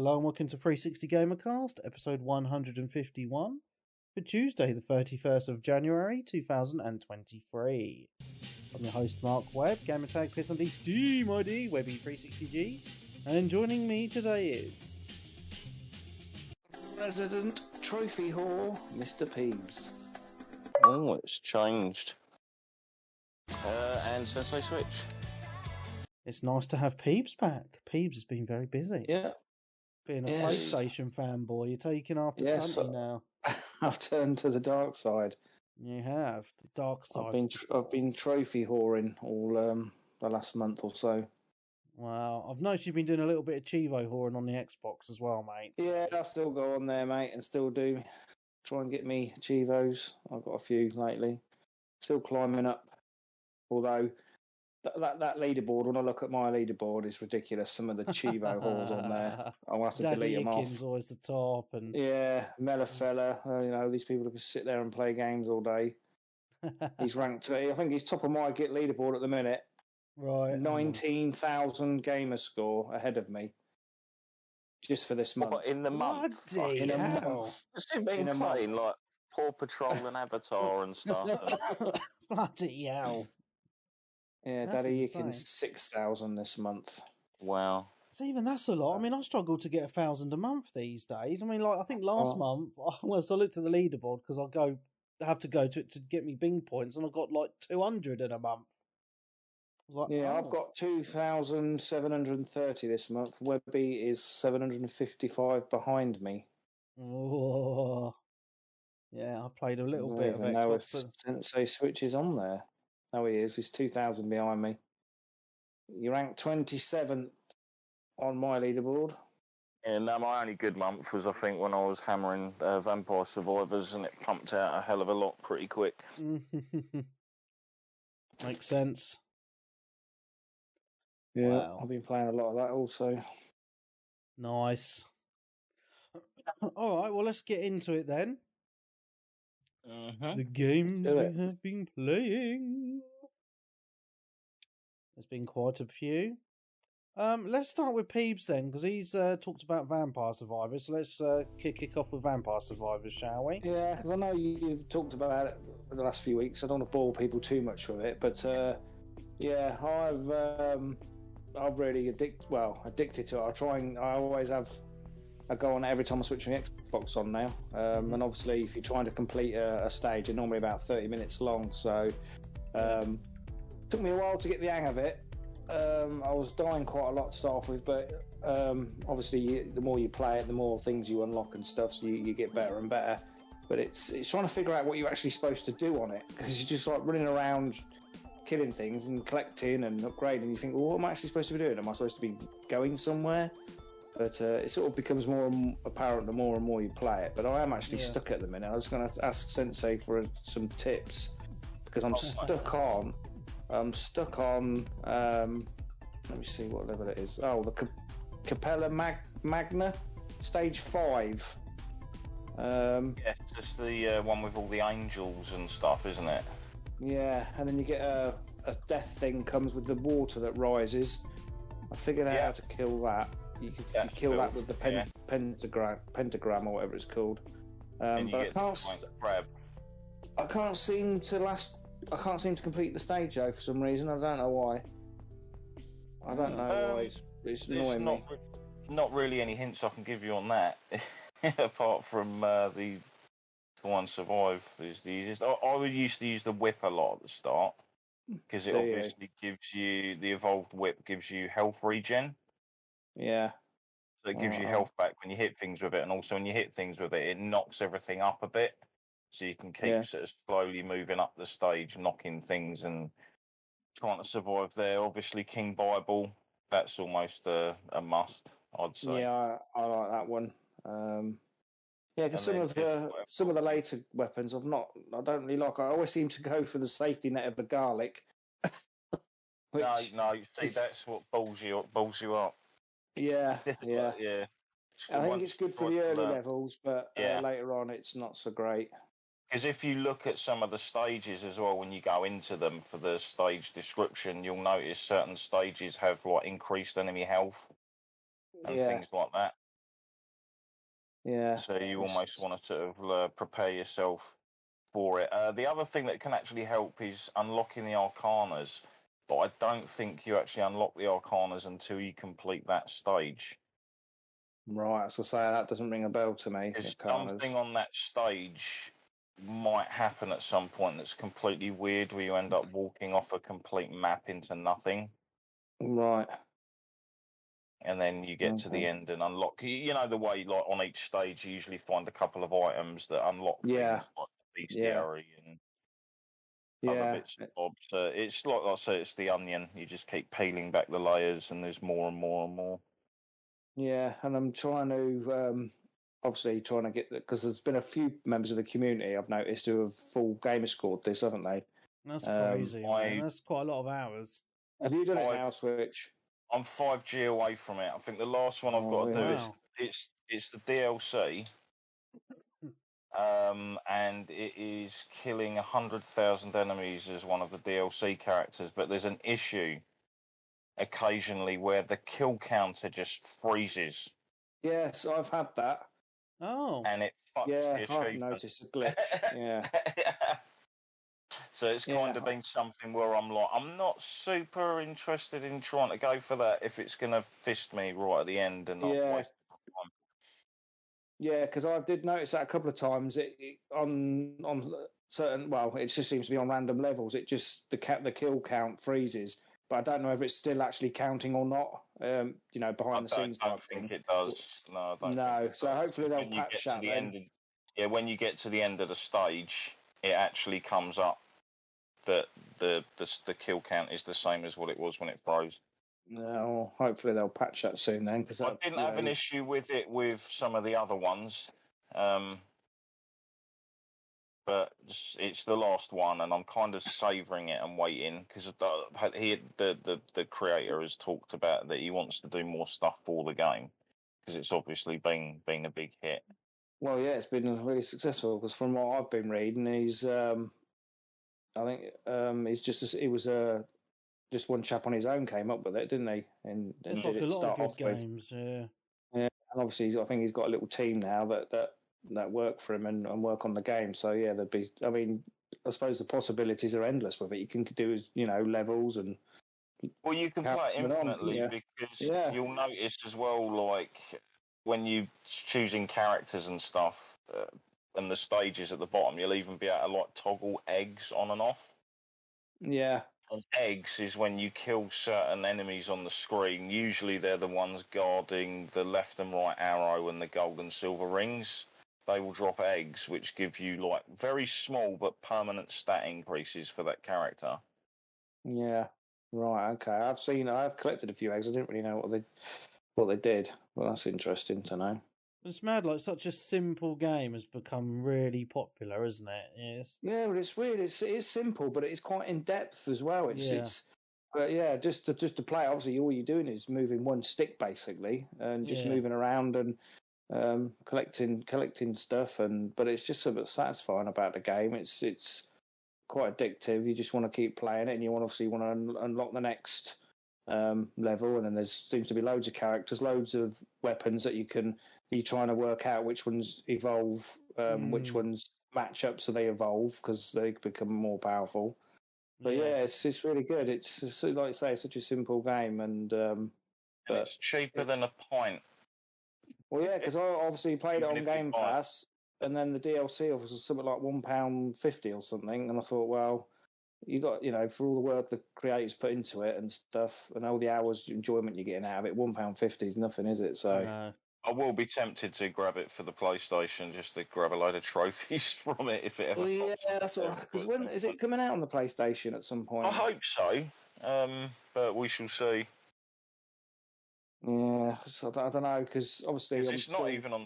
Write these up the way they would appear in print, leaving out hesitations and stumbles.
Hello and welcome to 360 Gamercast, episode 151, for Tuesday, the 31st of January 2023. I'm your host, Mark Webb, gamertag +D Steam ID, Webby360G, and joining me today is... Resident Trophy Whore, Mr. Peebs. Oh, it's changed. And Sensei Switch. It's nice to have Peebs back. Peebs has been very busy. Yeah. Being a Yes. PlayStation fanboy, you're taking after Yes. Stunty now. I've turned to the dark side. You have, the dark side. I've been trophy whoring all the last month or so. Wow, I've noticed you've been doing a little bit of Chivo whoring on the Xbox as well, mate. Yeah, I still go on there, mate, and still do try and get me Chivos. I've got a few lately. Still climbing up. Although that leaderboard, when I look at my leaderboard, is ridiculous. Some of the Chivo whores on there. I'll have to delete them off. Daddy always the top, and yeah, Mellafella. These people who can sit there and play games all day. He's ranked. I think he's top of my Git leaderboard at the minute. Right, 19,000 gamer score ahead of me. Just for this month. What, in the month? In a month. Has he been playing like Paw Patrol and Avatar and stuff? Bloody hell! Yeah, That's Daddy insane. Yikin's 6,000 this month. Wow. So even that's a lot. I mean, I struggle to get 1,000 a month these days. I mean, like I think last month, so I looked at the leaderboard because I have to go to it to get me Bing points, and I got like 200 in a month. Like, Yeah, I've got 2,730 this month. Webby is 755 behind me. Oh, yeah, I played a little bit of I don't know if Xbox. Sensei Switch is on there. No, he is. He's 2,000 behind me. You ranked 27th on my leaderboard. Yeah, no, my only good month was, I think, when I was hammering Vampire Survivors, and it pumped out a hell of a lot pretty quick. Makes sense. Yeah, Wow. I've been playing a lot of that also. Nice. All right, well, let's get into it then. The games we have been playing. There's been quite a few. Let's start with Peebs then, because he's talked about Vampire Survivors. So let's kick off with Vampire Survivors, shall we? Yeah, because I know you've talked about it for the last few weeks. I don't want to bore people too much with it, but yeah, I've really addicted to it. I always have a go on it every time I switch my Xbox on now. And obviously, if you're trying to complete a stage, they're normally about 30 minutes long. So took me a while to get the hang of it. I was dying quite a lot to start off with, but obviously, the more you play it, the more things you unlock and stuff, so you get better and better. But it's trying to figure out what you're actually supposed to do on it, because you're just like running around killing things and collecting and upgrading. You think, well, what am I actually supposed to be doing? Am I supposed to be going somewhere? But it sort of becomes more apparent the more and more you play it. But I am actually stuck at the minute. I was going to ask Sensei for some tips, because I'm stuck on. Let me see what level it is. Oh, the Capella Magna, stage 5. Yeah, it's just the one with all the angels and stuff, isn't it? Yeah, and then you get a death thing comes with the water that rises. I figured out how to kill that. You can kill that with the pentagram or whatever it's called. And but I can't seem to complete the stage though for some reason. I don't know why. I don't know why. It's annoying me. Not really any hints I can give you on that, apart from the one survive is the easiest. I would used to use the whip a lot at the start, because it obviously gives you, the evolved whip gives you health regen. Yeah. So it gives you health back when you hit things with it, and also when you hit things with it, it knocks everything up a bit, so you can keep sort of slowly moving up the stage, knocking things and trying to survive there. Obviously, King Bible, that's almost a must, I'd say. Yeah, I like that one. Yeah, because some of the later weapons I don't really like. I always seem to go for the safety net of the garlic. No, see, that's what balls you up. Yeah, yeah. Yeah. I think it's good for the early levels, but later on it's not so great. Because if you look at some of the stages as well, when you go into them for the stage description, you'll notice certain stages have like increased enemy health and things like that. Yeah. So you almost want to sort of prepare yourself for it. The other thing that can actually help is unlocking the Arcanas, but I don't think you actually unlock the Arcanas until you complete that stage. Right, so say that doesn't ring a bell to me. There's something on that stage might happen at some point that's completely weird, where you end up walking off a complete map into nothing. Right. And then you get to the end and unlock. You know the way, like on each stage, you usually find a couple of items that unlock things like the bestiary and other bits and bobs. It's like I say, it's the onion. You just keep peeling back the layers, and there's more and more and more. Yeah, and I'm trying to obviously trying to get because there's been a few members of the community I've noticed who have full gamer scored this, haven't they? That's crazy, man. That's quite a lot of hours. Have you done it now, Switch? I'm 5G away from it. I think the last one I've got to do is it's the DLC, and it is killing 100,000 enemies as one of the DLC characters. But there's an issue occasionally where the kill counter just freezes. Yes, I've had that. Oh, and it fucks the achievement. I've noticed a glitch. Yeah. So it's kind of been something where I'm like, I'm not super interested in trying to go for that if it's going to fist me right at the end and not waste time. Yeah, because I did notice that a couple of times. On certain, well, it just seems to be on random levels. It just the kill count freezes, but I don't know if it's still actually counting or not. Behind the scenes type thing. I don't think it does. No, I don't. No, so hopefully they'll patch that then. When you get to the end of the stage, it actually comes up that the kill count is the same as what it was when it froze. No, hopefully they'll patch that soon then. Because I didn't have an issue with it with some of the other ones, but it's the last one, and I'm kind of savouring it and waiting because the creator has talked about that he wants to do more stuff for the game because it's obviously been a big hit. Well, yeah, it's been really successful because from what I've been reading, he's I think he was just one chap on his own came up with it, didn't he? And it's did like it start off games, yeah. Yeah, and obviously I think he's got a little team now that work for him and work on the game. So yeah, there'd be. I mean, I suppose the possibilities are endless with it. You can do levels and. Well, you can play it infinitely because you'll notice as well, like when you choosing characters and stuff, and the stages at the bottom, you'll even be able to like toggle eggs on and off. Yeah. And eggs is when you kill certain enemies on the screen. Usually they're the ones guarding the left and right arrow and the gold and silver rings. They will drop eggs, which give you like very small but permanent stat increases for that character. Yeah. Right. Okay. I've collected a few eggs. I didn't really know what they did. Well, that's interesting to know. It's mad, like such a simple game has become really popular, isn't it? Yes. Yeah, but it's weird. It is simple, but it's quite in depth as well. But yeah, just to play. Obviously, all you're doing is moving one stick basically, and just moving around and collecting stuff. But it's just something satisfying about the game. It's quite addictive. You just want to keep playing it, and you want to unlock the next level. And then there seems to be loads of characters, loads of weapons that you're trying to work out which ones evolve, which ones match up so they evolve because they become more powerful. But it's really good. It's like I say, it's such a simple game, and it's cheaper than a pint. Well, yeah, because I obviously played it on Game Pass, and then the DLC was something like £1.50 or something, and I thought, well, you got for all the work the creators put into it and stuff, and all the hours enjoyment you're getting out of it, £1.50 is nothing, is it? So. I will be tempted to grab it for the PlayStation just to grab a load of trophies from it if it ever. Well, yeah, that's what. Because when is it coming out on the PlayStation at some point? I hope so, but we shall see. Yeah, so I don't know because obviously it's not even on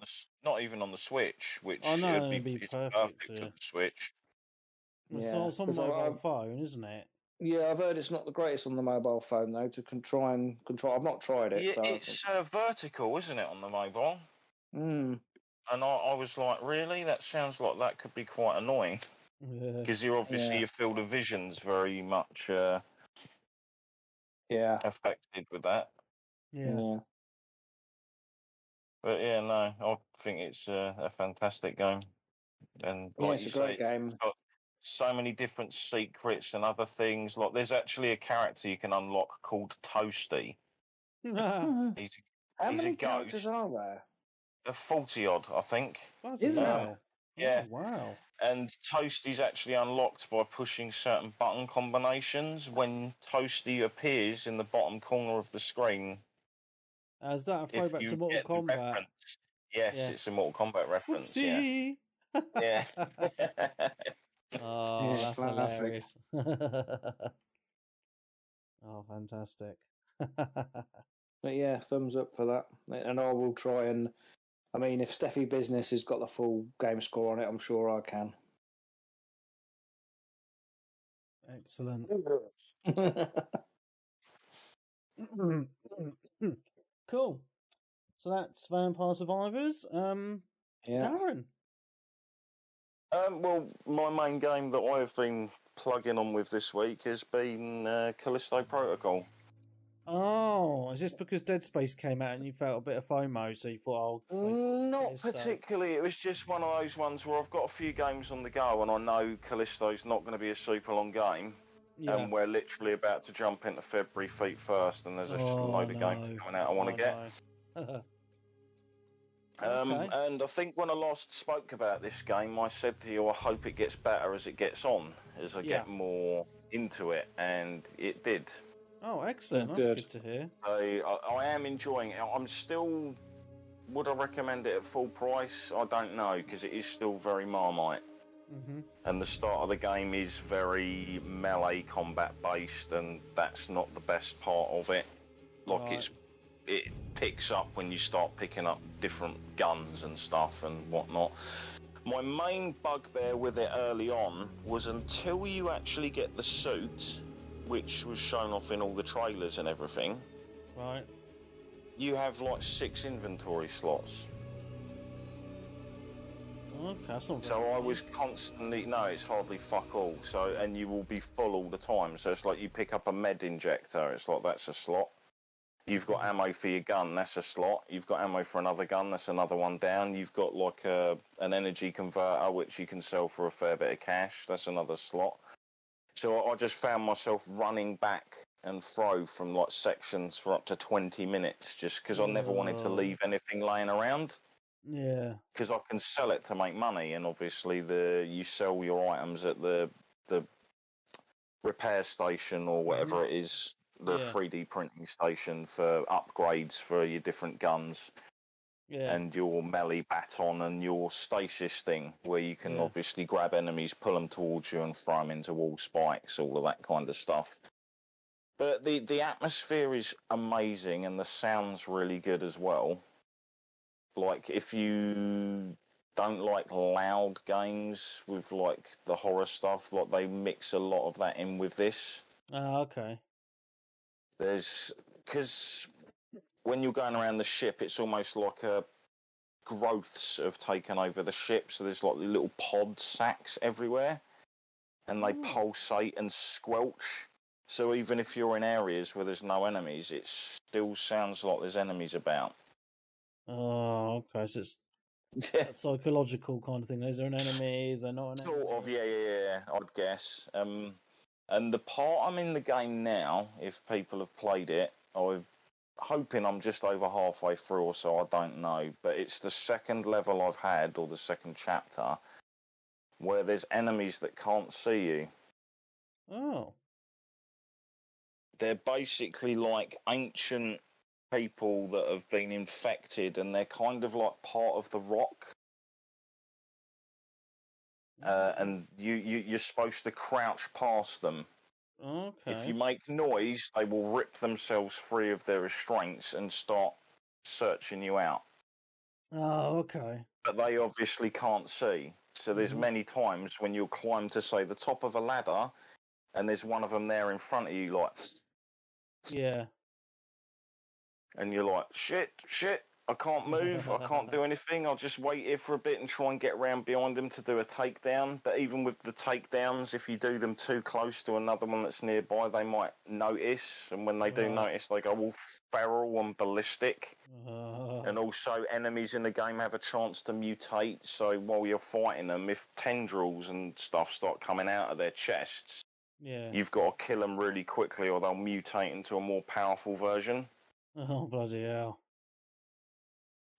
the Switch, which it'd be perfect for the Switch. It's on mobile phone, isn't it? Yeah, I've heard it's not the greatest on the mobile phone though. To try and control, I've not tried it. Yeah, it's vertical, isn't it, on the mobile? And I was like, really? That sounds like that could be quite annoying. Because you're obviously your field of vision's very much affected with that. Yeah. But yeah, no, I think it's a fantastic game. And Yeah, like it's you a great say, game. it's got so many different secrets and other things. Like there's actually a character you can unlock called Toasty. He's How he's a many characters ghost. are there? A 40 odd, I think. Bloody Is it? hell. Yeah. Oh, wow. And Toasty's actually unlocked by pushing certain button combinations. When Toasty appears in the bottom corner of the screen, Is that a if throwback to you Mortal get the Kombat? reference, yes, Yeah. it's a Mortal Kombat reference. Yeah. Whoopsie! Yeah. Oh, Yeah, that's classic. hilarious. Oh, fantastic. But yeah, thumbs up for that. And I will try and. I mean, if Steffi Business has got the full game score on it, I'm sure I can. Excellent. Cool. So that's Vampire Survivors. Yeah. Darren. Well, my main game that I've been plugging on with this week has been Callisto Protocol. Oh, is this because Dead Space came out and you felt a bit of FOMO, so you thought, Not Callisto? particularly. It was just one of those ones where I've got a few games on the go, and I know Callisto's not going to be a super long game. Yeah. And we're literally about to jump into February feet first, and there's a load of games coming out I want to get. No. Okay. And I think when I last spoke about this game, I said to you, I hope it gets better as it gets on, as I get more into it, and it did. Oh, excellent. That's good to hear. I am enjoying it. I'm still... Would I recommend it at full price? I don't know, because it is still very Marmite. Mm-hmm. And the start of the game is very melee combat based, and that's not the best part of it. Like it picks up when you start picking up different guns and stuff and whatnot. My main bugbear with it early on was until you actually get the suit, which was shown off in all the trailers and everything. Right. You have like 6 inventory slots. Okay, that's not so I was constantly... No, it's hardly fuck all. So, and you will be full all the time. So it's like you pick up a med injector. It's like that's a slot. You've got ammo for your gun. That's a slot. You've got ammo for another gun. That's another one down. You've got like an energy converter, which you can sell for a fair bit of cash. That's another slot. So I just found myself running back and fro from like sections for up to 20 minutes just because I never wanted to leave anything laying around. Yeah. Because I can sell it to make money, and obviously you sell your items at the repair station or whatever it is, the 3D printing station for upgrades for your different guns. Yeah. And your melee baton and your stasis thing, where you can obviously grab enemies, pull them towards you, and throw them into wall spikes, all of that kind of stuff. But the atmosphere is amazing, and the sound's really good as well. Like, if you don't like loud games with, like, the horror stuff, like, they mix a lot of that in with this. Oh, okay. Because when you're going around the ship, it's almost like growths have taken over the ship, so there's, like, little pod sacks everywhere, and they pulsate and squelch. So even if you're in areas where there's no enemies, it still sounds like there's enemies about. Oh, okay. So it's a psychological kind of thing. Is there an enemy? Is there not an enemy? Sort of, yeah, I'd guess. And the part I'm in the game now, if people have played it, I'm hoping I'm just over halfway through or so, I don't know. But it's the second level I've had, or the second chapter, where there's enemies that can't see you. Oh. They're basically like ancient people that have been infected, and they're kind of like part of the rock. And you're supposed to crouch past them. Okay. If you make noise, they will rip themselves free of their restraints and start searching you out. Oh, okay. But they obviously can't see. So there's many times when you'll climb to, say, the top of a ladder, and there's one of them there in front of you, like... Yeah. And you're like, shit. I can't move. I can't do anything. I'll just wait here for a bit and try and get around behind them to do a takedown. But even with the takedowns, if you do them too close to another one that's nearby, they might notice. And when they do notice, they go all feral and ballistic. And also, enemies in the game have a chance to mutate. So while you're fighting them, if tendrils and stuff start coming out of their chests, you've got to kill them really quickly, or they'll mutate into a more powerful version. Oh, bloody hell.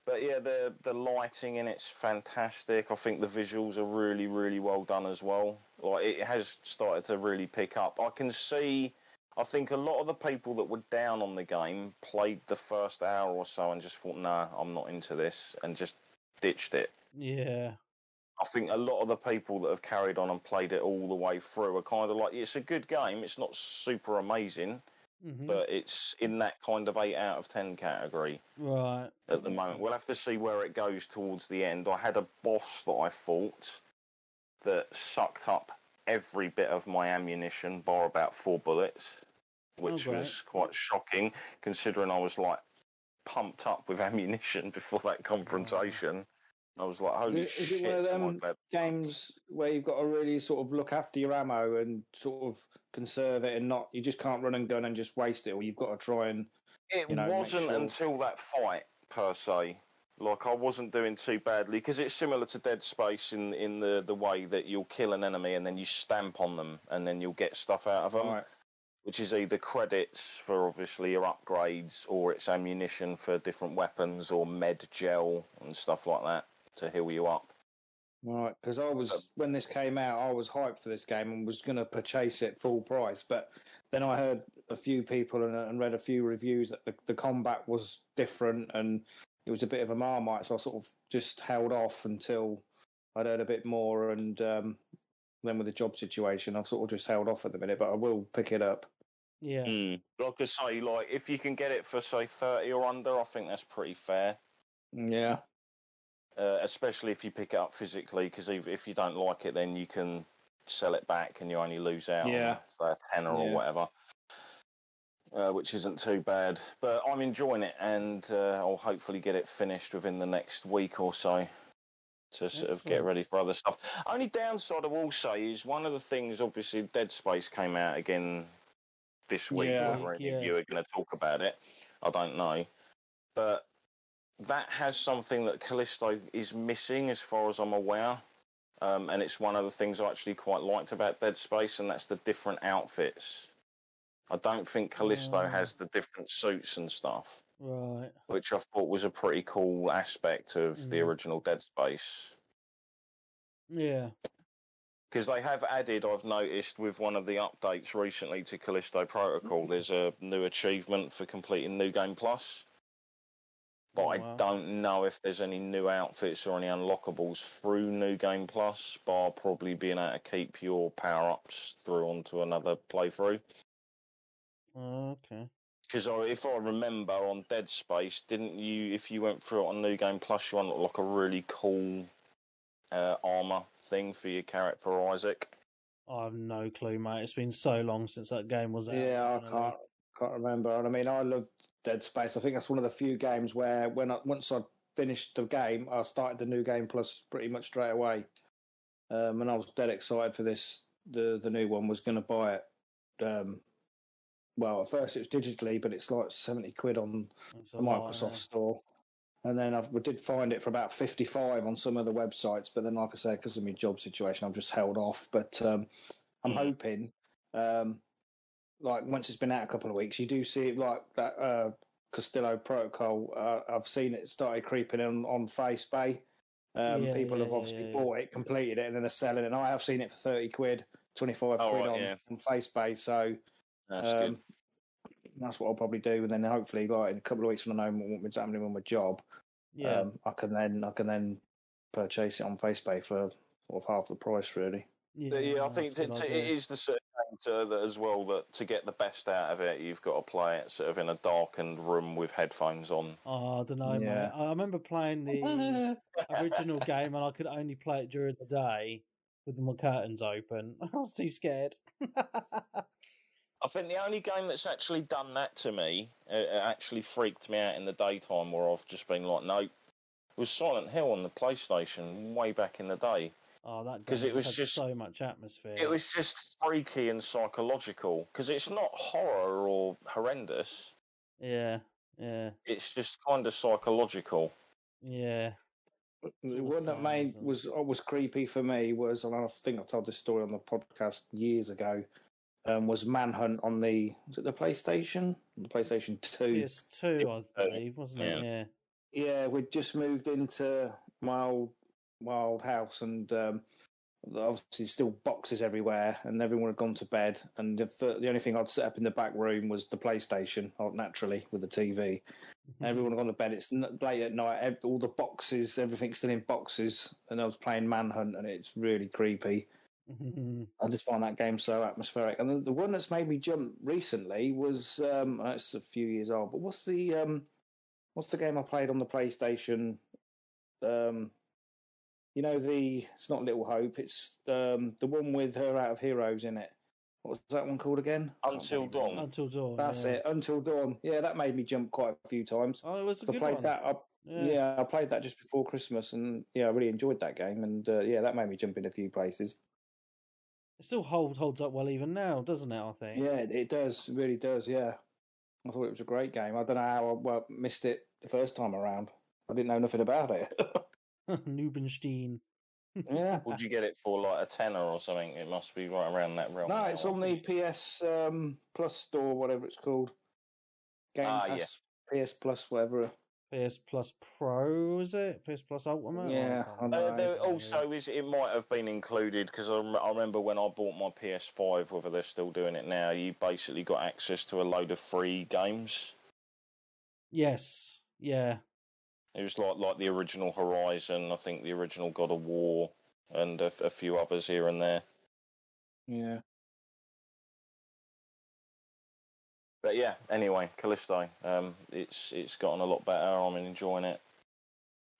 But yeah, the lighting in it's fantastic. I think the visuals are really, really well done as well. Like, it has started to really pick up. I can see, I think a lot of the people that were down on the game played the first hour or so and just thought, nah, I'm not into this, and just ditched it. Yeah. I think a lot of the people that have carried on and played it all the way through are kind of like, it's a good game. It's not super amazing, but it's in that kind of 8 out of 10 category at the moment. We'll have to see where it goes towards the end. I had a boss that I fought that sucked up every bit of my ammunition, bar about 4 bullets, which was quite shocking, considering I was like pumped up with ammunition before that confrontation. I was like, holy shit. Is it one of them games where you've got to really sort of look after your ammo and sort of conserve it, and not, you just can't run and gun and just waste it, or you've got to try and... It wasn't until that fight, per se. Like, I wasn't doing too badly, because it's similar to Dead Space in the way that you'll kill an enemy and then you stamp on them and then you'll get stuff out of them, which is either credits for, obviously, your upgrades, or it's ammunition for different weapons, or med gel and stuff like that to heal you up. Right, because when this came out, I was hyped for this game and was going to purchase it full price, but then I heard a few people and read a few reviews that the combat was different and it was a bit of a Marmite, so I sort of just held off until I'd heard a bit more, and then with the job situation, I've sort of just held off at the minute, but I will pick it up. Yeah. Like I say, like, if you can get it for, say, 30 or under, I think that's pretty fair. Yeah. Especially if you pick it up physically, because if you don't like it, then you can sell it back and you only lose out on a tenner or whatever, which isn't too bad. But I'm enjoying it, and I'll hopefully get it finished within the next week or so to sort of get ready for other stuff. Only downside I will say is, one of the things, obviously, Dead Space came out again this week, whether any of you are going to talk about it, I don't know. But that has something that Callisto is missing, as far as I'm aware. And it's one of the things I actually quite liked about Dead Space, and that's the different outfits. I don't think Callisto has the different suits and stuff. Right. Which I thought was a pretty cool aspect of the original Dead Space. Yeah. Because they have added, I've noticed, with one of the updates recently to Callisto Protocol, there's a new achievement for completing New Game Plus. But I don't know if there's any new outfits or any unlockables through New Game Plus, bar probably being able to keep your power-ups through onto another playthrough. Okay. Because if I remember, on Dead Space, didn't you, if you went through it on New Game Plus, you unlocked like a really cool armour thing for your character, for Isaac? I have no clue, mate. It's been so long since that game was out. Yeah, I can't remember. And I mean, I love Dead Space. I think that's one of the few games where once I finished the game, I started the New Game Plus pretty much straight away. And I was dead excited for this. The new one, was going to buy it. Well, at first it was digitally, but it's like 70 quid on the Microsoft Store. And then I did find it for about 55 on some of the websites. But then, like I said, because of my job situation, I've just held off. But I'm hoping, like, once it's been out a couple of weeks, you do see it, like that Castillo Protocol. I've seen it started creeping on FaceBay. People have obviously bought it, completed it, and then they're selling it. And I have seen it for 30 quid, 25 quid on FaceBay. So that's good. That's what I'll probably do. And then hopefully, like, in a couple of weeks when I know what's happening with my job, I can then purchase it on FaceBay for sort of half the price, really. Yeah, I think it is the sort of game as well, that to get the best out of it, you've got to play it sort of in a darkened room with headphones on. Oh, I don't know, mate. I remember playing the original game, and I could only play it during the day with my curtains open. I was too scared. I think the only game that's actually done that to me, it actually freaked me out in the daytime, where I've just been like, nope, was Silent Hill on the PlayStation way back in the day. Oh, that game Because it was had just so much atmosphere. It was just freaky and psychological. Because it's not horror or horrendous. Yeah. It's just kind of psychological. Yeah. The one that was creepy for me was, and I think I told this story on the podcast years ago, was Manhunt on the PlayStation? The PlayStation 2. PS2, I believe, wasn't it? Yeah. Yeah, we'd just moved into my old house, and obviously still boxes everywhere, and everyone had gone to bed, and the only thing I'd set up in the back room was the PlayStation, naturally, with the TV. Everyone had gone to bed. It's late at night. All the boxes, everything's still in boxes, and I was playing Manhunt, and it's really creepy. I just find that game so atmospheric. And the one that's made me jump recently was it's a few years old, but what's the game I played on the PlayStation? It's not Little Hope. It's the one with her out of Heroes in it. What was that one called again? Until Dawn. Until Dawn. That's it. Until Dawn. Yeah, that made me jump quite a few times. Oh, it was a good one. That. I played that just before Christmas, and I really enjoyed that game. And that made me jump in a few places. It still holds up well even now, doesn't it? I think. Yeah, it does. It really does. Yeah, I thought it was a great game. I don't know how I missed it the first time around. I didn't know nothing about it. Nubenstein. Yeah. Would you get it for like a tenner or something? It must be right around that realm. No, it's on the PS Plus store, whatever it's called. Game Pass, yeah. PS Plus, whatever. PS Plus Pro, is it? PS Plus Ultimate? Yeah. There also is. It might have been included because I remember when I bought my PS5, whether they're still doing it now. You basically got access to a load of free games. Yes. Yeah. It was like the original Horizon, I think the original God of War, and a few others here and there. Yeah. But yeah, anyway, Callisto, it's gotten a lot better. I'm enjoying it,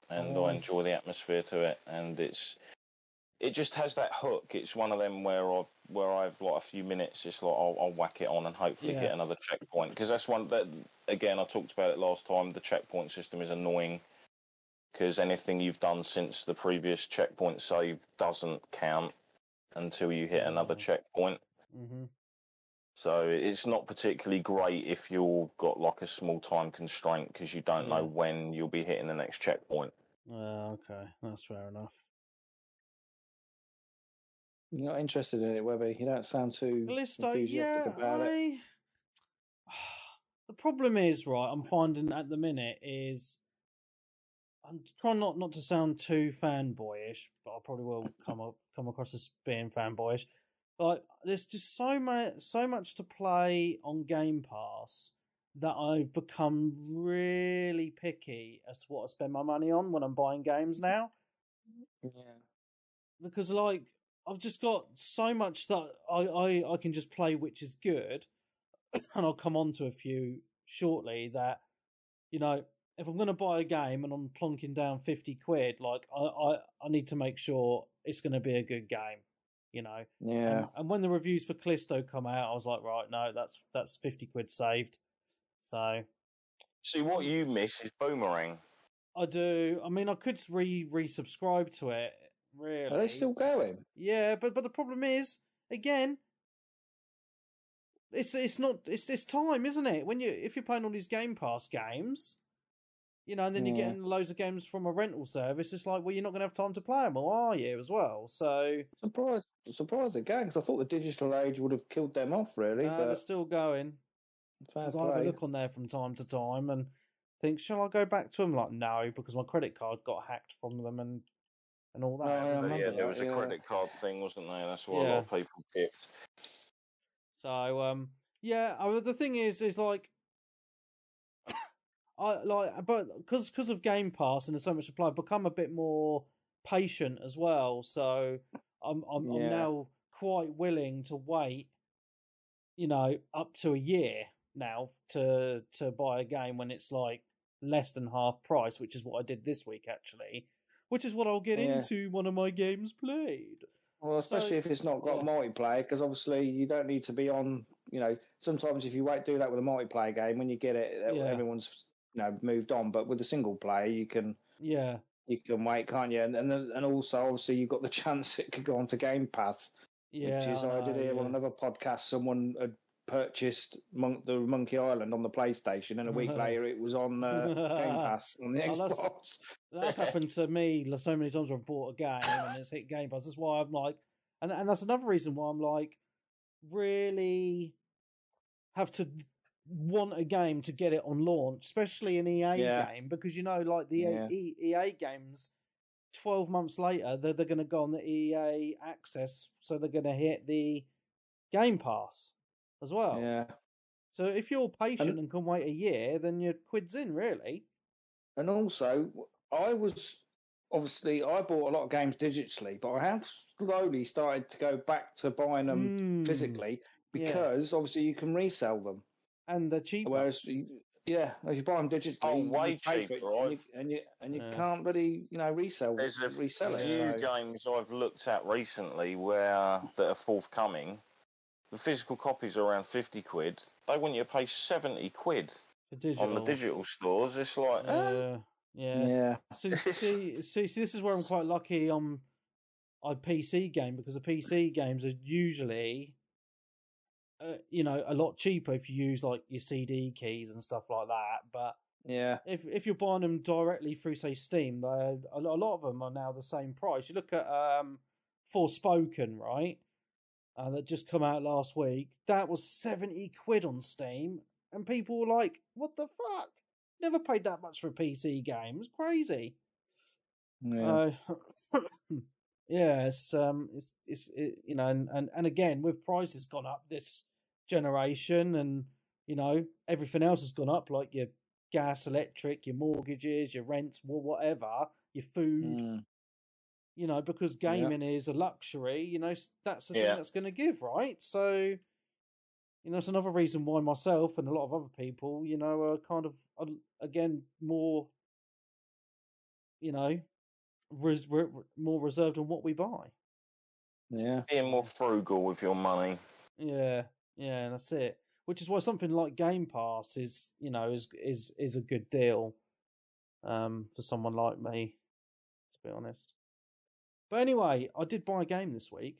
and I enjoy the atmosphere to it, and it just has that hook. It's one of them where I've like a few minutes. It's like I'll whack it on and hopefully hit another checkpoint, because that's one that, again, I talked about it last time. The checkpoint system is annoying because anything you've done since the previous checkpoint save doesn't count until you hit another checkpoint. Mm-hmm. So it's not particularly great if you've got like a small time constraint, because you don't know when you'll be hitting the next checkpoint. Okay, that's fair enough. You're not interested in it, Webby. You don't sound too enthusiastic about it. The problem is, right, I'm finding at the minute is I'm trying not to sound too fanboyish, but I probably will come across as being fanboyish. Like, there's just so much to play on Game Pass that I've become really picky as to what I spend my money on when I'm buying games now. Yeah. Because, like, I've just got so much that I can just play, which is good, and I'll come on to a few shortly that, if I'm going to buy a game and I'm plonking down 50 quid, like, I need to make sure it's going to be a good game. Yeah. And when the reviews for Callisto come out, I was like, right, no, that's 50 quid saved. So, see, what you miss is Boomerang. I do. I mean, I could resubscribe to it. Really, are they still going? Yeah, but the problem is, again, it's time, isn't it? If you're playing all these Game Pass games, and then you're getting loads of games from a rental service, it's like, well, you're not going to have time to play them, or are you, as well? So surprised again, because I thought the digital age would have killed them off, really. But they're still going. Because I have a look on there from time to time and think, shall I go back to them? Like, no, because my credit card got hacked from them and all that. There was a credit card thing, wasn't there? That's what a lot of people picked. So, the thing is like, but because of Game Pass and there's so much to play, I've become a bit more patient as well. So I'm now quite willing to wait, up to a year now to buy a game when it's like less than half price, which is what I did this week actually, which is what I'll get into one of my games played. Well, especially if it's not got multiplayer, because obviously you don't need to be on. Sometimes if you do that with a multiplayer game, when you get it, everyone's moved on. But with a single player, you can wait, can't you? And also obviously you've got the chance it could go onto Game Pass. Yeah, which is I did hear on another podcast someone had purchased the Monkey Island on the PlayStation, and a week later it was on Game Pass on the Xbox. That's happened to me so many times where I've bought a game and it's hit Game Pass. That's why I'm like, and that's another reason why I'm like, really have to want a game to get it on launch, especially an EA game, because like the EA games, 12 months later they're going to go on the EA Access, so they're going to hit the Game Pass as well. Yeah. So if you're patient and can wait a year, then your quid's in, really. And also, I bought a lot of games digitally, but I have slowly started to go back to buying them physically, because obviously you can resell them. And they're cheaper. Whereas, if you buy them digitally, way cheaper. And you can't really, resell it. There's a few games I've looked at recently that are forthcoming. The physical copies are around 50 quid. They want you to pay 70 quid on the digital stores. It's like, yeah. So, see, this is where I'm quite lucky on a PC game, because the PC games are usually, a lot cheaper if you use like your CD keys and stuff like that. But if you're buying them directly through, say, Steam, a lot of them are now the same price. You look at Forspoken, right? That just come out last week. That was 70 quid on Steam, and people were like, "What the fuck? Never paid that much for a PC game. It's crazy." Yeah. It's and again, with prices gone up this generation, and everything else has gone up, like your gas, electric, your mortgages, your rents, whatever, your food. Because gaming is a luxury, that's the thing that's going to give, right? So, it's another reason why myself and a lot of other people, are kind of, again, more, more reserved on what we buy. Yeah. Being more frugal with your money. Yeah, that's it. Which is why something like Game Pass is a good deal, for someone like me, to be honest. But anyway, I did buy a game this week.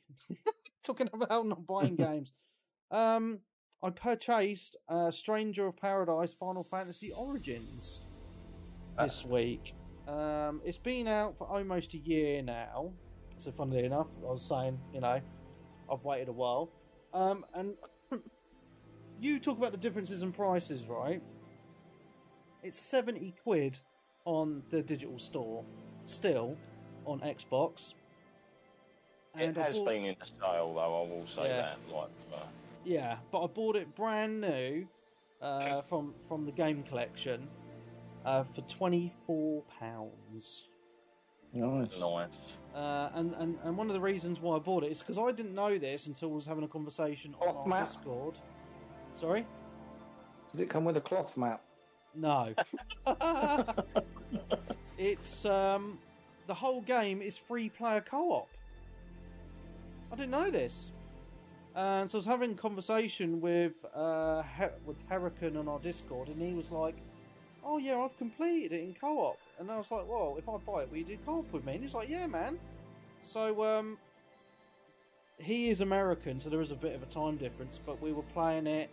Talking about not buying games. I purchased Stranger of Paradise Final Fantasy Origins this week. It's been out for almost a year now. So funnily enough, I was saying, I've waited a while. And you talk about the differences in prices, right? It's 70 quid on the digital store, still, on Xbox. And it has been in the sale, though, I will say that. Yeah, but I bought it brand new from the game collection for £24. Nice. And one of the reasons why I bought it is because I didn't know this until I was having a conversation on our Discord. Sorry? Did it come with a cloth mat? No. It's the whole game is free player co-op. I didn't know this. And so I was having a conversation with Hurricane on our Discord, and he was like, "Oh yeah, I've completed it in co-op." And I was like, "Well, if I buy it, will you do co-op with me?" And he's like, "Yeah, man." So he is American, so there is a bit of a time difference, but we were playing it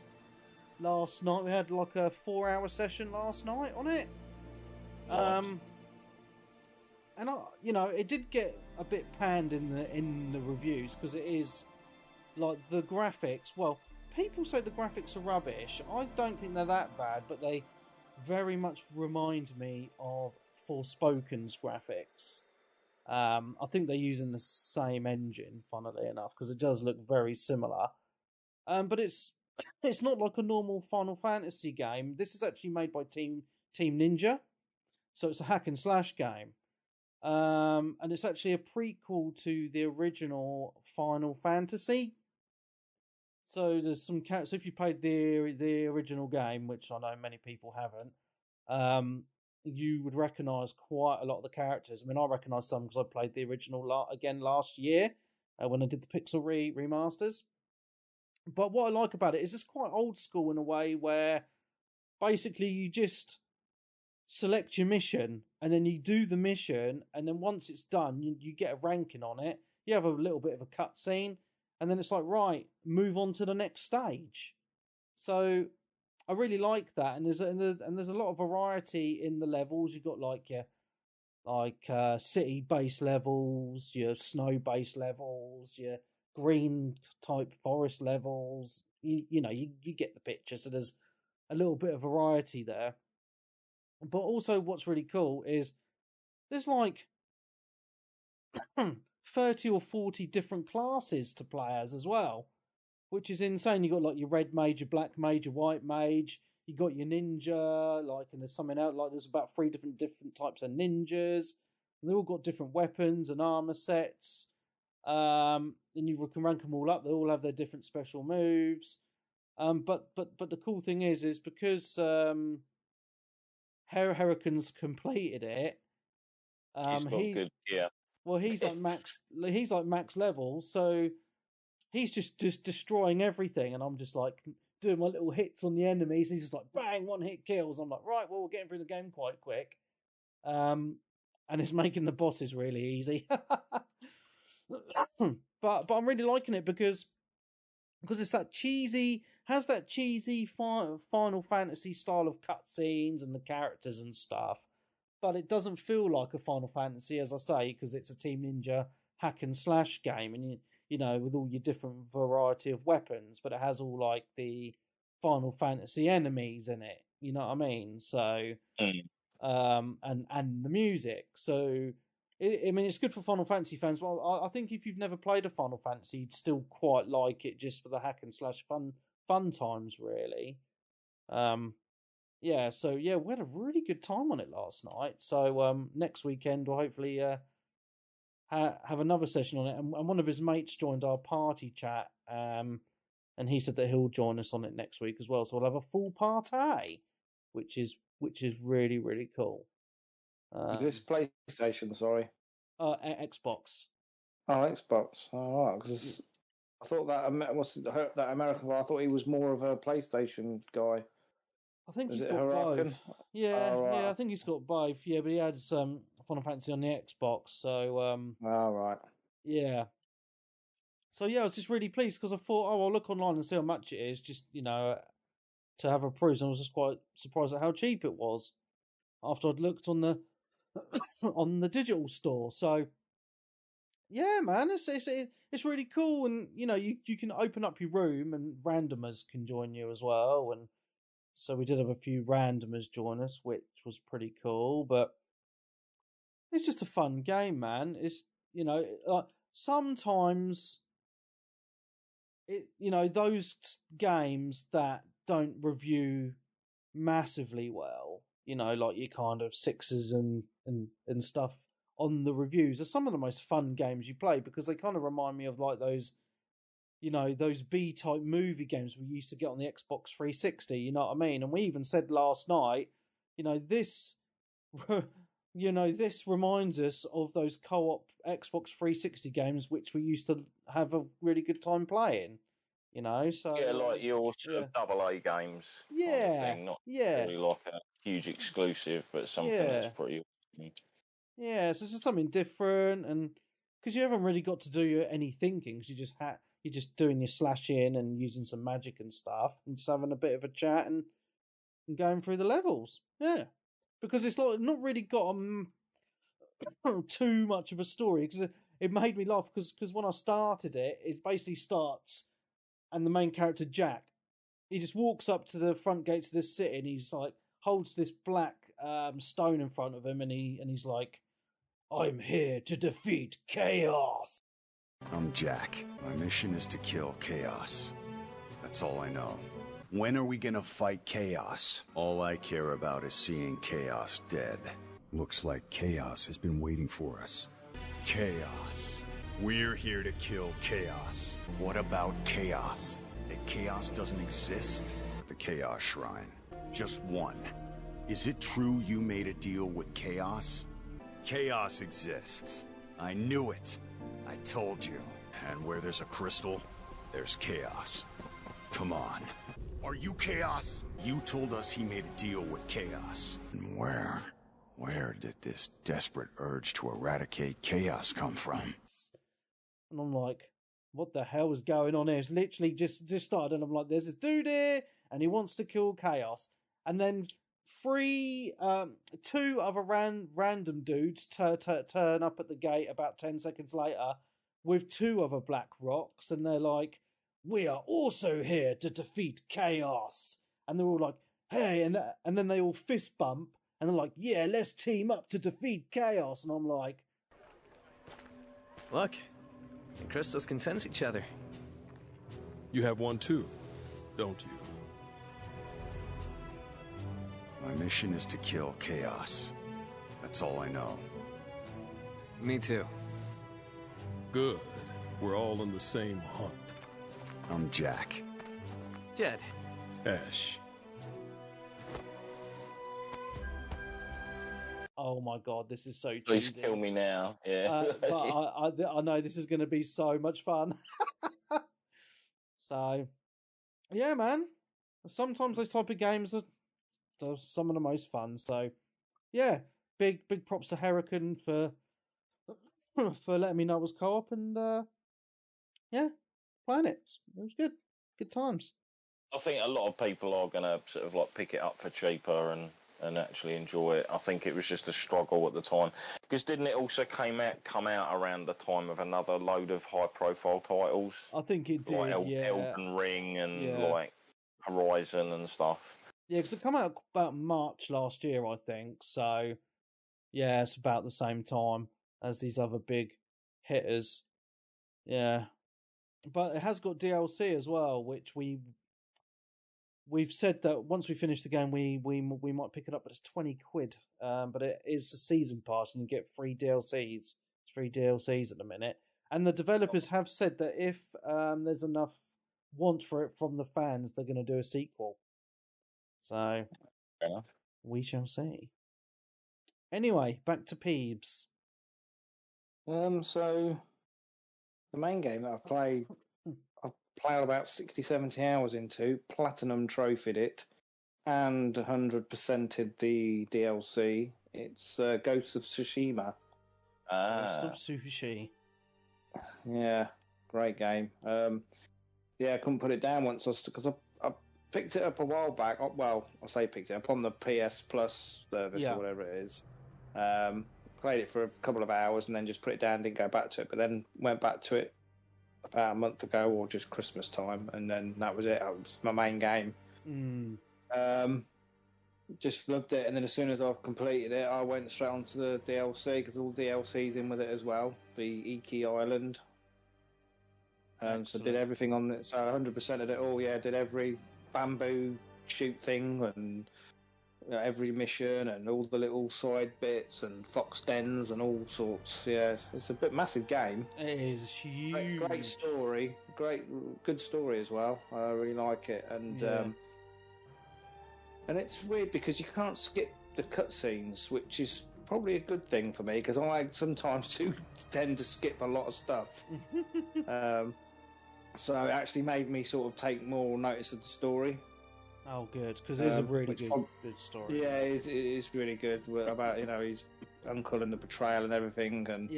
last night. We had like a 4-hour session last night on it. Nice. And it did get a bit panned in the reviews because it is like the graphics. Well, people say the graphics are rubbish. I don't think they're that bad, but they very much remind me of Forspoken's graphics. I think they're using the same engine, funnily enough, because it does look very similar. But it's not like a normal Final Fantasy game. This is actually made by Team Ninja, so it's a hack and slash game. And it's actually a prequel to the original Final Fantasy. So there's some so if you played the original game, which I know many people haven't, you would recognise quite a lot of the characters. I mean, I recognise some because I played the original again last year, when I did the Pixel remasters. But what I like about it is it's quite old school in a way where basically you just select your mission and then you do the mission, and then once it's done, you get a ranking on it. You have a little bit of a cutscene, and then it's like, right, move on to the next stage. So I really like that, and there's a lot of variety in the levels. You've got like your city-based levels, your snow-based levels, your green-type forest levels. You know, you get the picture. So there's a little bit of variety there. But also what's really cool is there's like 30 or 40 different classes to play as well, which is insane. You got like your red mage, your black mage, your white mage. You got your ninja, and there's something out like there's about 3 different types of ninjas. And they all got different weapons and armor sets. And you can rank them all up. They all have their different special moves. But the cool thing is because Hurricane's completed it. He's got good, yeah. Well, he's like max level, so he's just destroying everything, and I'm just like doing my little hits on the enemies. And he's just like bang, 1-hit kills. I'm like, right, well, we're getting through the game quite quick, and it's making the bosses really easy. but I'm really liking it because it's that cheesy Final Fantasy style of cutscenes and the characters and stuff. But it doesn't feel like a Final Fantasy, as I say, because it's a Team Ninja hack and slash game, and you know, with all your different variety of weapons, but it has all like the Final Fantasy enemies in it. You know what I mean? So, and the music. So, I mean, it's good for Final Fantasy fans. But I think if you've never played a Final Fantasy, you'd still quite like it just for the hack and slash fun times, really. Yeah, so yeah, we had a really good time on it last night. So next weekend we'll hopefully have another session on it. And one of his mates joined our party chat, and he said that he'll join us on it next week as well. So we'll have a full party, which is really, really cool. This PlayStation, sorry. Xbox. Oh, Xbox. All right, because I thought that American guy. I thought he was more of a PlayStation guy. I think he's got both. Yeah, yeah, I think he's got both. Yeah, but he had some Final Fantasy on the Xbox, so all right. Yeah. So yeah, I was just really pleased because I thought, I'll look online and see how much it is, just to have a peruse. And I was just quite surprised at how cheap it was after I'd looked on the on the digital store. So yeah, man, it's really cool, and you can open up your room and randomers can join you as well, and so we did have a few randomers join us, which was pretty cool. But it's just a fun game, man. It's sometimes those games that don't review massively well, like your kind of 6s and stuff on the reviews, are some of the most fun games you play, because they kind of remind me of like those B-type movie games we used to get on the Xbox 360, you know what I mean? And we even said last night, this reminds us of those co-op Xbox 360 games which we used to have a really good time playing, so... Yeah, like your sort of AA games. Yeah, kind of thing. Not really like a huge exclusive, but something that's pretty... Yeah, so it's just something different, and because you haven't really got to do any thinking, because you're just doing your slashing and using some magic and stuff, and just having a bit of a chat and going through the levels. Yeah, because it's like not really got too much of a story. Because it made me laugh because when I started it, it basically starts, and the main character Jack, he just walks up to the front gates of this city, and he's like holds this black stone in front of him, and he's like, "I'm here to defeat Chaos." I'm Jack. My mission is to kill Chaos. That's all I know. When are we gonna fight Chaos? All I care about is seeing Chaos dead. Looks like Chaos has been waiting for us. Chaos. We're here to kill Chaos. What about Chaos? That Chaos doesn't exist? The Chaos Shrine. Just one. Is it true you made a deal with Chaos? Chaos exists. I knew it. I told you. And where there's a crystal, there's chaos. Come on. Are you Chaos? You told us he made a deal with Chaos. And where did this desperate urge to eradicate Chaos come from? And I'm like, what the hell is going on here? It's literally just started, and I'm like, there's a dude here, and he wants to kill Chaos. And then two other random dudes turn up at the gate about 10 seconds later with two other Black Rocks, and they're like, we are also here to defeat Chaos. And they're all like, hey, and then they all fist bump, and they're like, yeah, let's team up to defeat Chaos. And I'm like, look, the crystals can sense each other. You have one too, don't you? My mission is to kill Chaos. That's all I know. Me too. Good. We're all on the same hunt. I'm Jack. Jed. Ash. oh my god, this is so cheesy. Please kill me now. Yeah. But I know this is going to be so much fun. So, yeah, man. Sometimes those type of games are some of the most fun. So, yeah, big props to Hurricane for letting me know it was co-op, and yeah, playing it. It was good times. I think a lot of people are going to sort of like pick it up for cheaper and actually enjoy it. I think it was just a struggle at the time, because didn't it also come out around the time of another load of high profile titles? I think it did, like yeah. Elden Ring and like Horizon and stuff. Yeah, because it came out about March last year, I think. So yeah, it's about the same time as these other big hitters. Yeah, but it has got DLC as well, which we've said that once we finish the game, we might pick it up, but it's £20. But it is a season pass, and you get free DLCs. 3 DLCs at the minute, and the developers have said that if there's enough want for it from the fans, they're going to do a sequel. So Fair enough. We shall see. Anyway, back to Peebs. So the main game that I've played about 60, 70 hours into, platinum trophied it, and 100%ed the DLC. It's Ghost of Tsushima. Ghost of Tsushima. Yeah, great game. Yeah, I couldn't put it down once because I picked it up a while back. Well, I say picked it up on the PS Plus service or whatever it is. Played it for a couple of hours and then just put it down, didn't go back to it, but then went back to it about a month ago or just Christmas time, and then that was it. That was my main game. Just loved it, and then as soon as I've completed it, I went straight onto the DLC, because all DLC's in with it as well. The Iki Island. So did everything on it. So 100% of it all. Yeah, did every bamboo shoot thing and every mission and all the little side bits and fox dens and all sorts. Yeah, it's a bit massive game. It is huge. Great story. Good story as well. I really like it, and it's weird because you can't skip the cutscenes, which is probably a good thing for me, because I sometimes do tend to skip a lot of stuff. So it actually made me sort of take more notice of the story. Oh, good, because it is a really good story. Yeah, it is really good about his uncle and the betrayal and everything, and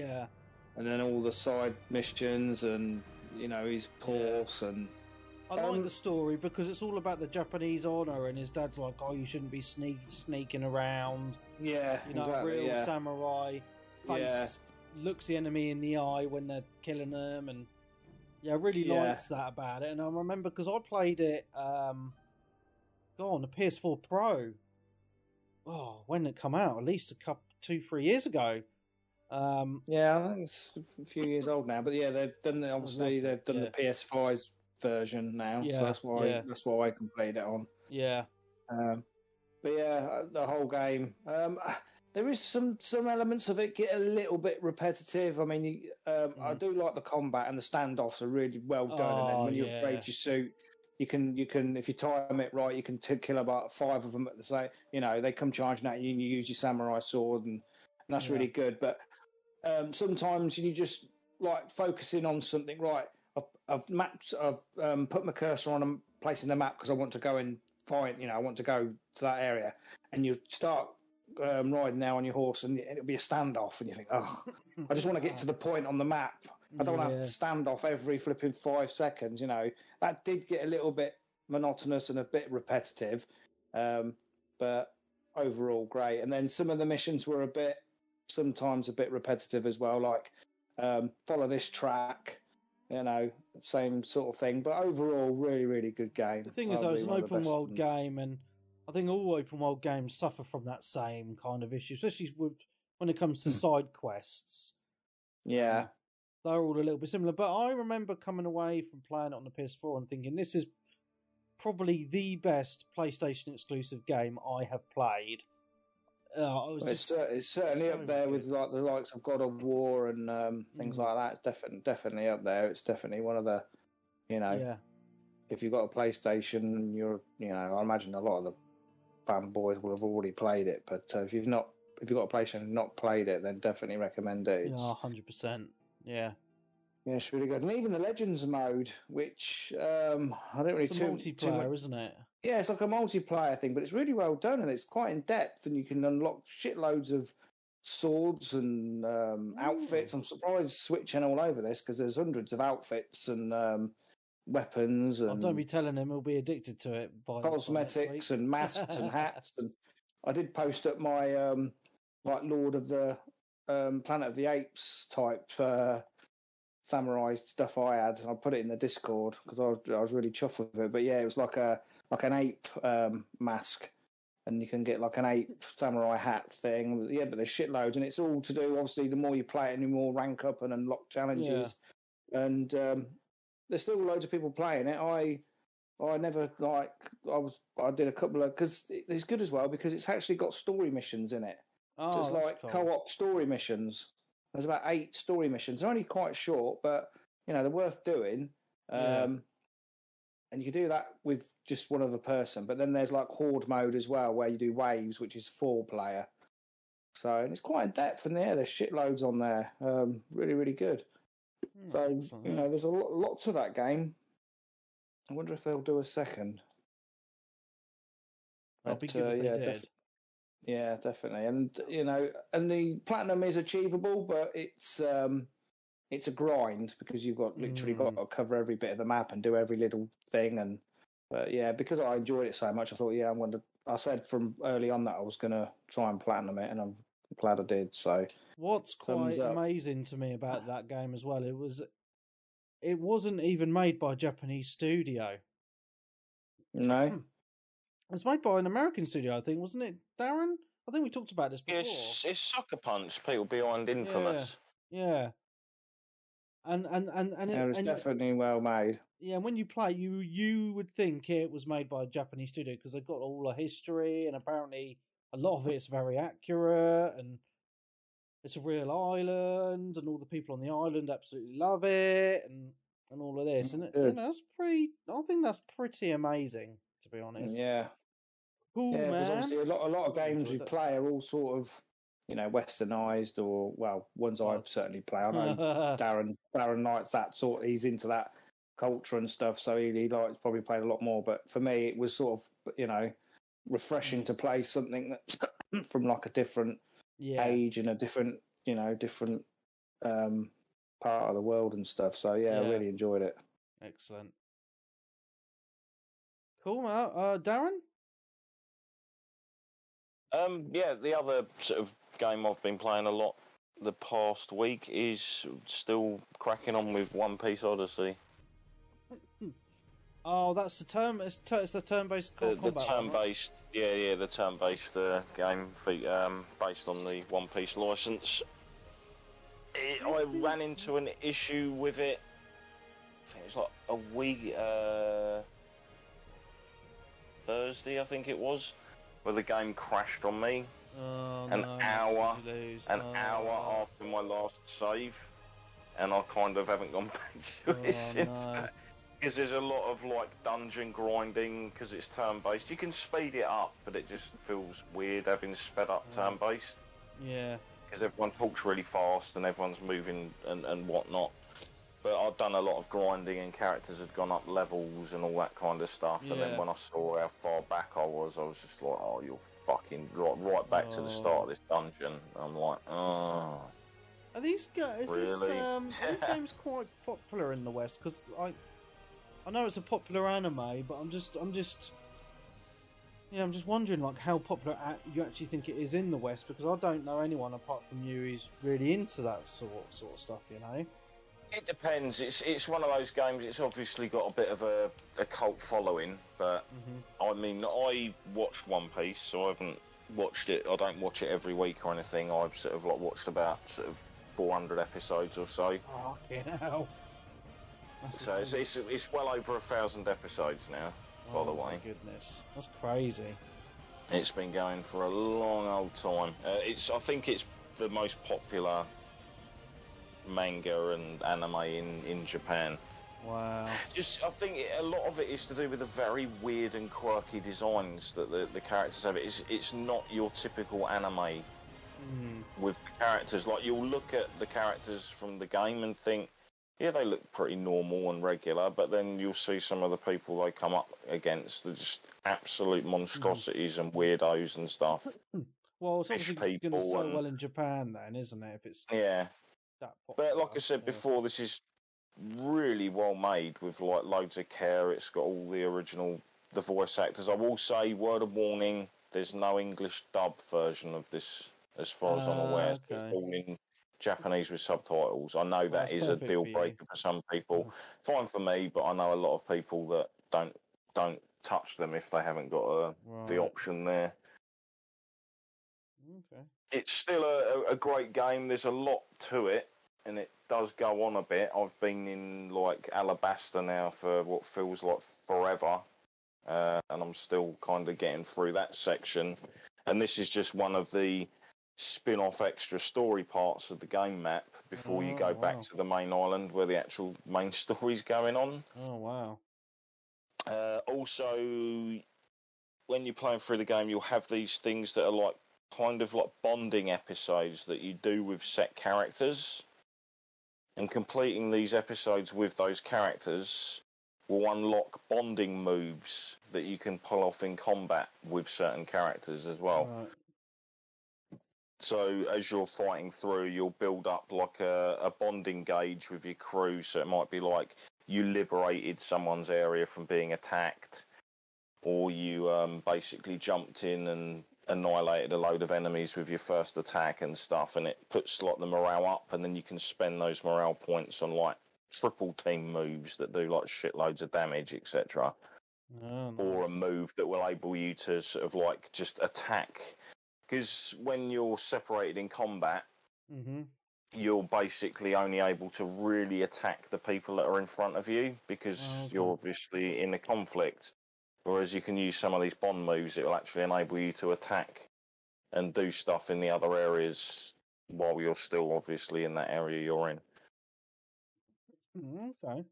then all the side missions and his course and. I like the story because it's all about the Japanese honor, and his dad's like, "Oh, you shouldn't be sneaking around." Yeah, exactly. Real samurai face looks the enemy in the eye when they're killing them, and I really liked that about it. And I remember because I played it, on the PS4 Pro. Oh, when did it come out? At least 2-3 years ago. I think it's a few years old now, but they've done the PS5's version now, so that's why I completed it on. But the whole game. There is some elements of it get a little bit repetitive. I mean, I do like the combat, and the standoffs are really well done. And then when you upgrade your suit, you can if you time it right, you can kill about 5 of them at the same. They come charging at you, and you use your samurai sword, and that's really good. But sometimes you just like focusing on something. Right, I've mapped. I've put my cursor on a place in the map because I want to go and find. I want to go to that area, and you start riding now on your horse, and it'll be a standoff, and you think, oh, I just want to get to the point on the map. I don't want to have to stand off every flipping 5 seconds. That did get a little bit monotonous and a bit repetitive, but overall great. And then some of the missions were sometimes a bit repetitive as well, like follow this track, same sort of thing. But overall, really, really good game. The thing is, though, it's an open world game, and I think all open world games suffer from that same kind of issue, especially when it comes to side quests. Yeah. They're all a little bit similar. But I remember coming away from playing it on the PS4 and thinking, this is probably the best PlayStation exclusive game I have played. It's certainly up there with like the likes of God of War and things like that. It's definitely up there. It's definitely one of the, if you've got a PlayStation, I imagine a lot of the fanboys will have already played it. But if you've got a PlayStation and not played it, then definitely recommend it. 100%. Yeah. Yeah, it's really good. And even the Legends mode, which I don't really... It's a multiplayer, isn't it? Yeah, it's like a multiplayer thing, but it's really well done and it's quite in depth, and you can unlock shitloads of swords and outfits. I'm surprised switching all over this because there's hundreds of outfits and weapons and... don't be telling him he'll be addicted to it. By cosmetics and masks and hats. And I did post up my like Lord of the Planet of the Apes type samurai stuff I had. I put it in the Discord because I was really chuffed with it. But yeah, it was like an ape mask, and you can get like an ape samurai hat thing. Yeah, but there's shitloads, and it's all to do. Obviously, the more you play it, the more rank up and unlock challenges. Yeah. And there's still loads of people playing it. I never I did a couple of, because it's good as well because it's actually got story missions in it. So it's like cool. Co-op story missions. There's about 8 story missions. They're only quite short, but they're worth doing. And you can do that with just one other person. But then there's like horde mode as well, where you do waves, which is 4-player. So and it's quite in depth, and there's shitloads on there. Really, really good. So there's a lot to that game. I wonder if they'll do a second. I'll be good if they did. Yeah, definitely. And and the platinum is achievable, but it's a grind because you've got literally got to cover every bit of the map and do every little thing. But yeah, because I enjoyed it so much, I thought, I said from early on that I was gonna try and platinum it, and I'm glad I did. So what's quite amazing to me about that game as well, it wasn't even made by a Japanese studio. No. It was made by an American studio, I think, wasn't it, Darren? I think we talked about this before. It's Sucker Punch, people behind Infamous. Yeah. And it's definitely well made. Yeah, and when you play, you would think it was made by a Japanese studio because they've got all the history, and apparently a lot of it's very accurate, and it's a real island, and all the people on the island absolutely love it, and all of this, and that's pretty. I think that's pretty amazing, to be honest. Yeah. Cool, man. Because obviously a lot of games we play are all sort of, westernized, or ones I certainly play. I know Darren likes that sort. He's into that culture and stuff, so he likes probably played a lot more. But for me, it was sort of refreshing to play something that's from like a different age and a different part of the world and stuff. So I really enjoyed it. Excellent. Cool, Darren. The other sort of game I've been playing a lot the past week is still cracking on with One Piece Odyssey. Oh, that's the term. It's the turn-based combat. The turn-based, right? The turn-based game based on the One Piece license. I ran into an issue with it. I think it was like a week, Thursday, I think it was, where the game crashed on me. An hour after my last save, and I kind of haven't gone back to it since. Because there's a lot of like dungeon grinding because it's turn-based. You can speed it up, but it just feels weird having sped up turn-based. Yeah. because everyone talks really fast and everyone's moving and whatnot. But I'd done a lot of grinding and characters had gone up levels and all that kind of stuff. And then when I saw how far back I was just like, oh, you're fucking right back to the start of this dungeon. I'm like, oh. Are these guys? Really? Are these games quite popular in the West? Because I know it's a popular anime, but I'm just wondering like how popular you actually think it is in the West, because I don't know anyone apart from you who's really into that sort of stuff. You know. It depends. It's one of those games. It's obviously got a bit of a cult following, but I mean, I watched One Piece, so I haven't watched it. I don't watch it every week or anything. I've sort of like watched about sort of 400 episodes or so. Fucking hell. So it's well over 1,000 episodes now. By the way. Oh my goodness, that's crazy. It's been going for a long old time. I think it's the most popular manga and anime in Japan. Wow. I think a lot of it is to do with the very weird and quirky designs that the characters have. It's not your typical anime with the characters. Like, you'll look at the characters from the game and think, yeah, they look pretty normal and regular, but then you'll see some of the people they come up against. They're just absolute monstrosities and weirdos and stuff. Well, it's obviously going to sell well in Japan then, isn't it? If it's that popular. But like I said before, this is really well made with like loads of care. It's got all the voice actors. I will say, word of warning, there's no English dub version of this as far as I'm aware. Okay. It's all in Japanese with subtitles. I know that is a deal breaker for some people. Fine for me, but I know a lot of people that don't touch them if they haven't got the option there. Okay. It's still a great game. There's a lot to it, and it does go on a bit. I've been in like Alabasta now for what feels like forever, and I'm still kind of getting through that section. And this is just one of the spin-off extra story parts of the game map before you go back to the main island where the actual main story's going on. Oh, wow. Also, when you're playing through the game, you'll have these things that are like kind of like bonding episodes that you do with set characters, and completing these episodes with those characters will unlock bonding moves that you can pull off in combat with certain characters as well. Right. So as you're fighting through, you'll build up like a bonding gauge with your crew. So it might be like you liberated someone's area from being attacked, or you basically jumped in and annihilated a load of enemies with your first attack and stuff, and it puts like the morale up, and then you can spend those morale points on like triple team moves that do like shitloads of damage, etc. Oh, nice. Or a move that will enable you to sort of like just attack, because when you're separated in combat, you're basically only able to really attack the people that are in front of you, because you're obviously in a conflict. Whereas you can use some of these bond moves, it will actually enable you to attack and do stuff in the other areas while you're still obviously in that area you're in. Okay.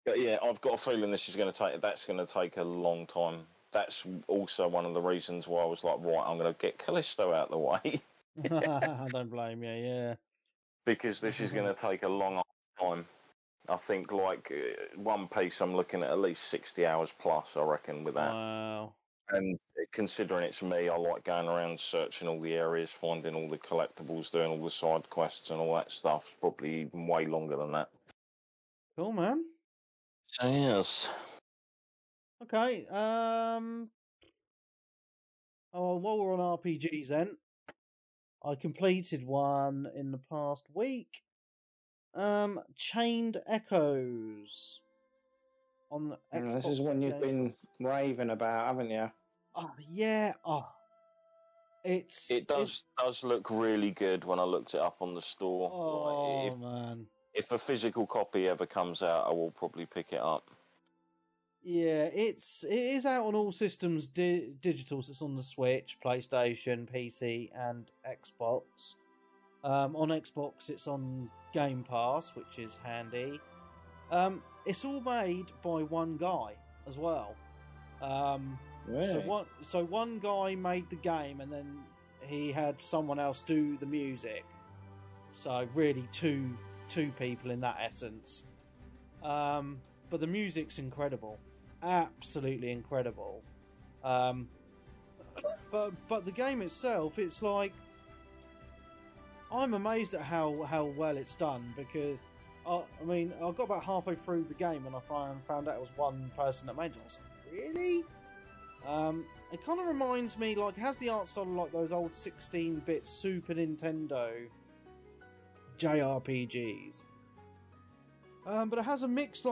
But yeah, I've got a feeling that's going to take a long time. That's also one of the reasons why I was like, right, I'm going to get Callisto out of the way. I don't blame you, yeah. Because this is going to take a long time. I think like One Piece, I'm looking at least 60 hours plus, I reckon, with that. Wow. And considering it's me, I like going around searching all the areas, finding all the collectibles, doing all the side quests and all that stuff. It's probably even way longer than that. Cool, man. So yes. Okay. Oh, while we're on RPGs, then, I completed one in the past week. Chained Echoes on Xbox. This is one you've been raving about, haven't you? Oh yeah. Oh, it does look really good when I looked it up on the store. Oh man! If a physical copy ever comes out, I will probably pick it up. Yeah, it is out on all systems digital. So it's on the Switch, PlayStation, PC, and Xbox. On Xbox, it's on Game Pass, which is handy. It's all made by one guy as well. Really? So one guy made the game, and then he had someone else do the music. So really two people in that essence. But the music's incredible, absolutely incredible. But the game itself, it's like, I'm amazed at how well it's done, because I got about halfway through the game and I found out it was one person that made it. I was like, really? It kind of reminds me, like, it has the art style of like those old 16-bit Super Nintendo JRPGs. But it has a mixture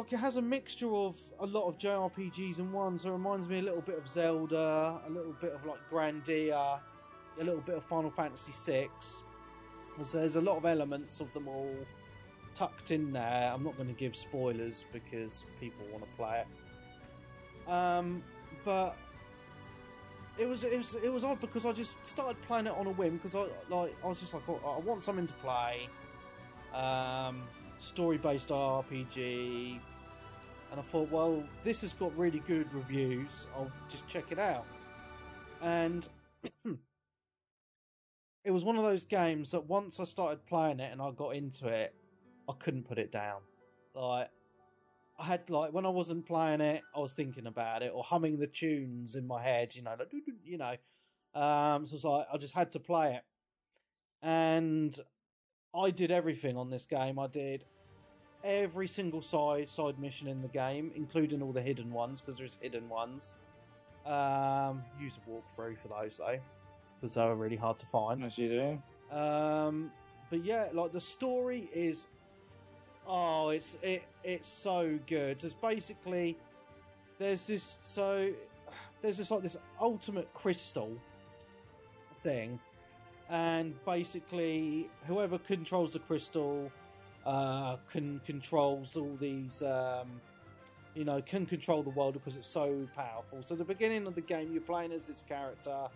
of a lot of JRPGs in one, so it reminds me a little bit of Zelda, a little bit of like Grandia, a little bit of Final Fantasy VI. So there's a lot of elements of them all tucked in there. I'm not going to give spoilers because people want to play it. But it was odd because I just started playing it on a whim because I was just like, oh, I want something to play. Story-based RPG, and I thought, well, this has got really good reviews, I'll just check it out. And it was one of those games that once I started playing it and I got into it, I couldn't put it down. Like, I had, like, when I wasn't playing it, I was thinking about it or humming the tunes in my head, you know, like, you know. So it's like I just had to play it, and I did everything on this game. I did every single side mission in the game, including all the hidden ones, because there's hidden ones. Use a walkthrough for those though, because they were really hard to find. As you do. But yeah, like the story is, it's so good. So it's basically there's this ultimate crystal thing, and basically whoever controls the crystal controls all these, can control the world because it's so powerful. So at the beginning of the game, you're playing as this character,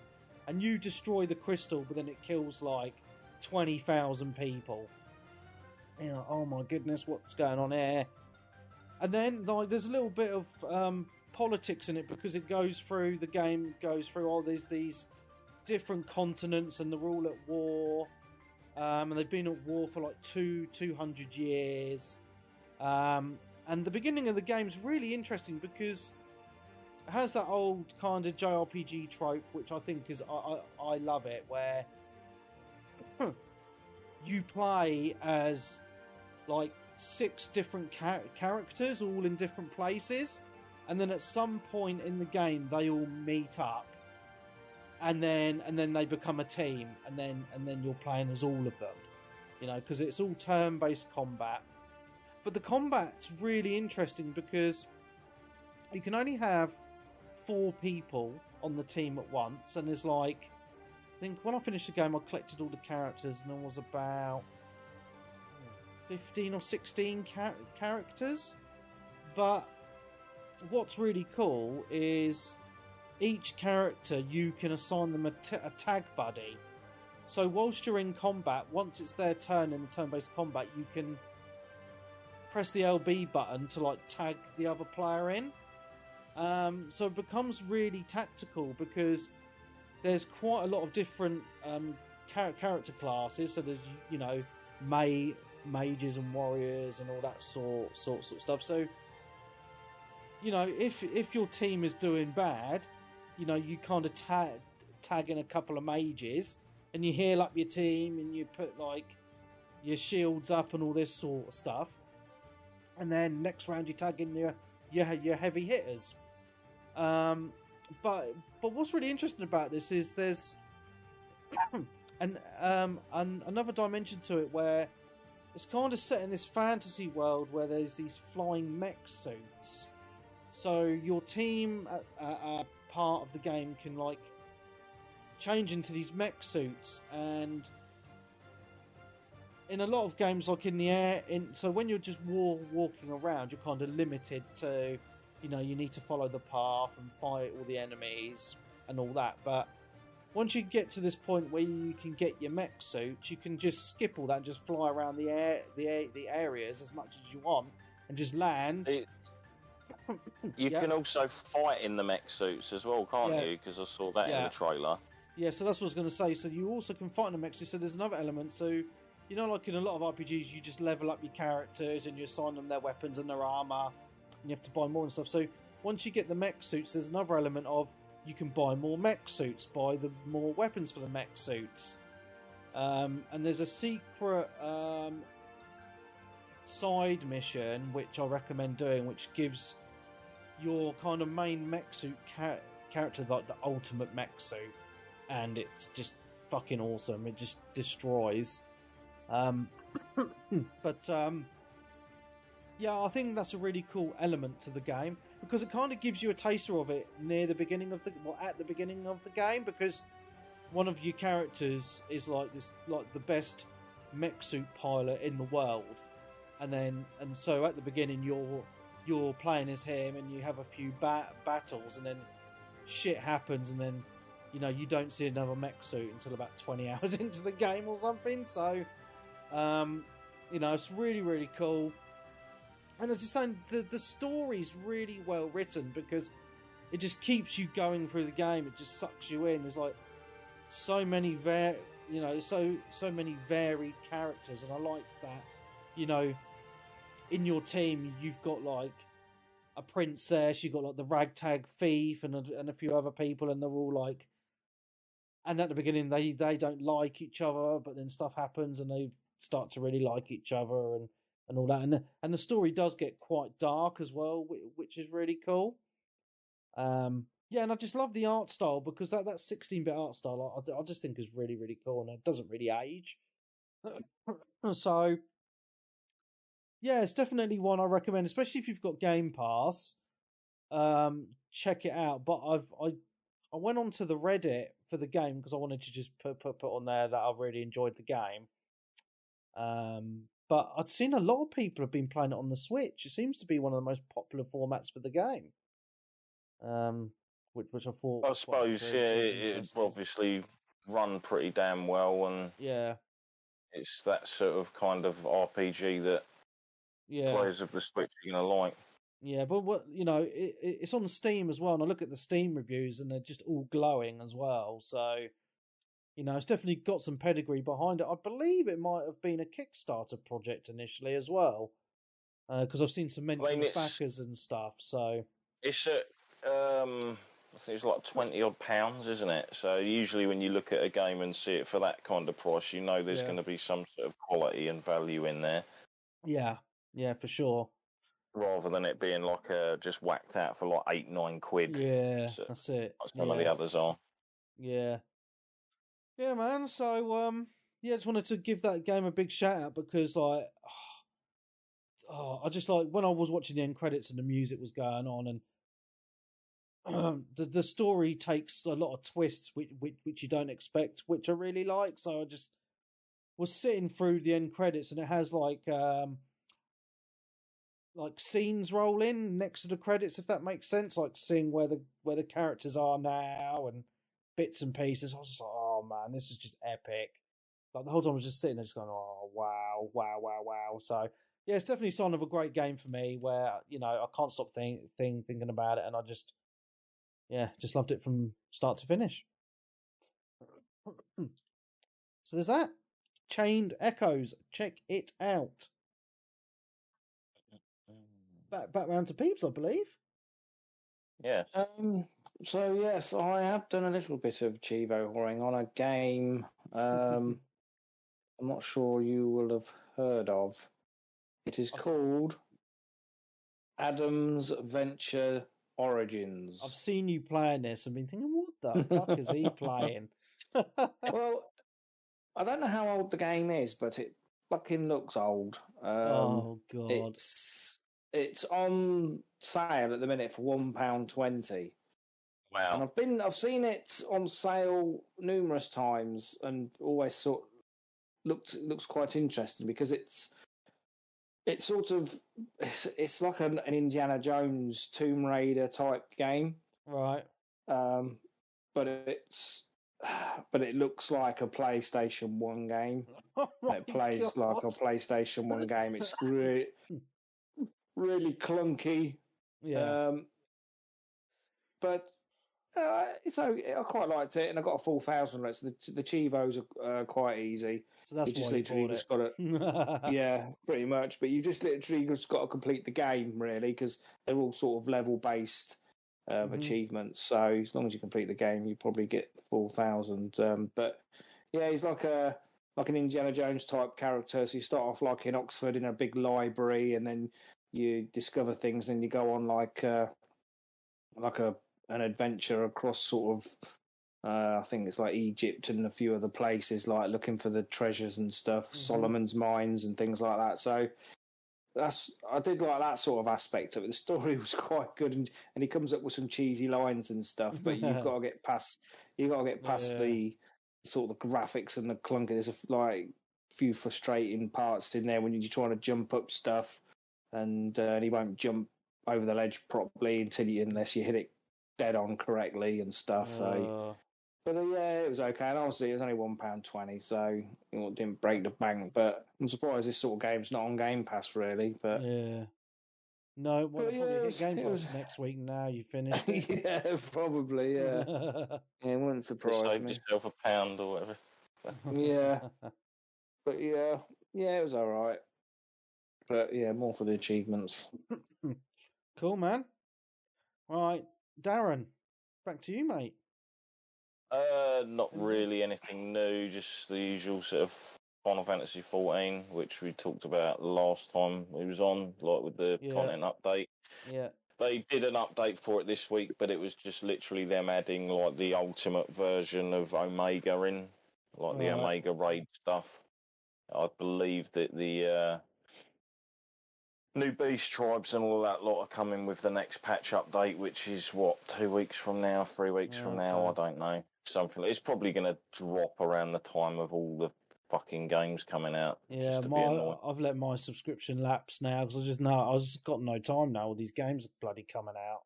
and you destroy the crystal, but then it kills like 20,000 people. You know, oh my goodness, what's going on here? And then like there's a little bit of politics in it because it goes through all these different continents, and they're all at war. And they've been at war for like 200 years. And the beginning of the game's really interesting because it has that old kind of JRPG trope, which I think is, I love it, where you play as like 6 different characters all in different places, and then at some point in the game they all meet up. And then they become a team, and then you're playing as all of them, you know, because it's all turn-based combat. But the combat's really interesting because you can only have 4 people on the team at once, and there's like, I think when I finished the game, I collected all the characters, and there was about 15 or 16 characters. But what's really cool is each character, you can assign them a tag buddy. So whilst you're in combat, once it's their turn in the turn-based combat, you can press the LB button to like tag the other player in. So it becomes really tactical because there's quite a lot of different character classes. So there's, you know, mages and warriors and all that sort of stuff. So, you know, if your team is doing bad, you know, you kind of tag in a couple of mages, and you heal up your team, and you put like your shields up and all this sort of stuff. And then next round you tag in your heavy hitters. But what's really interesting about this is there's another dimension to it where it's kind of set in this fantasy world where there's these flying mech suits. So your team part of the game can like change into these mech suits, and in a lot of games, like in the air, so when you're just walking around, you're kind of limited to, you know, you need to follow the path and fight all the enemies and all that. But once you get to this point where you can get your mech suits, you can just skip all that and just fly around the areas as much as you want and just land. You can also fight in the mech suits as well, can't you? Because I saw that in the trailer. Yeah, so that's what I was going to say. So you also can fight in a mech suit. So there's another element. So, you know, like in a lot of RPGs, you just level up your characters and you assign them their weapons and their armor, and you have to buy more and stuff. So once you get the mech suits, there's another element of you can buy more mech suits, buy the more weapons for the mech suits. And there's a secret side mission which I recommend doing, which gives your kind of main mech suit character like the ultimate mech suit, and it's just fucking awesome. It just destroys. But yeah, I think that's a really cool element to the game because it kind of gives you a taster of it near the beginning of at the beginning of the game, because one of your characters is like the best mech suit pilot in the world, and so at the beginning you're playing as him and you have a few battles, and then shit happens, and then you don't see another mech suit until about 20 hours into the game or something. So it's really, really cool. And I'm just saying the story's really well written because it just keeps you going through the game. It just sucks you in. There's like so many so many varied characters, and I like that. In your team you've got like a princess, you've got like the ragtag thief and a few other people, and they're all like, and at the beginning they don't like each other, but then stuff happens and they start to really like each other and all that, and the story does get quite dark as well, which is really cool. Yeah, and I just love the art style because that 16-bit art style I just think is really, really cool, and it doesn't really age. So yeah, it's definitely one I recommend, especially if you've got Game Pass. Check it out. But I went onto the Reddit for the game because I wanted to just put on there that I really enjoyed the game. But I'd seen a lot of people have been playing it on the Switch. It seems to be one of the most popular formats for the game. Which I thought. I suppose, it obviously run pretty damn well, and yeah, it's that sort of kind of RPG that players of the Switch are gonna like. Yeah, but it's on Steam as well, and I look at the Steam reviews, and they're just all glowing as well. So, it's definitely got some pedigree behind it. I believe it might have been a Kickstarter project initially as well, because I've seen some mention of backers and stuff. So it's I think it's like £20 odd, isn't it? So usually when you look at a game and see it for that kind of price, there's going to be some sort of quality and value in there. Yeah, for sure. Rather than it being like just whacked out for like £8-9. Yeah, that's it. Like some of the others are. Yeah, man. So I just wanted to give that game a big shout out because I just like when I was watching the end credits and the music was going on, and the story takes a lot of twists which you don't expect, which I really like. So I just was sitting through the end credits, and it has like scenes roll in next to the credits, if that makes sense, like seeing where the characters are now and bits and pieces. I was just like, oh man, this is just epic. Like the whole time I was just sitting there just going, oh wow. So yeah, it's definitely a sign of a great game for me where I can't stop thinking about it, and I just loved it from start to finish. So there's that. Chained Echoes. Check it out. Back round to Peeps, I believe. Yeah. So yes, I have done a little bit of Chivo whoring on a game. I'm not sure you will have heard of. It is called Adam's Venture Origins. I've seen you playing this and been thinking, what the fuck is he playing? Well, I don't know how old the game is, but it fucking looks old. Oh god! It's on sale at the minute for £1.20. Wow! And I've seen it on sale numerous times, and always looks quite interesting because it's like an Indiana Jones Tomb Raider type game, right? But it looks like a PlayStation 1 game. It plays like a PlayStation 1 game. It's really, really clunky. Yeah. But It's okay. I quite liked it, and I got a full 1,000. So the Chivos are quite easy. So that's You just why you literally bought just it. got to, yeah, pretty much. But you just literally just got to complete the game, really, because they're all sort of level based achievements. So as long as you complete the game, you probably get the full 1,000. But yeah, he's like an Indiana Jones type character. So you start off like in Oxford in a big library, and then you discover things, and you go on like an adventure across sort of I think it's like Egypt and a few other places, like looking for the treasures and stuff, Solomon's mines and things like that. So I did like that sort of aspect of it. The story was quite good, and he comes up with some cheesy lines and stuff. But you've got to get past the sort of the graphics and the clunky. There's like few frustrating parts in there when you're trying to jump up stuff, and he won't jump over the ledge properly unless you hit it dead on correctly and stuff. So, but yeah, it was okay. And honestly, it was only £1.20, so it didn't break the bank. But I'm surprised this sort of game's not on Game Pass, really. But yeah, no, well, but it'll probably hit Game Pass next week. Now you finished it. yeah, probably. Yeah, yeah, it wouldn't surprise Save me. yourself £1 or whatever. Yeah, but yeah, it was all right. But yeah, more for the achievements. Cool, man. Right, Darren, back to you, mate. Not really anything new, just the usual sort of Final Fantasy 14, which we talked about last time we was on, like with the content update. Yeah. They did an update for it this week, but it was just literally them adding like the ultimate version of Omega in, like the Omega raid stuff. I believe that the new beast tribes and all that lot are coming with the next patch update, which is what, 2 weeks from now, 3 weeks from now, I don't know. Something. It's probably going to drop around the time of all the fucking games coming out. Yeah, just to be annoying. I've let my subscription lapse now because I just got no time now. All these games are bloody coming out.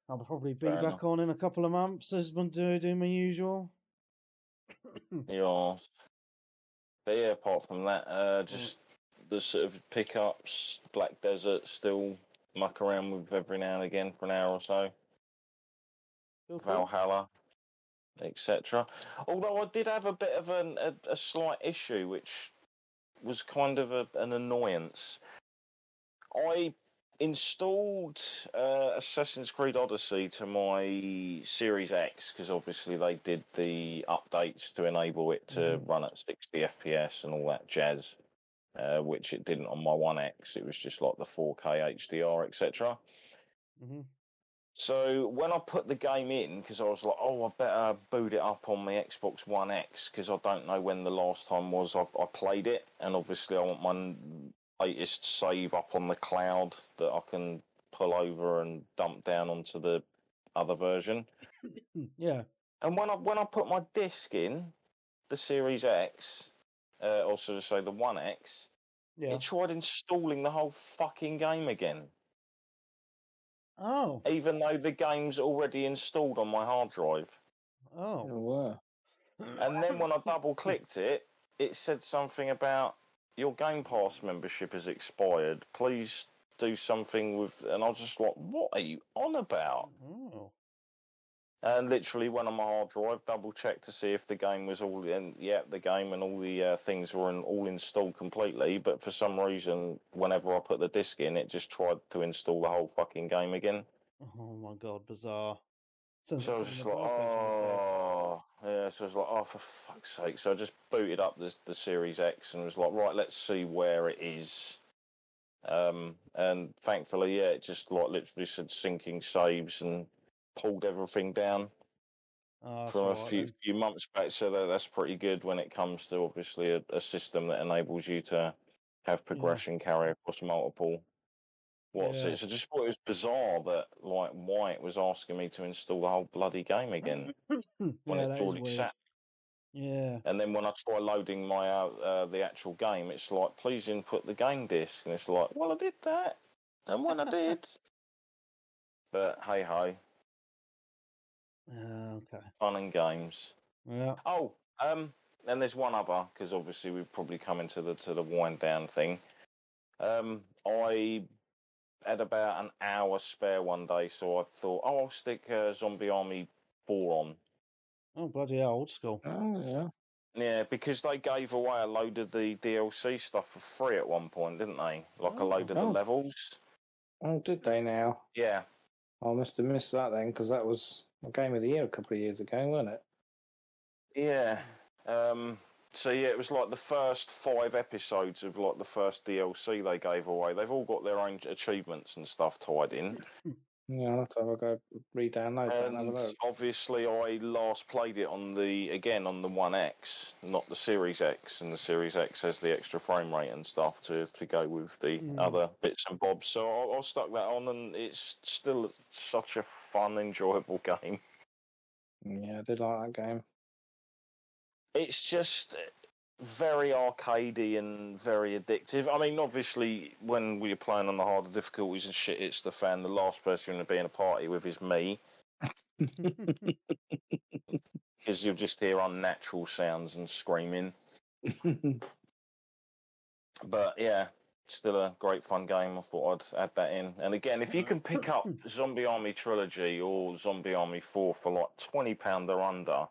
I'll probably be back on in a couple of months as I do my usual. Yeah. But yeah, apart from that, just the sort of pickups, Black Desert, still muck around with every now and again for an hour or so. Valhalla, etc. Although I did have a bit of a slight issue, which was kind of an annoyance. I installed Assassin's Creed Odyssey to my Series X because obviously they did the updates to enable it to run at 60 FPS and all that jazz, which it didn't on my One X. It was just like the 4K HDR, etc. So when I put the game in, because I was like, oh, I better boot it up on my Xbox One X because I don't know when the last time was I played it, and obviously I want my latest save up on the cloud that I can pull over and dump down onto the other version. Yeah. And when I put my disc in, the Series X, also to say the One X, it tried installing the whole fucking game again. Oh. Even though the game's already installed on my hard drive. Oh. Wow. And then when I double clicked it, it said something about your Game Pass membership has expired. Please do something with. And I was just like, what are you on about? Oh. And literally went on my hard drive, double checked to see if the game was all in. Yeah, the game and all the things were all installed completely. But for some reason, whenever I put the disc in, it just tried to install the whole fucking game again. Oh my god, bizarre. So I was just like, oh, yeah. So I was like, oh, for fuck's sake. So I just booted up the Series X and was like, right, let's see where it is. And thankfully, yeah, it just like literally said syncing saves and pulled everything down from a few months back. So that's pretty good when it comes to obviously a system that enables you to have progression carry across multiple. So I just thought it was bizarre that like White was asking me to install the whole bloody game again when it's already sat. Yeah. And then when I try loading my the actual game, it's like, please input the game disc, and it's like, well, I did that, and when I did, but hey ho. Okay. Fun and games. Yeah. Oh, and there's one other because obviously we've probably come into the wind down thing. I had about an hour spare one day, so I thought, oh, I'll stick Zombie Army 4 on. Oh, bloody hell, old school. Oh, yeah. Yeah, because they gave away a load of the DLC stuff for free at one point, didn't they? Like a load of the levels. Oh, did they now? Yeah. I must have missed that then, because that was a Game of the Year a couple of years ago, wasn't it? Yeah. So yeah, it was like the first 5 episodes of like the first DLC they gave away. They've all got their own achievements and stuff tied in. Yeah, I'll have to have a go re-download that and have a look. Obviously, I last played it on the One X, not the Series X, and the Series X has the extra frame rate and stuff to go with the other bits and bobs. So I stuck that on, and it's still such a fun, enjoyable game. Yeah, I did like that game. It's just very arcadey and very addictive. I mean, obviously, when we're playing on the harder difficulties and shit hits the fan, the last person to be in a party with is me. Because you'll just hear unnatural sounds and screaming. But yeah, still a great fun game. I thought I'd add that in. And again, if you can pick up Zombie Army Trilogy or Zombie Army 4 for like £20 or under,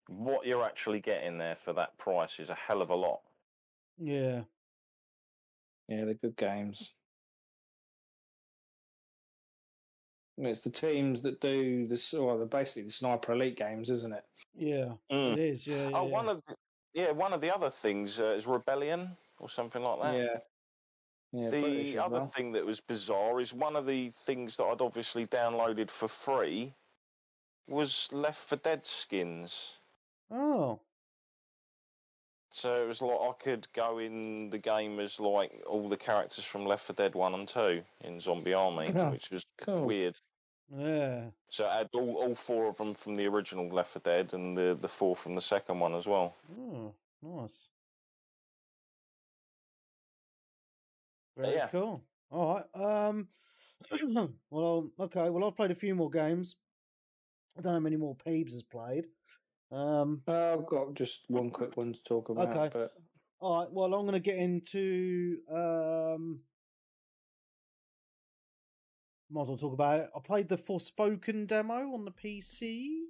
what you're actually getting there for that price is a hell of a lot. Yeah. Yeah, they're good games. It's the teams that do this, or they're basically the Sniper Elite games, isn't it? Yeah, it is. Yeah, yeah. One of the other things is Rebellion or something like that. Yeah. Yeah. The other thing that was bizarre is one of the things that I'd obviously downloaded for free was Left 4 Dead skins. Oh. So it was like I could go in the game as like all the characters from Left 4 Dead 1 and 2 in Zombie Army, which was weird. Yeah. So I had all 4 of them from the original Left 4 Dead and the 4 from the second one as well. Oh, nice. Very cool. All right. Well, okay. Well, I've played a few more games. I don't know how many more Peebs has played. I've got just one quick one to talk about. Okay. But... All right. Well, I'm going to get into. Might as well talk about it. I played the Forspoken demo on the PC.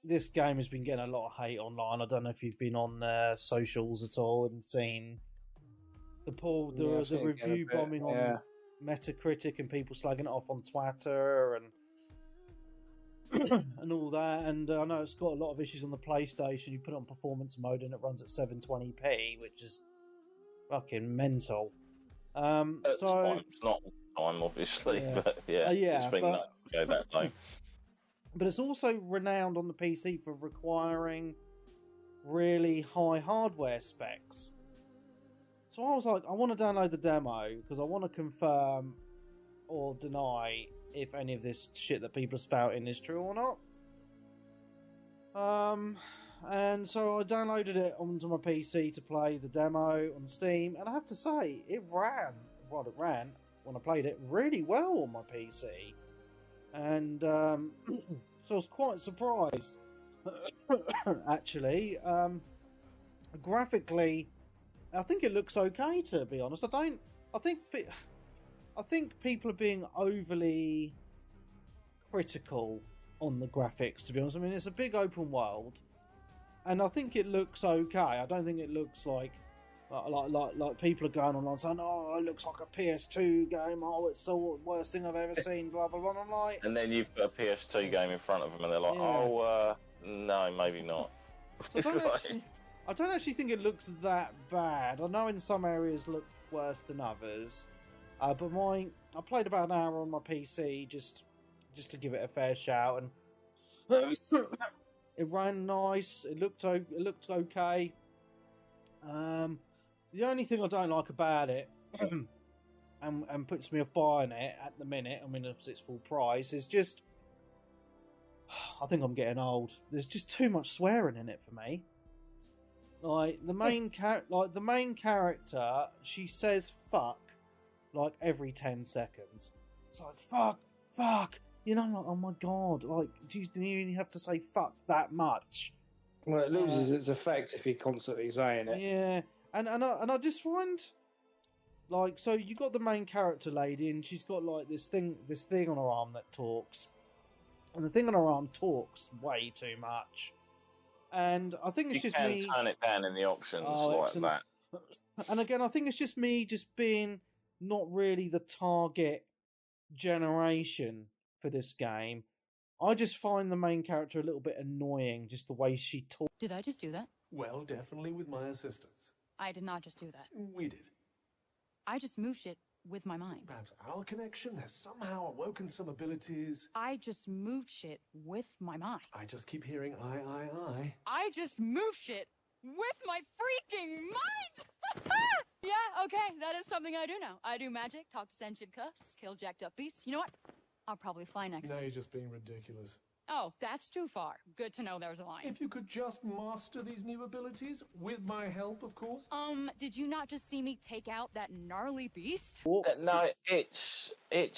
This game has been getting a lot of hate online. I don't know if you've been on socials at all and seen the review bombing on Metacritic and people slagging it off on Twitter and and all that. And I know it's got a lot of issues on the PlayStation. You put it on performance mode and it runs at 720p, which is fucking mental. It's not time, obviously, but it's been that low. But it's also renowned on the PC for requiring really high hardware specs. So I was like, I want to download the demo because I want to confirm or deny if any of this shit that people are spouting is true or not. And so I downloaded it onto my PC to play the demo on Steam, and I have to say, it ran when I played it really well on my PC. And so I was quite surprised, actually. Graphically, I think it looks okay, to be honest. I think people are being overly critical on the graphics, to be honest. I mean, it's a big open world, and I think it looks okay. I don't think it looks like people are going online saying, "Oh, it looks like a PS2 game. Oh, it's the worst thing I've ever seen." Blah blah blah. And I'm like, and then you've got a PS2 game in front of them, and they're like, "Oh, no, maybe not." So I don't actually think it looks that bad. I know in some areas look worse than others, but I played about an hour on my PC just to give it a fair shout, and it ran nice. It looked okay. The only thing I don't like about it, and puts me off buying it at the minute, I mean, if it's full price, is just I think I'm getting old. There's just too much swearing in it for me. Like the main character, she says "fuck" like every 10 seconds. It's like fuck. You know, like, oh my god, like do you really have to say "fuck" that much? Well, it loses its effect if you're constantly saying it. Yeah, and I just find Like, so you got the main character lady, and she's got like this thing on her arm that talks, and the thing on her arm talks way too much. And I think it's You just can me. turn it down in the options like excellent. that. And again, I think it's just me just being not really the target generation for this game. I just find the main character a little bit annoying, just the way she talks. Did I just do that? Well, definitely with my assistance. I did not just do that. We did. I just moved shit with my mind. Perhaps our connection has somehow awoken some abilities. I just moved shit with my mind. I just keep hearing I. I just moved shit with my freaking mind! Yeah, okay, that is something I do now. I do magic, talk to sentient cuffs, kill jacked up beasts. You know what? I'll probably fly next. Now you're just being ridiculous. Oh, that's too far. Good to know there's a line. If you could just master these new abilities, with my help, of course. Did you not just see me take out that gnarly beast? No, it's like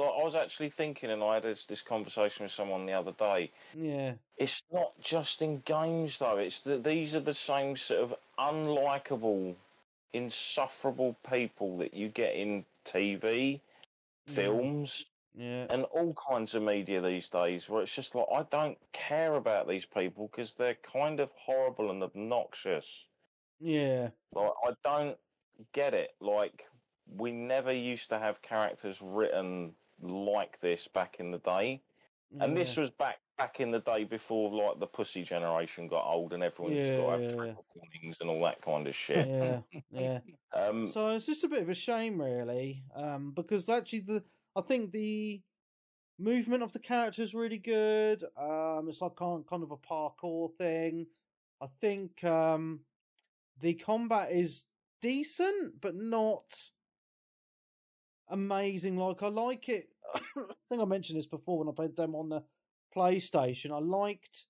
I was actually thinking, and I had this conversation with someone the other day. Yeah. It's not just in games though. It's that these are the same sort of unlikable, insufferable people that you get in TV, films. Yeah. And all kinds of media these days, where it's just like, I don't care about these people because they're kind of horrible and obnoxious. Yeah. Like, I don't get it. Like, we never used to have characters written like this back in the day. And this was back in the day before, like, the pussy generation got old and everyone's got to have triple warnings and all that kind of shit. Yeah. So it's just a bit of a shame, really, because actually I think the movement of the character is really good. It's like kind of a parkour thing. I think the combat is decent, but not amazing. Like, I like it. I think I mentioned this before when I played the demo on the PlayStation. I liked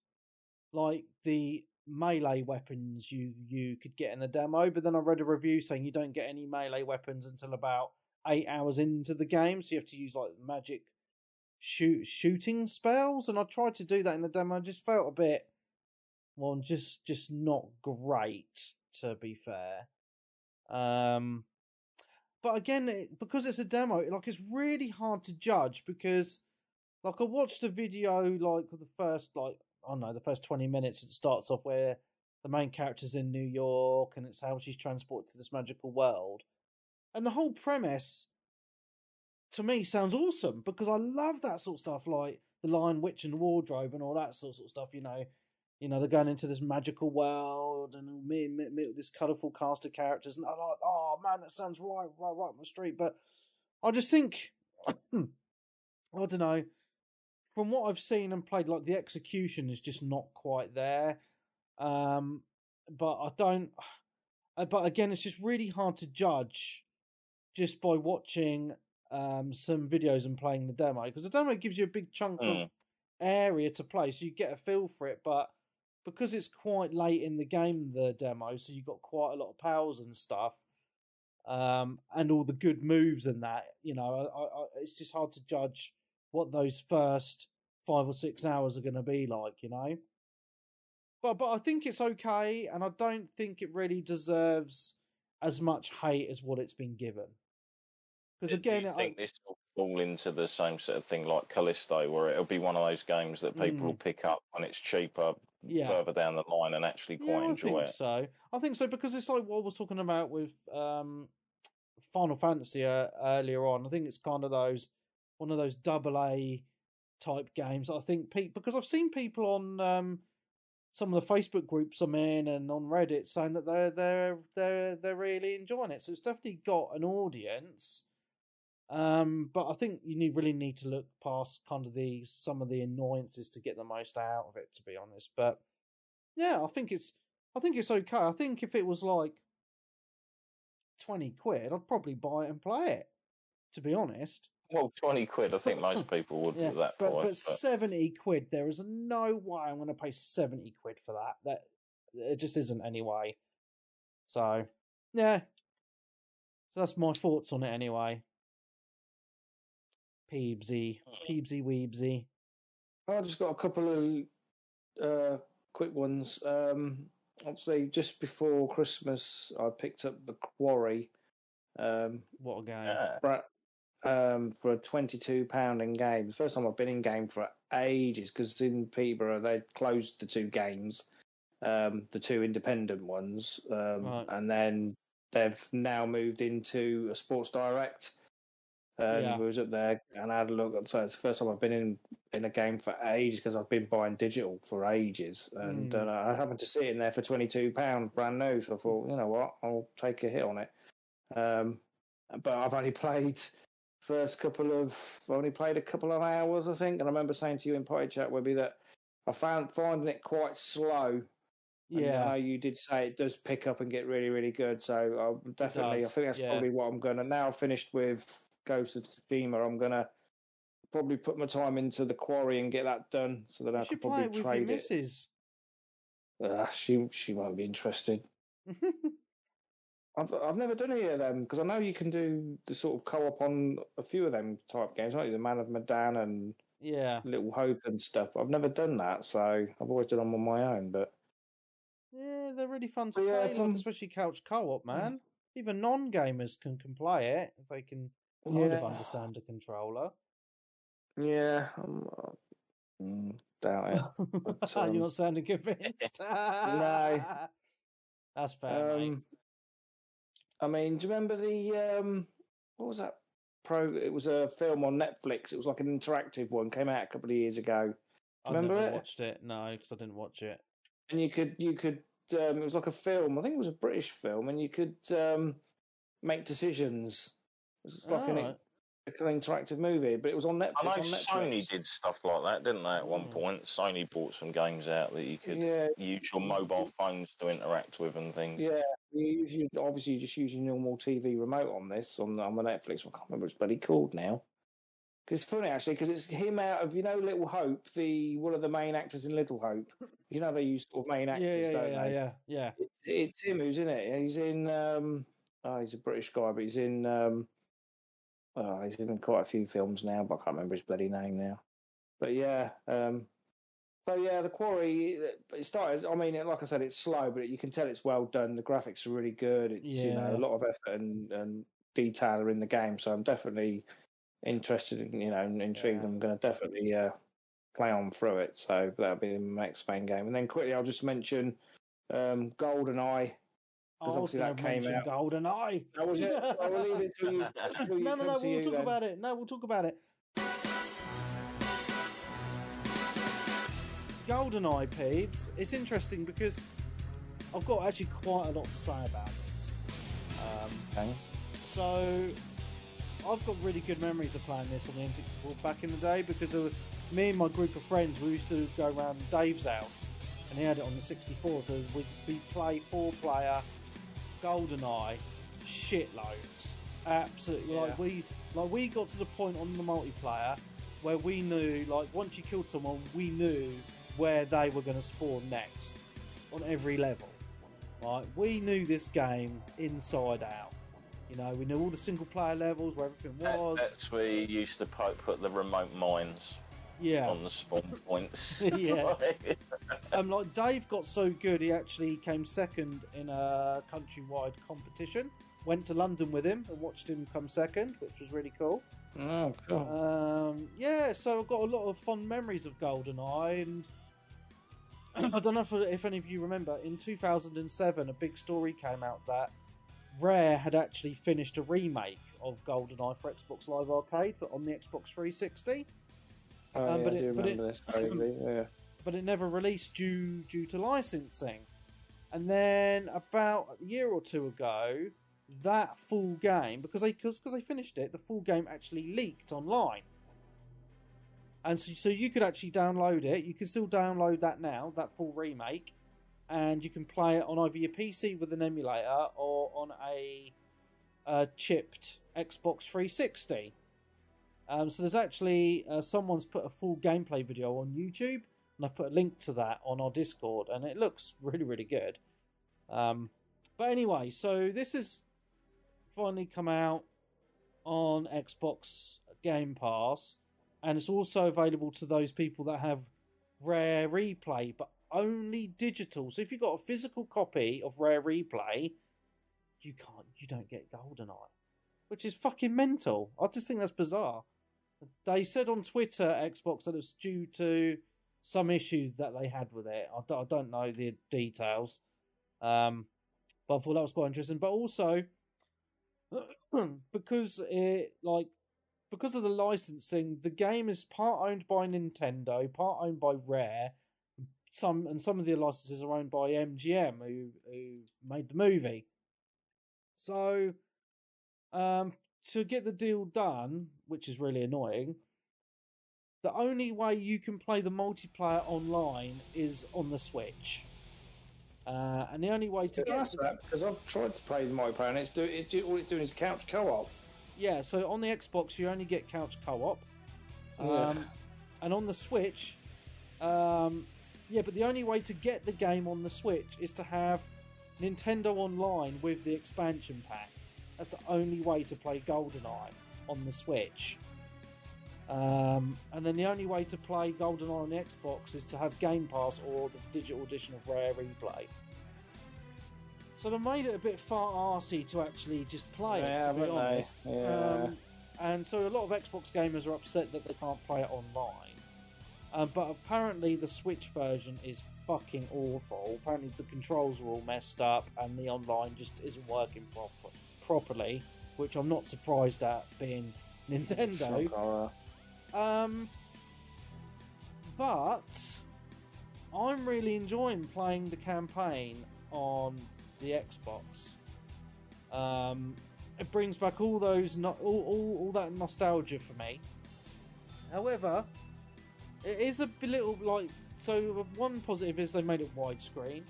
like the melee weapons you could get in the demo, but then I read a review saying you don't get any melee weapons until about 8 hours into the game, so you have to use like magic shooting spells, and I tried to do that in the demo. I just felt a bit, well, just not great, to be fair. But again, because it's a demo, like, it's really hard to judge, because like I watched a video like the first the first 20 minutes. It starts off where the main character's in New York and it's how she's transported to this magical world. And the whole premise, to me, sounds awesome, because I love that sort of stuff, like the Lion, Witch and Wardrobe and all that sort of stuff. You know, they're going into this magical world and meet this colourful cast of characters, and I'm like, oh man, that sounds right up my street. But I just think, I don't know, from what I've seen and played, like, the execution is just not quite there. But I don't. But again, it's just really hard to judge just by watching some videos and playing the demo, because the demo gives you a big chunk of area to play, so you get a feel for it. But because it's quite late in the game, the demo, so you've got quite a lot of powers and stuff, and all the good moves and that, it's just hard to judge what those first 5 or 6 hours are going to be like, But I think it's okay, and I don't think it really deserves as much hate as what it's been given. Because again, do you think this will fall into the same sort of thing like Callisto, where it'll be one of those games that people will pick up when it's cheaper further down the line and actually quite enjoy it? I think so, because it's like what I was talking about with Final Fantasy earlier on. I think it's kind of one of those AA type games. I think because I've seen people on some of the Facebook groups I'm in and on Reddit saying that they're really enjoying it. So it's definitely got an audience. But I think you really need to look past kind of some of the annoyances to get the most out of it, to be honest. But yeah, I think it's okay. I think if it was like 20 quid, I'd probably buy it and play it, to be honest. Well, 20 quid, I think most people would at that but, price. But 70 quid, there is no way I'm going to pay 70 quid for that. That it just isn't anyway. So, yeah. So that's my thoughts on it anyway. Peebsy Weebsy. I just got a couple of quick ones. Obviously, just before Christmas, I picked up The Quarry. What a game! For a £22 in game. The first time I've been in game for ages, because in Peterborough they closed the two games, the two independent ones, Right. and then they've now moved into a Sports Direct. And we was up there and I had a look. So it's the first time I've been in a game for ages, because I've been buying digital for ages, and I happened to see it in there for £22 brand new. So I thought, you know what, I'll take a hit on it. But I've only played a couple of hours, I think. And I remember saying to you in Potty Chat, Webby, that I finding it quite slow. Yeah. And I know you did say it does pick up and get really, really good. So I think that's probably what I'm going to, now I've finished with Ghost of Tsushima, I'm going to probably put my time into the Quarry and get that done, so that I can probably trade it. Missus. She won't be interested. I've never done any of them, because I know you can do the sort of co-op on a few of them type games, like the Man of Medan and Little Hope and stuff. I've never done that, so I've always done them on my own. But yeah, they're really fun to play, like, especially couch co-op, man. Even non-gamers can play it if they can kind of understand a controller. Yeah, doubt it. But, You're not sounding convinced. No, that's fair, mate. I mean, do you remember the what was that? It was a film on Netflix. It was like an interactive one. Came out a couple of years ago. I never watched it. No, because I didn't watch it. And you could. It was like a film. I think it was a British film, and you could make decisions. It was like an interactive movie, but it was on Netflix. I know Sony did stuff like that, didn't they? At one point, Sony brought some games out that you could use your mobile phones to interact with and things. Yeah, you obviously just use your normal TV remote on this on the Netflix. I can't remember what it's bloody called now. It's funny actually, because it's him out of Little Hope, one of the main actors in Little Hope. You know they use sort of main actors, don't they? Yeah. It's him who's in it. He's in. He's a British guy, but he's in. He's in quite a few films now, but I can't remember his bloody name now. But yeah, the Quarry. It started. I mean, like I said, it's slow, but you can tell it's well done. The graphics are really good. It's a lot of effort and detail are in the game. So I'm definitely interested in and intrigued. I'm going to definitely play on through it. So that'll be the next main game. And then quickly, I'll just mention GoldenEye. Because obviously that came out. GoldenEye. That was it. I will leave it till you. No, we'll talk about it. No, we'll talk about it. GoldenEye, peeps. It's interesting because I've got actually quite a lot to say about this. Okay. So I've got really good memories of playing this on the N64 back in the day, because me and my group of friends, we used to go around Dave's house and he had it on the 64, so we'd play 4-player GoldenEye shitloads. Absolutely. We got to the point on the multiplayer where we knew, like, once you killed someone, we knew where they were going to spawn next on every level. Right? We knew this game inside out. We knew all the single player levels, where everything was. That's where you used to put the remote mines on the spawn points. Yeah. Like Dave got so good, he actually came second in a countrywide competition. Went to London with him and watched him come second, which was really cool. Oh, cool. So I've got a lot of fond memories of GoldenEye, and I don't know if any of you remember, in 2007 a big story came out that Rare had actually finished a remake of GoldenEye for Xbox Live Arcade, but on the Xbox 360. I do remember this. But it never released due to licensing. And then about a year or two ago, that full game, because they finished it, the full game actually leaked online. And so you could actually download it. You can still download that now, that full remake, and you can play it on either your PC with an emulator or on a chipped Xbox 360. So there's actually someone's put a full gameplay video on YouTube, and I've put a link to that on our Discord, and it looks really, really good. But anyway, so this has finally come out on Xbox Game Pass, and it's also available to those people that have Rare Replay, but only digital. So if you've got a physical copy of Rare Replay, you don't get GoldenEye. which is fucking mental. I just think that's bizarre. They said on Twitter, Xbox, that it's due to some issues that they had with it. I don't know the details, but I thought that was quite interesting. But also, because of the licensing, the game is part owned by Nintendo, part owned by Rare. Some of the licenses are owned by MGM, who made the movie. So, to get the deal done, which is really annoying, the only way you can play the multiplayer online is on the Switch. And the only way to get that, because I've tried to play the multiplayer and all it's doing is couch co-op. Yeah, so on the Xbox you only get couch co-op. And on the Switch, but the only way to get the game on the Switch is to have Nintendo Online with the expansion pack. That's the only way to play GoldenEye on the Switch. And then the only way to play GoldenEye on the Xbox is to have Game Pass or the digital edition of Rare Replay. So they made it a bit far-arsey to actually just play it, to be honest. Yeah. And so a lot of Xbox gamers are upset that they can't play it online. But apparently the Switch version is fucking awful. Apparently the controls are all messed up and the online just isn't working properly, which I'm not surprised at, being Nintendo. But I'm really enjoying playing the campaign on the Xbox. It brings back all those all that nostalgia for me. However, it is a little like, so one positive is they made it widescreen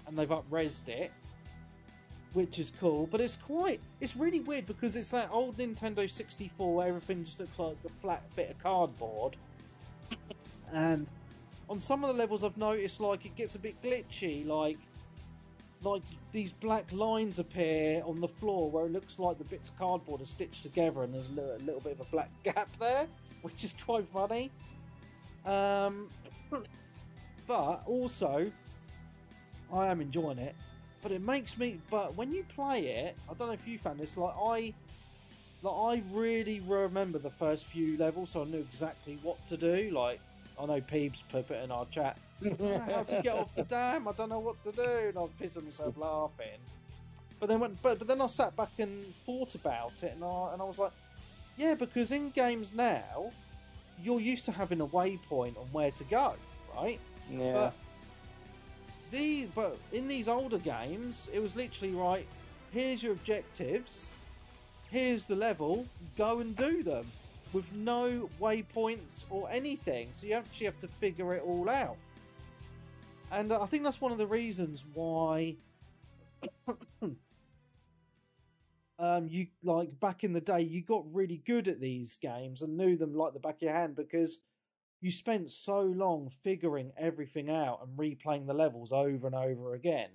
and they've up-resed it, which is cool, but it's really weird because it's that old Nintendo 64 where everything just looks like a flat bit of cardboard. And on some of the levels I've noticed, like, it gets a bit glitchy, like these black lines appear on the floor where it looks like the bits of cardboard are stitched together and there's a little bit of a black gap there, which is quite funny. But also, I am enjoying it. But it makes me. But when you play it, I don't know if you found this. I really remember the first few levels, so I knew exactly what to do. Like, I know Peebs put it in our chat. I don't know how to get off the dam. I don't know what to do, and I was pissing myself laughing. But then I sat back and thought about it, and I was like, yeah, because in games now, you're used to having a waypoint on where to go, right? Yeah. But in these older games, it was literally, right, here's your objectives, here's the level, go and do them, with no waypoints or anything. So you actually have to figure it all out. And I think that's one of the reasons why you, like, back in the day, you got really good at these games and knew them like the back of your hand, because you spent so long figuring everything out and replaying the levels over and over again.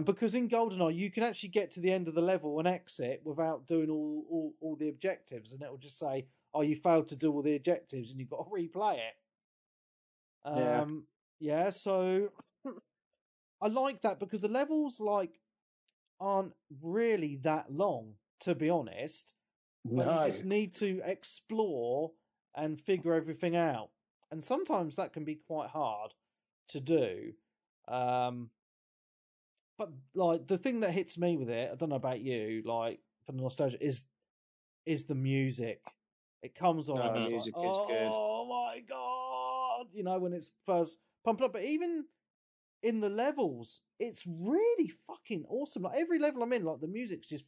Because in GoldenEye, you can actually get to the end of the level and exit without doing all the objectives, and it will just say, oh, you failed to do all the objectives and you've got to replay it. Yeah, so I like that because the levels, like, aren't really that long, to be honest. But you just need to explore and figure everything out. And sometimes that can be quite hard to do. But, like, the thing that hits me with it, I don't know about you, like, for the nostalgia, is the music. It comes on and the music is good. Oh my god! You know, when it's first pumped up. But even in the levels, it's really fucking awesome. Like, every level I'm in, like, the music's just,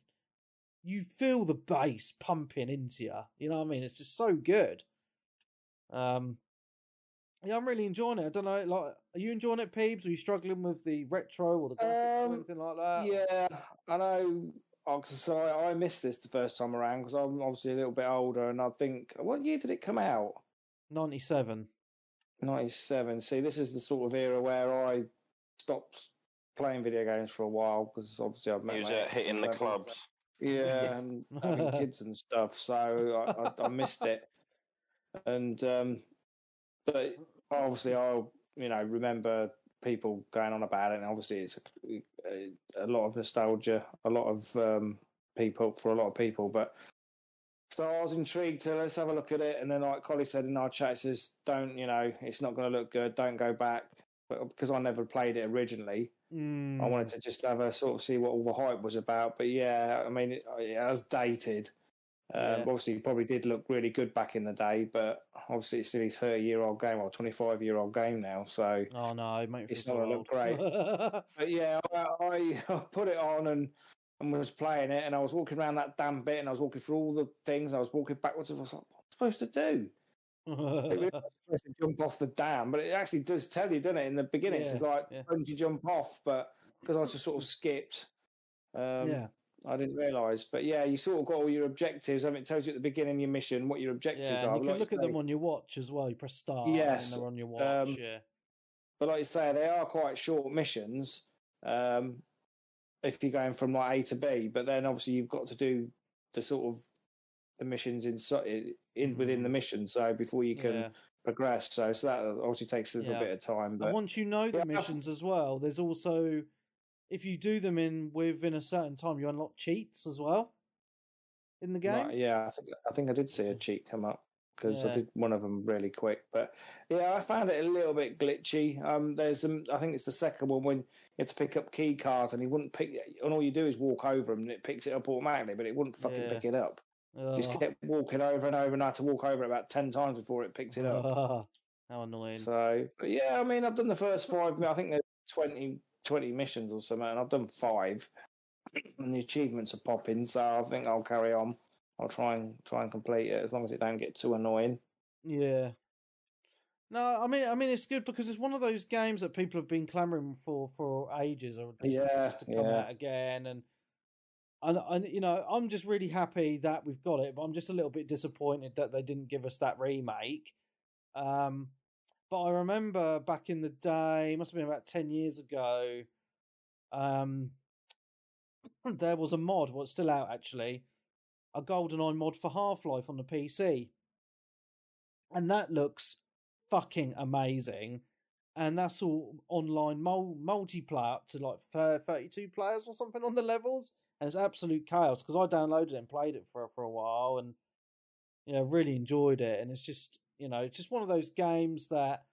you feel the bass pumping into you. You know what I mean? It's just so good. Yeah, I'm really enjoying it. I don't know, like, are you enjoying it, Peebs? Are you struggling with the retro or the graphics or anything like that? Yeah, I know. So I missed this the first time around because I'm obviously a little bit older, and I think, what year did it come out? 97. 97. See, this is the sort of era where I stopped playing video games for a while because obviously I've met He was hitting the clubs. Yeah, and having kids and stuff. So I missed it. And but obviously I'll remember people going on about it, and obviously it's a lot of nostalgia, a lot of for a lot of people. But so I was intrigued to let's have a look at it. And then, like Collie said in our chat, it says, don't, it's not going to look good. Don't go back. But because I never played it originally, I wanted to just have a sort of see what all the hype was about. But yeah, I mean, it has dated. Obviously, it probably did look really good back in the day, but obviously it's still a 30-year-old game or 25-year-old game now, so it's not going to look great. But yeah, I put it on and was playing it, and I was walking around that damn bit, and I was walking through all the things, and I was walking backwards, and I was like, what am I supposed to do? It really supposed to jump off the dam, but it actually does tell you, doesn't it? In the beginning, it's like bungee jump off, but because I just sort of skipped, I didn't realise. But yeah, you sort of got all your objectives. I mean, it tells you at the beginning of your mission what your objectives are. You can look at them on your watch as well. You press start, and they're on your watch. But like you say, they are quite short missions. If you're going from like A to B, but then obviously you've got to do the sort of the missions within the mission. So before you can progress, so that obviously takes a little bit of time. But and once you know the missions as well, there's also, if you do them within a certain time, you unlock cheats as well in the game. Right, I think I did see a cheat come up because I did one of them really quick. But yeah, I found it a little bit glitchy. There's I think it's the second one when you have to pick up key cards and he wouldn't pick, and all you do is walk over them and it picks it up automatically, but it wouldn't fucking pick it up. Just kept walking over and over, and I had to walk over it about 10 times before it picked it up. How annoying. So, but yeah, I mean, I've done the first 5. I think there's 20 missions or something, and I've done 5, and the achievements are popping. So I think I'll carry on. I'll try and complete it as long as it don't get too annoying. Yeah. No, I mean it's good because it's one of those games that people have been clamoring for ages, or just to come out again. And I'm just really happy that we've got it, but I'm just a little bit disappointed that they didn't give us that remake. But I remember back in the day, it must have been about 10 years ago, there was a mod, it's still out actually, a GoldenEye mod for Half-Life on the PC. And that looks fucking amazing. And that's all online multiplayer up to like 32 players or something on the levels. And it's absolute chaos because I downloaded it and played it for a while and really enjoyed it. And it's just, it's just one of those games that,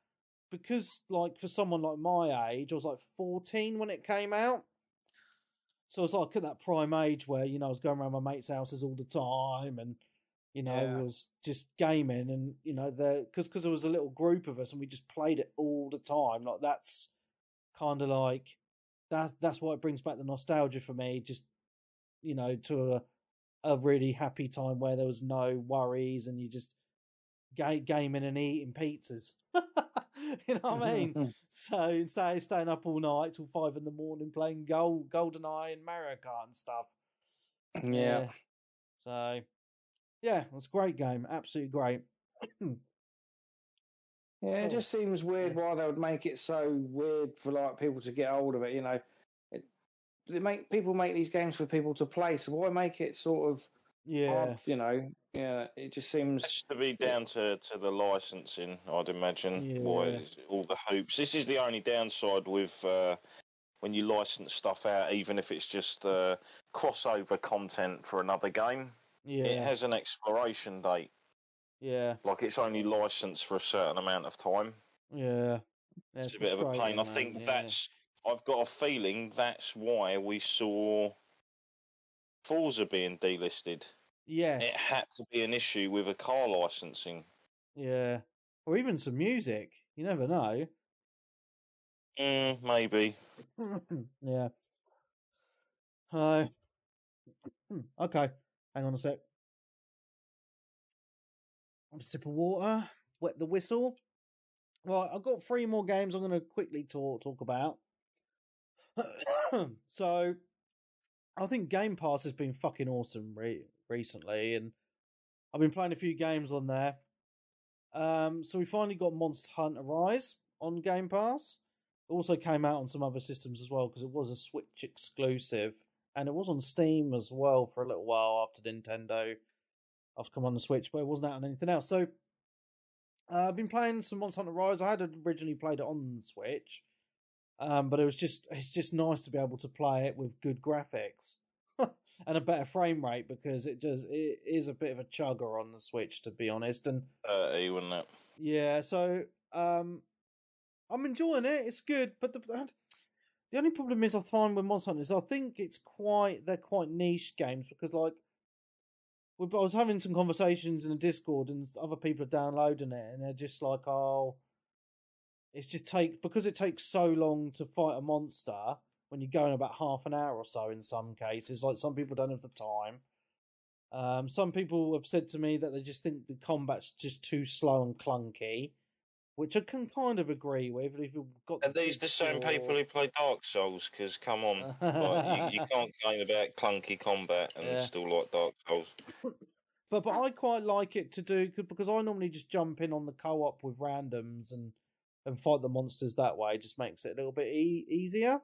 because like for someone like my age, I was like 14 when it came out. So I was like at that prime age where, I was going around my mates' houses all the time and, was just gaming and, because there was a little group of us and we just played it all the time. Like that's kind of like, that's why it brings back the nostalgia for me, just, to a really happy time where there was no worries and you just gaming and eating pizzas. You know what I mean? So staying up all night till 5 a.m. playing GoldenEye and Mario Kart and stuff. Yeah. So yeah, it's a great game. Absolutely great. Yeah, it just seems weird why they would make it so weird for like people to get hold of it. People make these games for people to play, so why make it sort of hard, it just seems it's to be down to the licensing, I'd imagine. Why all the hoops. This is the only downside with when you license stuff out, even if it's just crossover content for another game. Yeah. It has an expiration date. Yeah. Like it's only licensed for a certain amount of time. Yeah. It's a bit of a pain. I think I've got a feeling that's why we saw Forza being delisted. Yes. It had to be an issue with a car licensing. Yeah. Or even some music. You never know. Maybe. Yeah. Okay. Hang on a sec. Have a sip of water. Wet the whistle. Right, I've got 3 more games I'm going to quickly talk about. So, I think Game Pass has been fucking awesome recently, and I've been playing a few games on there. So we finally got Monster Hunter Rise on Game Pass. It also came out on some other systems as well because it was a Switch exclusive, and it was on Steam as well for a little while after Nintendo. I've come on the Switch, but it wasn't out on anything else. So I've been playing some Monster Hunter Rise. I had originally played it on the Switch, but it's just nice to be able to play it with good graphics. and a better frame rate, because it is a bit of a chugger on the Switch, to be honest. And wouldn't it? yeah, so I'm enjoying it. It's good, but the only problem is I find with Monster Hunter is I think they're quite niche games, because like I was having some conversations in the Discord and other people are downloading it and they're just like, oh, because it takes so long to fight a monster when you're going about half an hour or so in some cases. Like, some people don't have the time. Some people have said to me that they just think the combat's just too slow and clunky, which I can kind of agree with. If you've got Are these the same people who play Dark Souls? Because, come on, like, you can't complain about clunky combat and still like Dark Souls. But I quite like it to do, because I normally just jump in on the co-op with randoms and fight the monsters that way. It just makes it a little bit easier.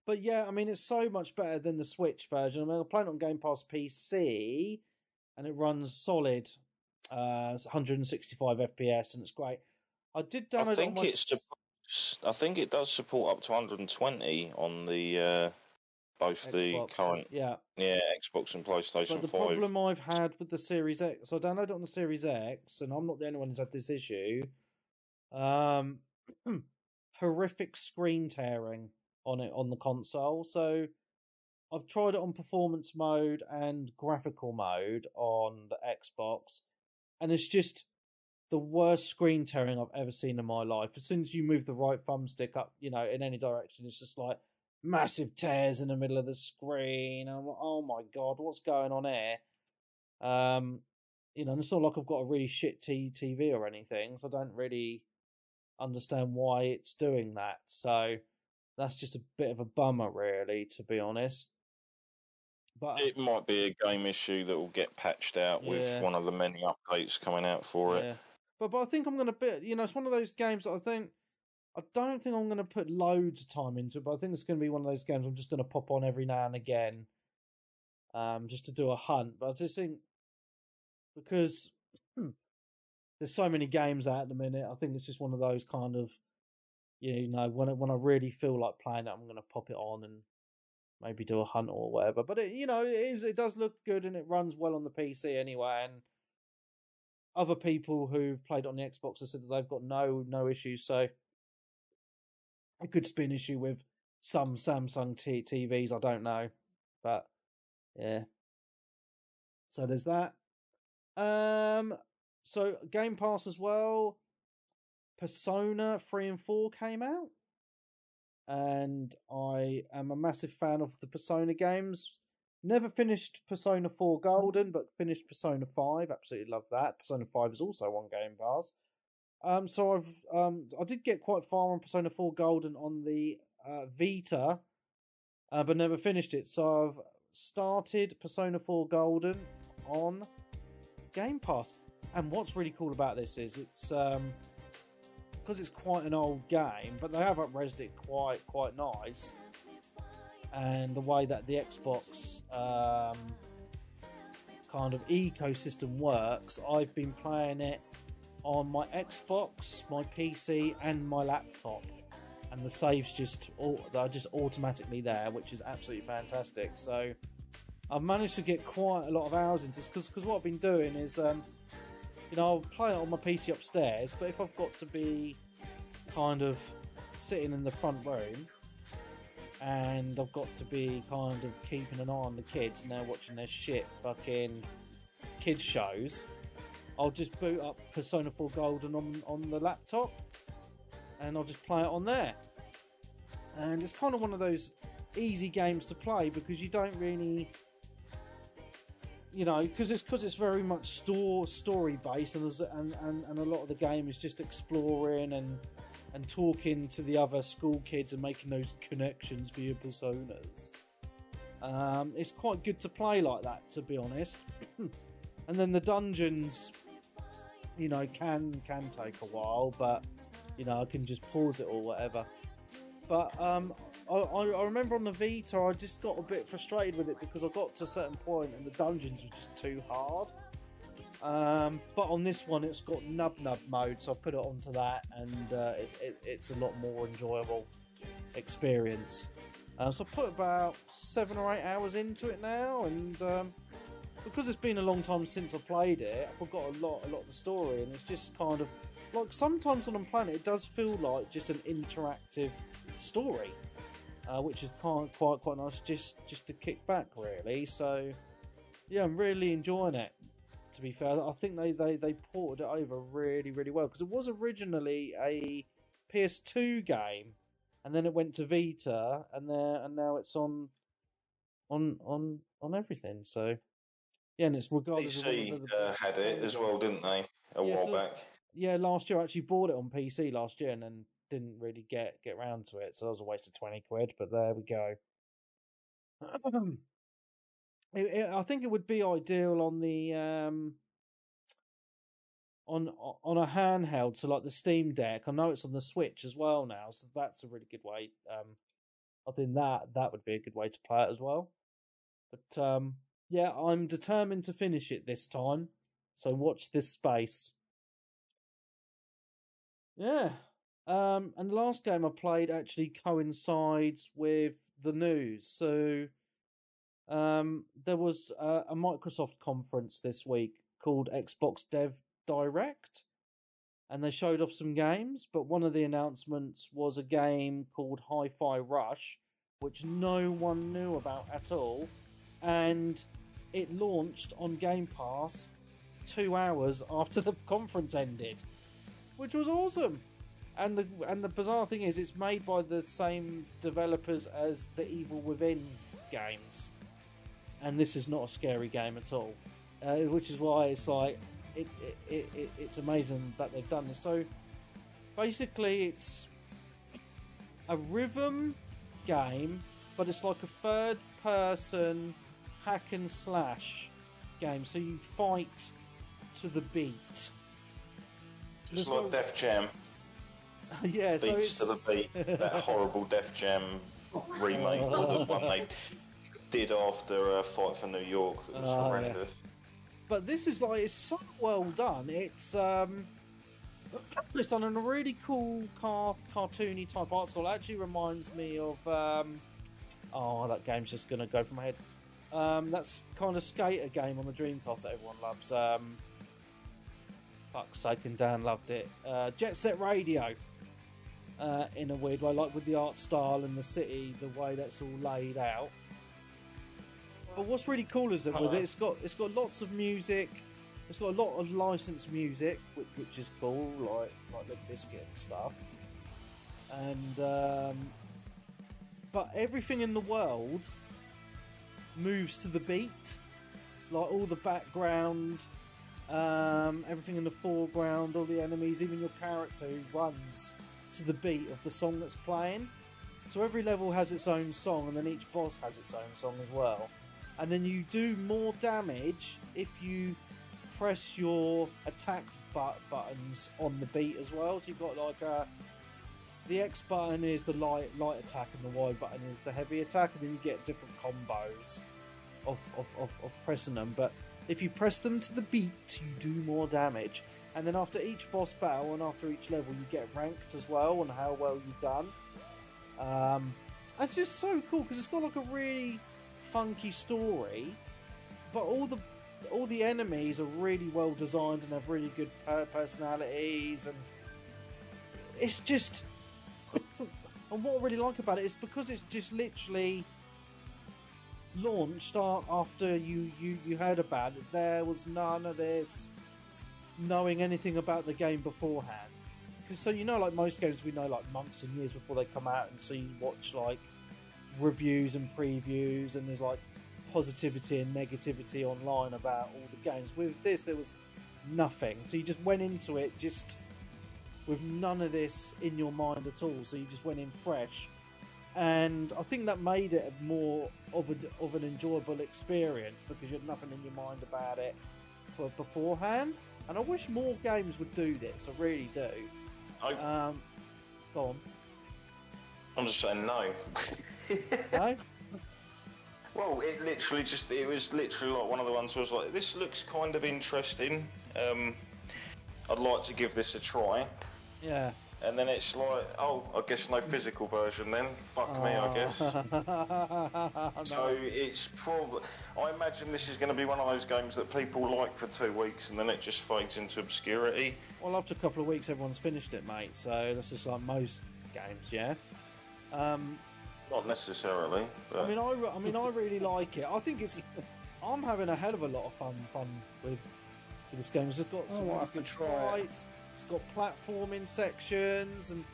But yeah, I mean, it's so much better than the Switch version. I mean, I'm playing it on Game Pass PC, and it runs solid. It's 165 FPS, and it's great. I did download I think I think it does support up to 120 on the both Xbox, the current Xbox and PlayStation 5. But the problem I've had with the Series X, I downloaded it on the Series X, and I'm not the only one who's had this issue. Horrific screen tearing on the console. So I've tried it on performance mode and graphical mode on the Xbox, and it's just the worst screen tearing I've ever seen in my life. As soon as you move the right thumbstick up, in any direction, it's just like massive tears in the middle of the screen. And I'm like, oh my god, what's going on here? And it's not like I've got a really shit TV or anything, so I don't really understand why it's doing that. So that's just a bit of a bummer, really, to be honest. But it might be a game issue that will get patched out with one of the many updates coming out for it. But I think I'm going to it's one of those games that I don't think I'm going to put loads of time into it, but I think it's going to be one of those games I'm just going to pop on every now and again, just to do a hunt. But I just think, because there's so many games out at the minute, I think it's just one of those kind of, when I really feel like playing it, I'm going to pop it on and maybe do a hunt or whatever. But it does look good, and it runs well on the PC anyway. And other people who've played on the Xbox have said that they've got no issues. So it could just be an issue with some Samsung TVs. I don't know, but yeah. So there's that. So Game Pass as well. Persona 3 and 4 came out, and I am a massive fan of the Persona games. Never finished Persona 4 Golden, but finished Persona 5. Absolutely love that. Persona 5 is also on Game Pass. So I did get quite far on Persona 4 Golden on the Vita, but never finished it. So I've started Persona 4 Golden on Game Pass. And what's really cool about this is it's because it's quite an old game, but they have up-resed it quite nice. And the way that the Xbox kind of ecosystem works, I've been playing it on my Xbox, my PC, and my laptop, and the saves they're just automatically there, which is absolutely fantastic. So I've managed to get quite a lot of hours into this, because what I've been doing is I'll play it on my PC upstairs, but if I've got to be kind of sitting in the front room and I've got to be kind of keeping an eye on the kids and they're watching their shit fucking kids shows, I'll just boot up Persona 4 Golden on the laptop and I'll just play it on there. And it's kind of one of those easy games to play, because you don't really, because it's very much story based, and a lot of the game is just exploring and talking to the other school kids and making those connections for your personas. It's quite good to play like that, to be honest. And then the dungeons, can take a while, but I can just pause it or whatever. But I remember on the Vita, I just got a bit frustrated with it, because I got to a certain point and the dungeons were just too hard. But on this one, it's got nub mode, so I put it onto that, and it's a lot more enjoyable experience. So I put about 7 or 8 hours into it now, and because it's been a long time since I played it, I forgot a lot of the story, and it's just kind of like sometimes on Unplanet it does feel like just an interactive story, which is quite nice just to kick back really. So yeah, I'm really enjoying it. To be fair, I think they ported it over really well, because it was originally a PS2 game, and then it went to Vita, and now it's on everything. So yeah, and it's regardless DC of whether had it as well, didn't they? A while back. Yeah, last year I actually bought it on PC last year, and then didn't really get round to it, so that was a waste of 20 quid. But there we go. I think it would be ideal on the on a handheld, so like the Steam Deck. I know it's on the Switch as well now, so that's a really good way. I think that would be a good way to play it as well. But yeah, I'm determined to finish it this time, so watch this space. Yeah. And the last game I played actually coincides with the news. So there was a Microsoft conference this week called Xbox Dev Direct, and they showed off some games, but one of the announcements was a game called Hi-Fi Rush, which no one knew about at all, and it launched on Game Pass 2 hours after the conference ended, which was awesome. And the bizarre thing is, it's made by the same developers as the Evil Within games, and this is not a scary game at all, which is why it's like it's amazing that they've done this. So basically, it's a rhythm game, but it's like a third-person hack and slash game. So you fight to the beat. Just like Def Jam. Yeah, so Beats to the beat. That horrible Def Jam remake, or the one they did after Fight for New York. That was horrendous. Yeah. But this is like, it's so well done. It's done in a really cool cartoony type art style. It actually reminds me of that game's just gonna go from my head. That's kind of skater game on the Dreamcast that everyone loves. Fuck's sake, and Dan loved it. Jet Set Radio. In a weird way, like with the art style and the city, the way that's all laid out. But what's really cool is that with it, it's got lots of music. It's got a lot of licensed music, which is cool, like Limp Bizkit and stuff. And but everything in the world moves to the beat, like all the background, everything in the foreground, all the enemies, even your character who runs to the beat of the song that's playing. So every level has its own song, and then each boss has its own song as well. And then you do more damage if you press your attack buttons on the beat as well. So you've got like the X button is the light attack, and the Y button is the heavy attack, and then you get different combos of pressing them. But if you press them to the beat, you do more damage. And then after each boss battle and after each level, you get ranked as well on how well you've done. It's just so cool because it's got like a really funky story, but all the enemies are really well designed and have really good personalities, and it's just. And what I really like about it is because it's just literally launched after you heard about it. There was none of this knowing anything about the game beforehand, because so like most games we know like months and years before they come out, and so you watch like reviews and previews, and there's like positivity and negativity online about all the games. With this there was nothing, so you just went into it just with none of this in your mind at all, so you just went in fresh, and I think that made it more of an enjoyable experience because you had nothing in your mind about it beforehand. And I wish more games would do this. I really do. Go on. I'm just saying no. No? Well, it was literally like one of the ones where I was like, this looks kind of interesting. I'd like to give this a try. Yeah. and then it's like, oh, I guess no physical version then. Fuck me, I guess. So it's probably... I imagine this is going to be one of those games that people like for 2 weeks and then it just fades into obscurity. Well, after a couple of weeks, everyone's finished it, mate. So that's just like most games, yeah. Not necessarily. But... I mean, I really like it. I think it's... I'm having a hell of a lot of fun with this game. It's got some fights. It's got platforming sections, and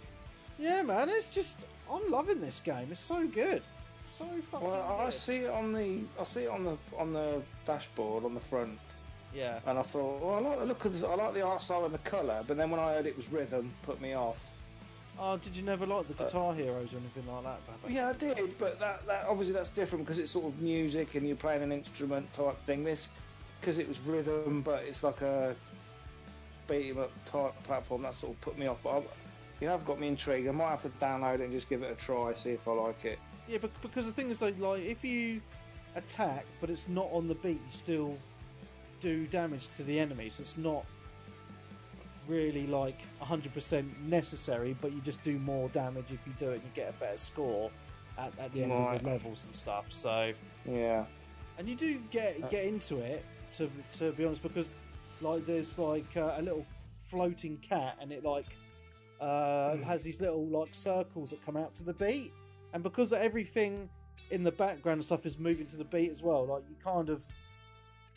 yeah, man, it's just I'm loving this game. It's so good, so fucking good. I see it on the dashboard on the front. Yeah. And I thought, well, I like the look of this. I like the art style and the colour, but then when I heard it was rhythm, put me off. Oh, did you never like the Guitar Heroes or anything like that, Baba? Yeah, I did, but that obviously that's different because it's sort of music and you're playing an instrument type thing. This, because it was rhythm, but it's like a beat 'em up type platform, that sort of put me off. But you have got me intrigued. I might have to download it and just give it a try, see if I like it. Yeah, but because the thing is, though, like if you attack but it's not on the beat, you still do damage to the enemies. It's not really like 100% necessary, but you just do more damage if you do it and you get a better score at the end of the levels and stuff. So yeah, and you do get into it to be honest, because like there's like a little floating cat and it like has these little like circles that come out to the beat, and because everything in the background and stuff is moving to the beat as well, like you kind of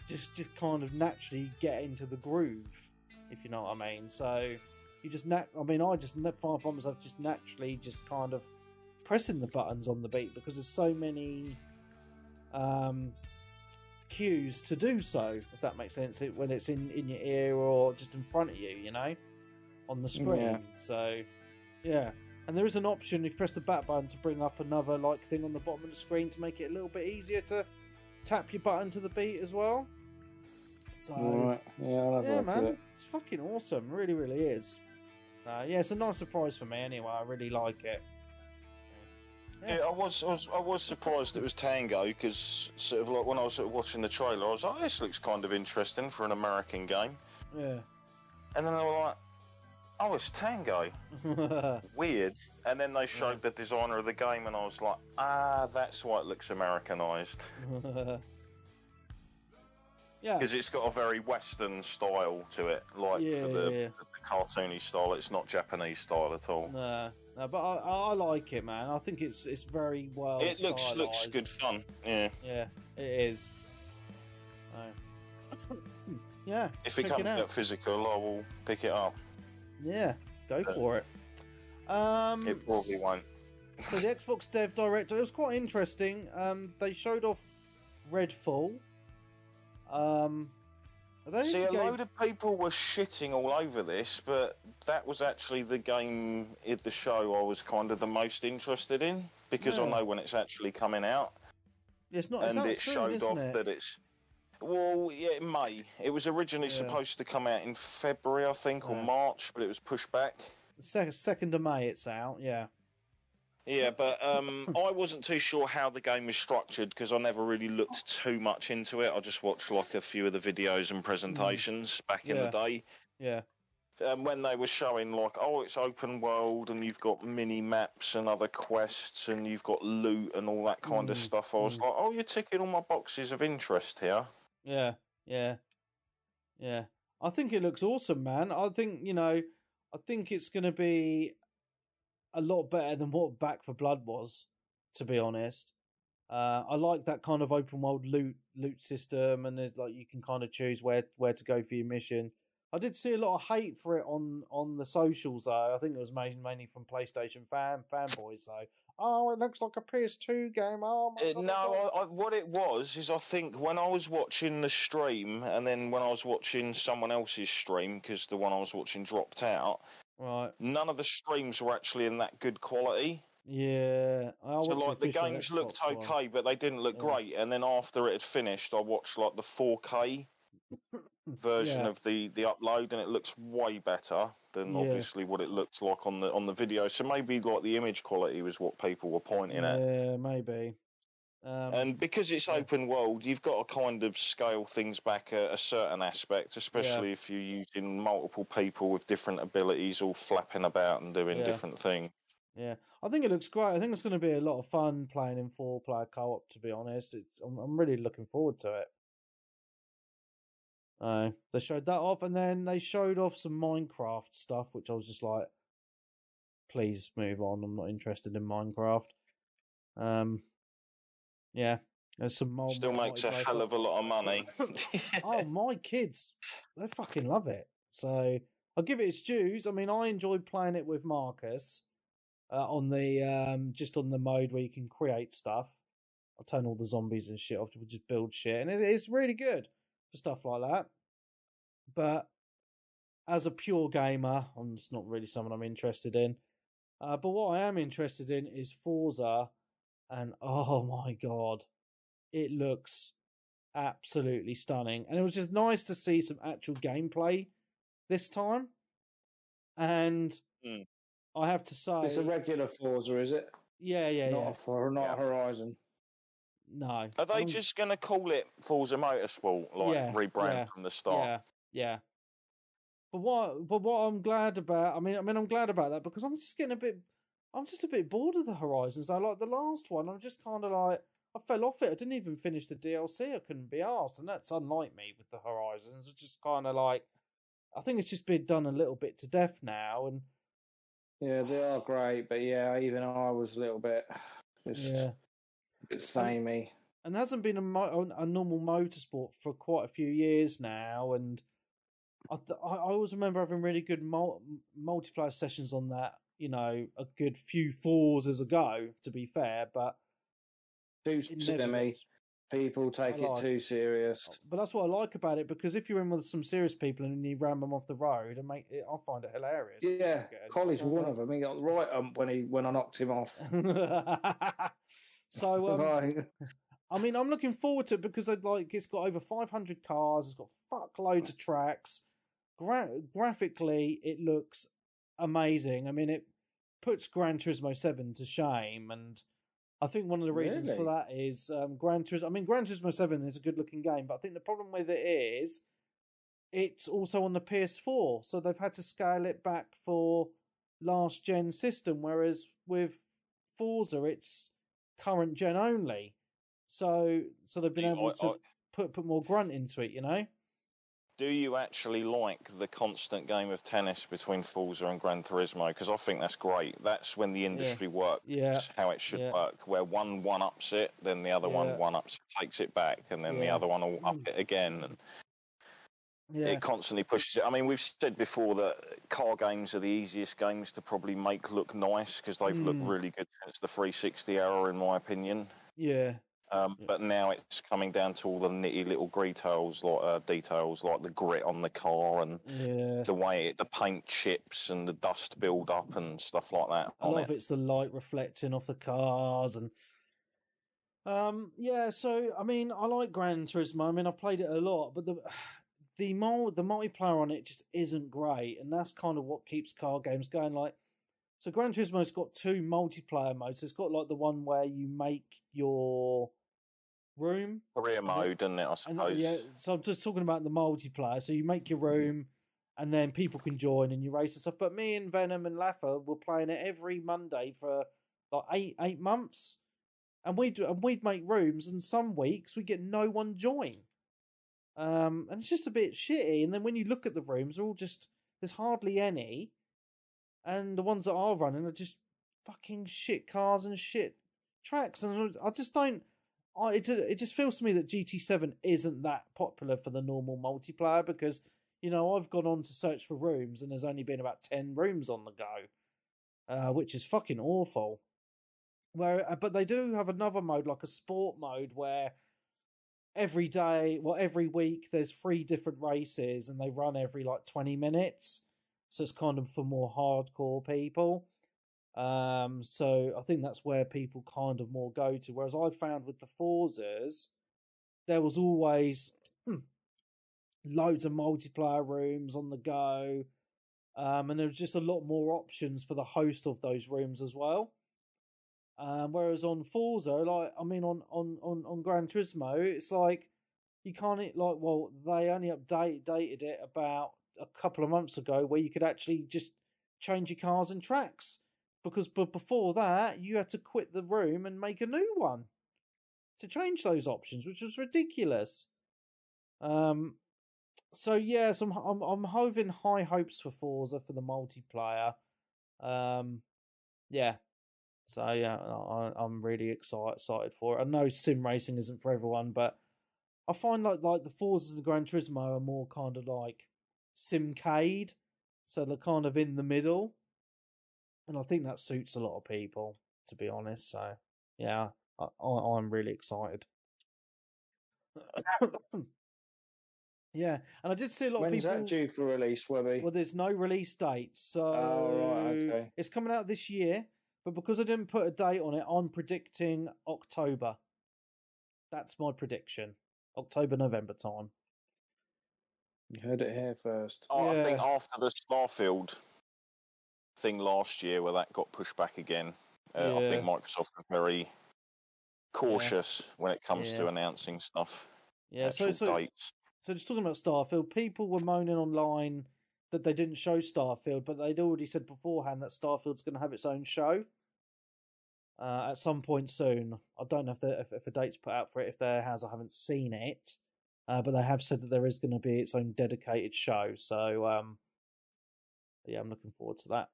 just kind of naturally get into the groove, if you know what I mean. So you just I just find myself just naturally just kind of pressing the buttons on the beat because there's so many cues to do so, if that makes sense, when it's in your ear or just in front of you, you know, on the screen. Yeah. So yeah, and there is an option if you press the back button to bring up another like thing on the bottom of the screen to make it a little bit easier to tap your button to the beat as well. So right. Yeah, man, it. it's fucking awesome, really, really is. Yeah, it's a nice surprise for me anyway. I really like it. Yeah, I was surprised it was Tango, because sort of like when I was sort of watching the trailer, I was like, oh, this looks kind of interesting for an American game. Yeah. And then they were like, oh, it's Tango. Weird. And then they showed the designer of the game, and I was like, that's why it looks Americanized. Yeah. Because it's got a very Western style to it, like for the cartoony style. It's not Japanese style at all. No, but I like it, man. I think it's very well. It looks good fun. Yeah. Yeah, it is. Yeah. If it comes out physical, I will pick it up. Yeah, go for it. It probably won't. So the Xbox Dev Direct, it was quite interesting. They showed off Redfall. See, a load of people were shitting all over this, but that was actually the game in the show I was kind of the most interested in, because I know when it's actually coming out. It's not, and it showed off that it's... Well, yeah, in May. It was originally supposed to come out in February, I think, or March, but it was pushed back. 2nd of May it's out, yeah. Yeah, but I wasn't too sure how the game was structured because I never really looked too much into it. I just watched like a few of the videos and presentations back in the day. Yeah. When they were showing like, oh, it's open world and you've got mini maps and other quests and you've got loot and all that kind of stuff, I was like, oh, you're ticking all my boxes of interest here. Yeah. I think it looks awesome, man. I think it's going to be a lot better than what Back 4 Blood was, to be honest. I like that kind of open world loot system, and there's like you can kind of choose where to go for your mission. I did see a lot of hate for it on the socials though. I think it was mainly from PlayStation fanboys. So, oh, it looks like a PS2 game. Oh my God. No, what it was is I think when I was watching the stream, and then when I was watching someone else's stream because the one I was watching dropped out. Right. None of the streams were actually in that good quality. Yeah. So like the games looked okay, but they didn't look great. And then after it had finished, I watched like the 4K version of the upload, and it looks way better than obviously what it looked like on the video. So maybe like the image quality was what people were pointing at. Yeah, maybe. And because it's open world, you've got to kind of scale things back a certain aspect, especially if you're using multiple people with different abilities all flapping about and doing different things. Yeah, I think it looks great. I think it's going to be a lot of fun playing in 4-player co-op. To be honest, I'm really looking forward to it. They showed that off, and then they showed off some Minecraft stuff, which I was just like, please move on. I'm not interested in Minecraft. Yeah, there's some more. Still makes a hell of a lot of money. Oh, my kids, they fucking love it. So I'll give it its dues. I mean, I enjoyed playing it with Marcus on the just on the mode where you can create stuff. I'll turn all the zombies and shit off to just build shit, and it's really good for stuff like that. But as a pure gamer, it's not really someone I'm interested in. But what I am interested in is Forza, and oh my god, it looks absolutely stunning. And it was just nice to see some actual gameplay this time. And I have to say, it's a regular Forza, is it? Yeah. Not Horizon. No. Are they just going to call it Forza Motorsport, rebrand from the start? Yeah. But what I'm glad about, I mean, I'm glad about that because I'm just a bit bored of the Horizons. I like the last one. I'm just kind of like, I fell off it. I didn't even finish the DLC. I couldn't be asked, and that's unlike me with the Horizons. It's just kind of like, I think it's just been done a little bit to death now, and yeah, they are great, but yeah, even I was a little bit a bit samey. And there hasn't been a normal motorsport for quite a few years now, and I always remember having really good multiplayer sessions on that. You know, a good few Forzas ago, to be fair, but too semi. People take it too serious. But that's what I like about it, because if you're in with some serious people and you ram them off the road, and I find it hilarious. Yeah, Collie's one of them. He got right when I knocked him off. So, I mean, I'm looking forward to it because it's got over 500 cars. It's got fuckloads of tracks. Graphically, it looks amazing. I mean, it puts Gran Turismo 7 to shame, and I think one of the reasons for that is Gran Turismo. I mean, Gran Turismo 7 is a good-looking game, but I think the problem with it is it's also on the PS4, so they've had to scale it back for last-gen system, whereas with Forza, it's current-gen only. So they've been able to put more grunt into it, you know? Do you actually like the constant game of tennis between Forza and Gran Turismo? Because I think that's great. That's when the industry works how it should work, where one ups it, then the other one ups it, takes it back, and then the other one will up it again. And it constantly pushes it. I mean, we've said before that car games are the easiest games to probably make look nice because they've looked really good since the 360 era, in my opinion. Yeah. But now it's coming down to all the nitty little details, like the grit on the car and the way the paint chips and the dust build up and stuff like that. A lot of it's the light reflecting off the cars and So I mean, I like Gran Turismo. I mean, I played it a lot, but the multiplayer on it just isn't great, and that's kind of what keeps car games going. Like, so Gran Turismo's got 2 multiplayer modes. It's got like the one where you make your room career mode, isn't it? I suppose. So I'm just talking about the multiplayer. So you make your room, and then people can join and you race and stuff. But me and Venom and Laffer were playing it every Monday for like 8 months, and we'd make rooms, and some weeks we get no one join. And it's just a bit shitty. And then when you look at the rooms, they're all just, there's hardly any, and the ones that are running are just fucking shit cars and shit tracks, and I just don't. It just feels to me that GT7 isn't that popular for the normal multiplayer because, you know, I've gone on to search for rooms and there's only been about 10 rooms on the go, which is fucking awful. But they do have another mode, like a sport mode, where every week there's 3 different races and they run every like 20 minutes. So it's kind of for more hardcore people. So I think that's where people kind of more go to. Whereas I found with the Forzas, there was always loads of multiplayer rooms on the go. And there was just a lot more options for the host of those rooms as well. Whereas on Forza, on Gran Turismo, it's like you can't they only updated it about a couple of months ago where you could actually just change your cars and tracks, but before that you had to quit the room and make a new one to change those options, which was ridiculous. So yes, I'm having high hopes for Forza for the multiplayer. Yeah. So yeah, I'm really excited for it. I know sim racing isn't for everyone, but I find like the Forzas and the Gran Turismo are more kind of like simcade, so they're kind of in the middle, and I think that suits a lot of people, to be honest. So yeah, I'm really excited. Yeah, and I did see a lot of people. When's that due for release, Webby? Well, there's no release date, so okay. It's coming out this year. But because I didn't put a date on it, I'm predicting October. That's my prediction. October, November time. You heard it here first. Oh, yeah. I think after the Starfield thing last year, where that got pushed back again, I think Microsoft was very cautious when it comes to announcing stuff. Yeah, so dates. So just talking about Starfield, people were moaning online that they didn't show Starfield, but they'd already said beforehand that Starfield's going to have its own show at some point soon. I don't know if a date's put out for it. If there has, I haven't seen it. But they have said that there is going to be its own dedicated show. So, yeah, I'm looking forward to that.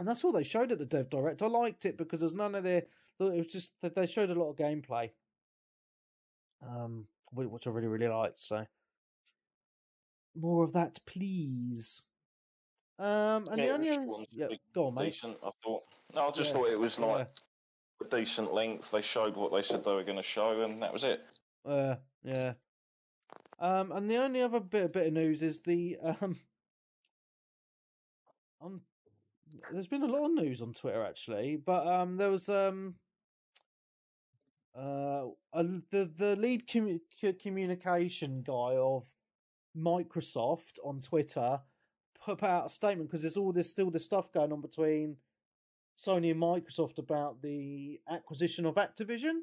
And that's all they showed at the Dev Direct. I liked it because there's none of it was just that they showed a lot of gameplay. Which I really, really liked. So, more of that, please. And the only go on, mate. Decent, I thought. No, I just thought it was like a decent length. They showed what they said they were going to show, and that was it. Yeah. And the only other bit of news is the there's been a lot of news on Twitter actually, but there was the lead communication guy of Microsoft on Twitter put out a statement because there's still this stuff going on between Sony and Microsoft about the acquisition of Activision.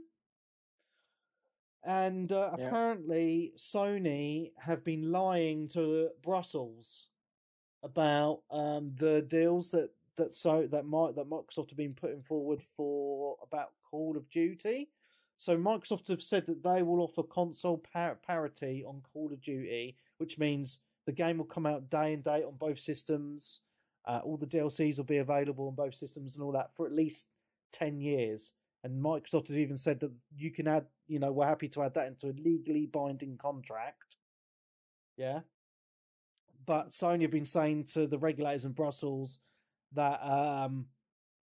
And apparently Sony have been lying to Brussels about the deals that Microsoft have been putting forward for about Call of Duty. So Microsoft have said that they will offer console parity on Call of Duty, which means the game will come out day and date on both systems. All the DLCs will be available on both systems and all that for at least 10 years. And Microsoft has even said that you can add, we're happy to add that into a legally binding contract. Yeah. But Sony have been saying to the regulators in Brussels that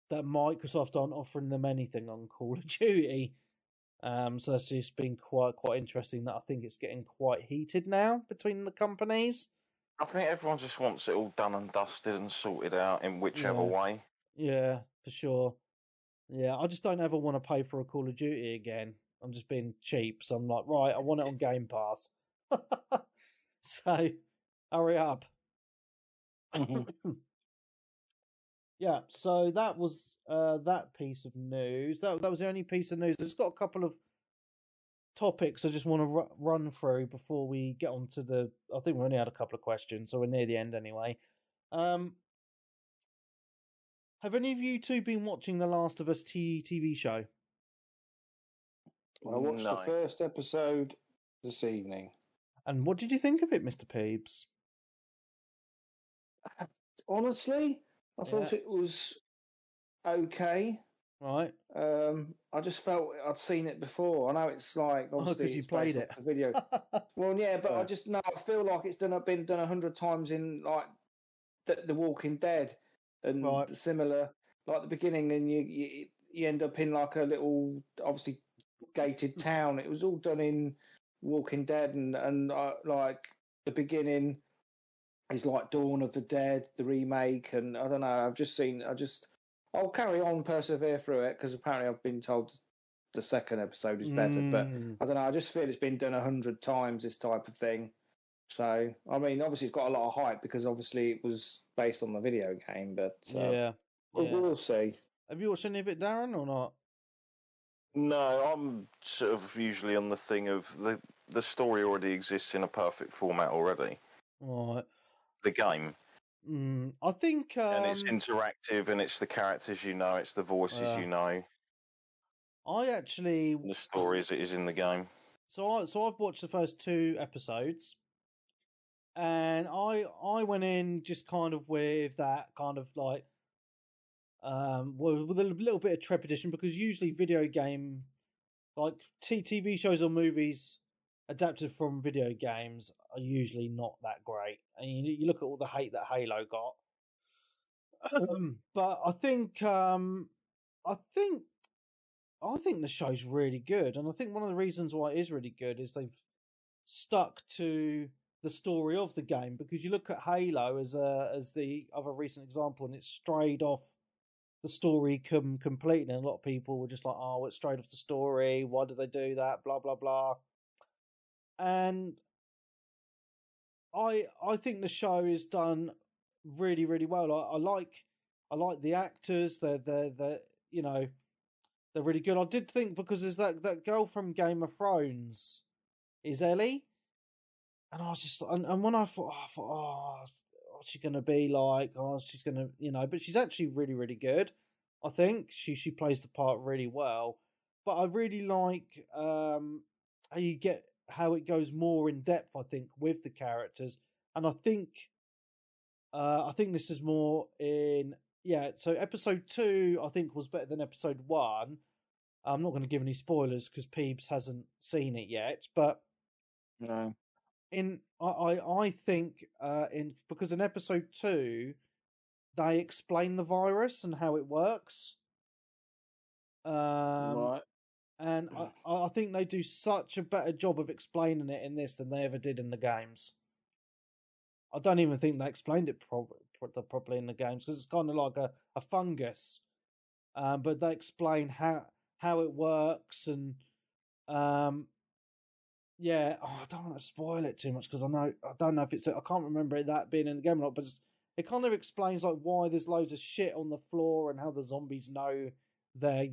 that Microsoft aren't offering them anything on Call of Duty. So that's just been quite interesting. That I think it's getting quite heated now between the companies. I think everyone just wants it all done and dusted and sorted out in whichever way. Yeah, for sure. Yeah, I just don't ever want to pay for a Call of Duty again. I'm just being cheap, so I'm like, right, I want it on Game Pass. So, hurry up. Yeah, so that was that piece of news. That was the only piece of news. It's got a couple of topics I just want to run through before we get on to the... I think we only had a couple of questions, so we're near the end anyway. Have any of you two been watching The Last of Us TV show? I watched the first episode this evening. And what did you think of it, Mr. Peebs? Honestly, I thought it was okay. Right. I just felt I'd seen it before. I know it's like obviously you played it. The video. Well, yeah, but I feel like it's been done 100 times in like the Walking Dead and similar, like the beginning, and you end up in like a little obviously gated town. It was all done in Walking Dead, and like the beginning is like Dawn of the Dead, the remake, and I don't know. I'll carry on, persevere through it because apparently I've been told the second episode is better. But I don't know. I just feel it's been done 100 times, this type of thing. So I mean, obviously it's got a lot of hype because obviously it was based on the video game. But we'll see. Have you watched any of it, Darren, or not? No, I'm sort of usually on the thing of the story already exists in a perfect format already. Right. The game. I think. And it's interactive, and it's the characters you know, it's the voices you know. I actually. The story as it is in the game. So I've watched the first 2 episodes, and I went in just kind of with that kind of like, with a little bit of trepidation, because usually video game, like TV shows or movies adapted from video games are usually not that great. And you look at all the hate that Halo got. But I think the show's really good, and I think one of the reasons why it is really good is they've stuck to the story of the game, because you look at Halo as the other recent example, and it's strayed off the story completely, and a lot of people were just like, "Oh, it's straight off the story. Why did they do that? Blah blah blah." And I think the show is done really really well. I like the actors. They're you know, they're really good. I did think, because there's that girl from Game of Thrones is Ellie, and I was just, and when I thought, oh, what's she gonna be like? Oh, she's gonna, but she's actually really really good. I think she plays the part really well. But I really like how it goes more in depth, I think, with the characters, and I think this is more in. Yeah, so episode 2, I think, was better than episode 1. I'm not going to give any spoilers because Peebs hasn't seen it yet, but no. I think because in episode 2 they explain the virus and how it works. Right. And I think they do such a better job of explaining it in this than they ever did in the games. I don't even think they explained it properly in the games, because it's kind of like a fungus. But they explain how it works, and yeah. Oh, I don't want to spoil it too much, because I don't know if I can't remember that being in the game or not. But it kind of explains like why there's loads of shit on the floor, and how the zombies know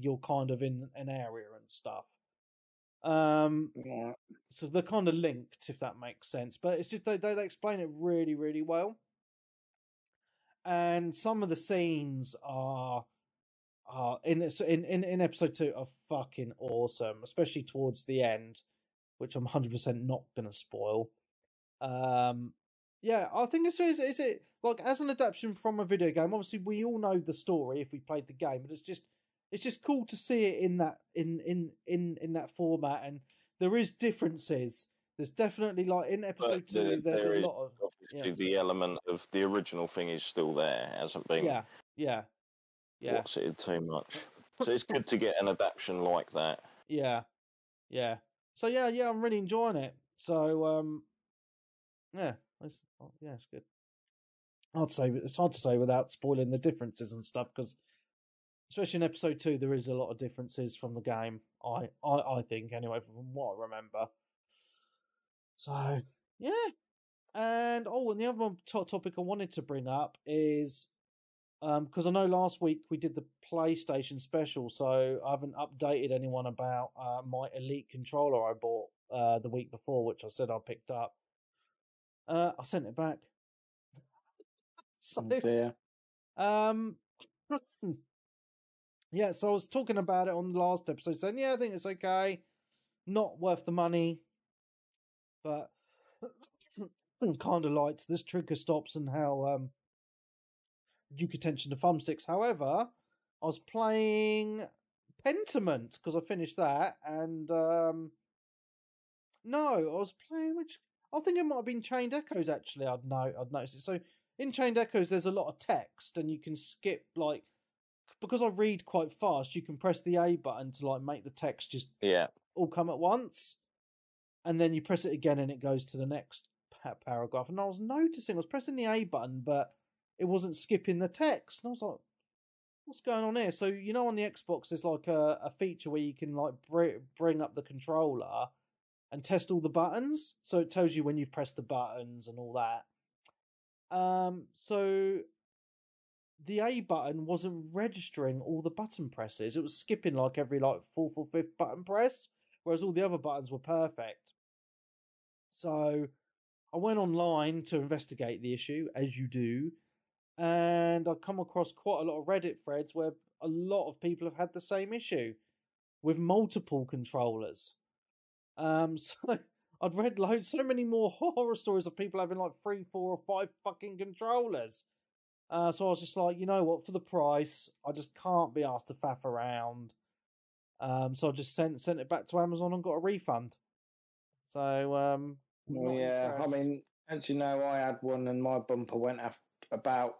you're kind of in an area and stuff. Yeah. So they're kind of linked, if that makes sense. But it's just they explain it really, really well. And some of the scenes are in episode 2 are fucking awesome, especially towards the end, which I'm 100% not gonna spoil. Yeah, I think is it like, as an adaptation from a video game. Obviously, we all know the story if we played the game, but it's just cool to see it in that format. And there is differences. There's definitely, like in episode 2, there's a lot of obviously the element of the original thing is still there. It hasn't been what's it too much. So it's good to get an adaptation like that. Yeah. So yeah, I'm really enjoying it. So it's good. It's hard to say without spoiling the differences and stuff, because especially in episode 2, there is a lot of differences from the game. I think, anyway, from what I remember. So yeah, and the other topic I wanted to bring up is because I know last week we did the PlayStation special, so I haven't updated anyone about my Elite controller I bought the week before, which I said I picked up. I sent it back. So, yeah, so I was talking about it on the last episode, saying, yeah, I think it's okay, not worth the money, but kind of liked this trigger stops and how you could tension the thumbsticks. However, I was playing Pentiment because I finished that, and no, I was playing I think it might have been Chained Echoes. Actually, I'd noticed it. So in Chained Echoes, there's a lot of text, and you can skip, like, because I read quite fast, you can press the A button to like make the text just all come at once, and then you press it again and it goes to the next paragraph. And I was pressing the A button, but it wasn't skipping the text. And I was like, what's going on here? So, on the Xbox, there's like a feature where you can like bring up the controller and test all the buttons. So it tells you when you've pressed the buttons and all that. So the A button wasn't registering all the button presses. It was skipping like every fourth or fifth button press, whereas all the other buttons were perfect. So I went online to investigate the issue, as you do, and I come across quite a lot of Reddit threads where a lot of people have had the same issue with multiple controllers. So I'd read so many more horror stories of people having like 3, 4, or 5 fucking controllers. So I was just like, you know what, for the price, I just can't be asked to faff around. So I just sent it back to Amazon and got a refund. So, well, yeah, impressed. I mean, as you know, I had one and my bumper went after about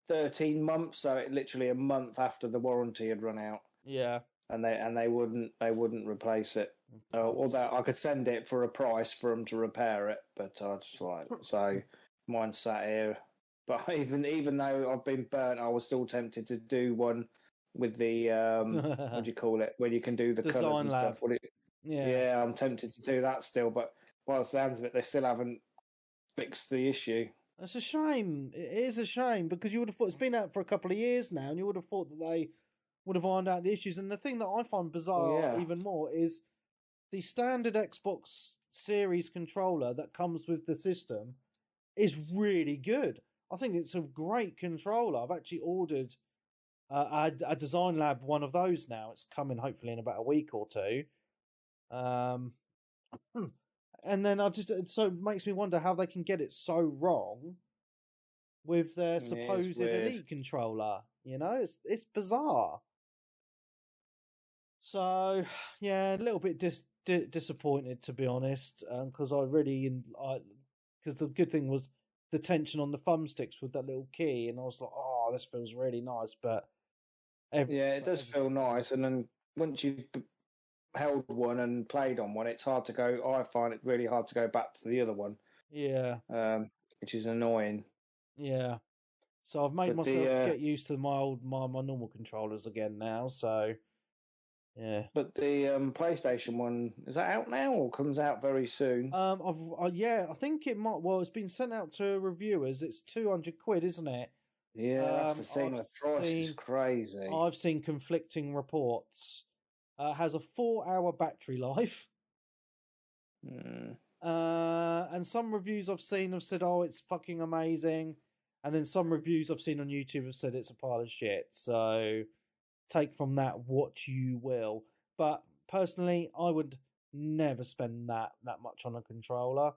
13 months, so it literally a month after the warranty had run out. Yeah. And they wouldn't replace it. Although I could send it for a price for them to repair it, but I just like so mine sat here. But even though I've been burnt, I was still tempted to do one with the what do you call it, where you can do the Design colours and Lab. stuff. Yeah, I'm tempted to do that still, but by the sounds of it, they still haven't fixed the issue. It's a shame. It is a shame because you would have thought it's been out for a couple of years now, and you would have thought that they would have ironed out the issues. And the thing that I find bizarre even more is the standard Xbox Series controller that comes with the system is really good. I think it's a great controller. I've actually ordered a Design Lab one of those now. It's coming hopefully in about a week or two. And then it makes me wonder how they can get it so wrong with their supposed Elite controller. You know, it's bizarre. So yeah, a little bit disappointed to be honest, because because the good thing was the tension on the thumbsticks with that little key, and I was like, oh, this feels really nice. But it does feel nice, and then once you've held one and played on one, it's hard to go. I find it really hard to go back to the other one. Yeah. Which is annoying. Yeah. So I've made myself get used to my normal controllers again now. So yeah. But the PlayStation one, is that out now or comes out very soon? I think it might. Well, it's been sent out to reviewers. It's £200, isn't it? Yeah, that's the thing. The price is crazy. I've seen conflicting reports. Has a 4-hour battery life. And some reviews I've seen have said, oh, it's fucking amazing. And then some reviews I've seen on YouTube have said it's a pile of shit. So take from that what you will. But personally, I would never spend that much on a controller.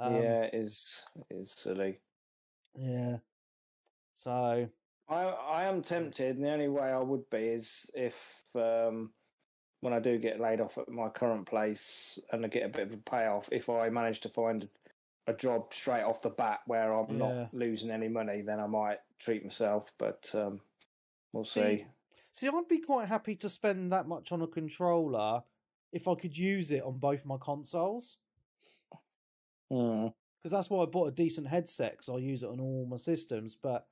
Yeah, it is silly. Yeah. So I am tempted, and the only way I would be is if when I do get laid off at my current place and I get a bit of a payoff, if I manage to find a job straight off the bat where I'm not losing any money, then I might treat myself, but we'll see. See, I'd be quite happy to spend that much on a controller if I could use it on both my consoles. Because that's why I bought a decent headset, because I use it on all my systems, but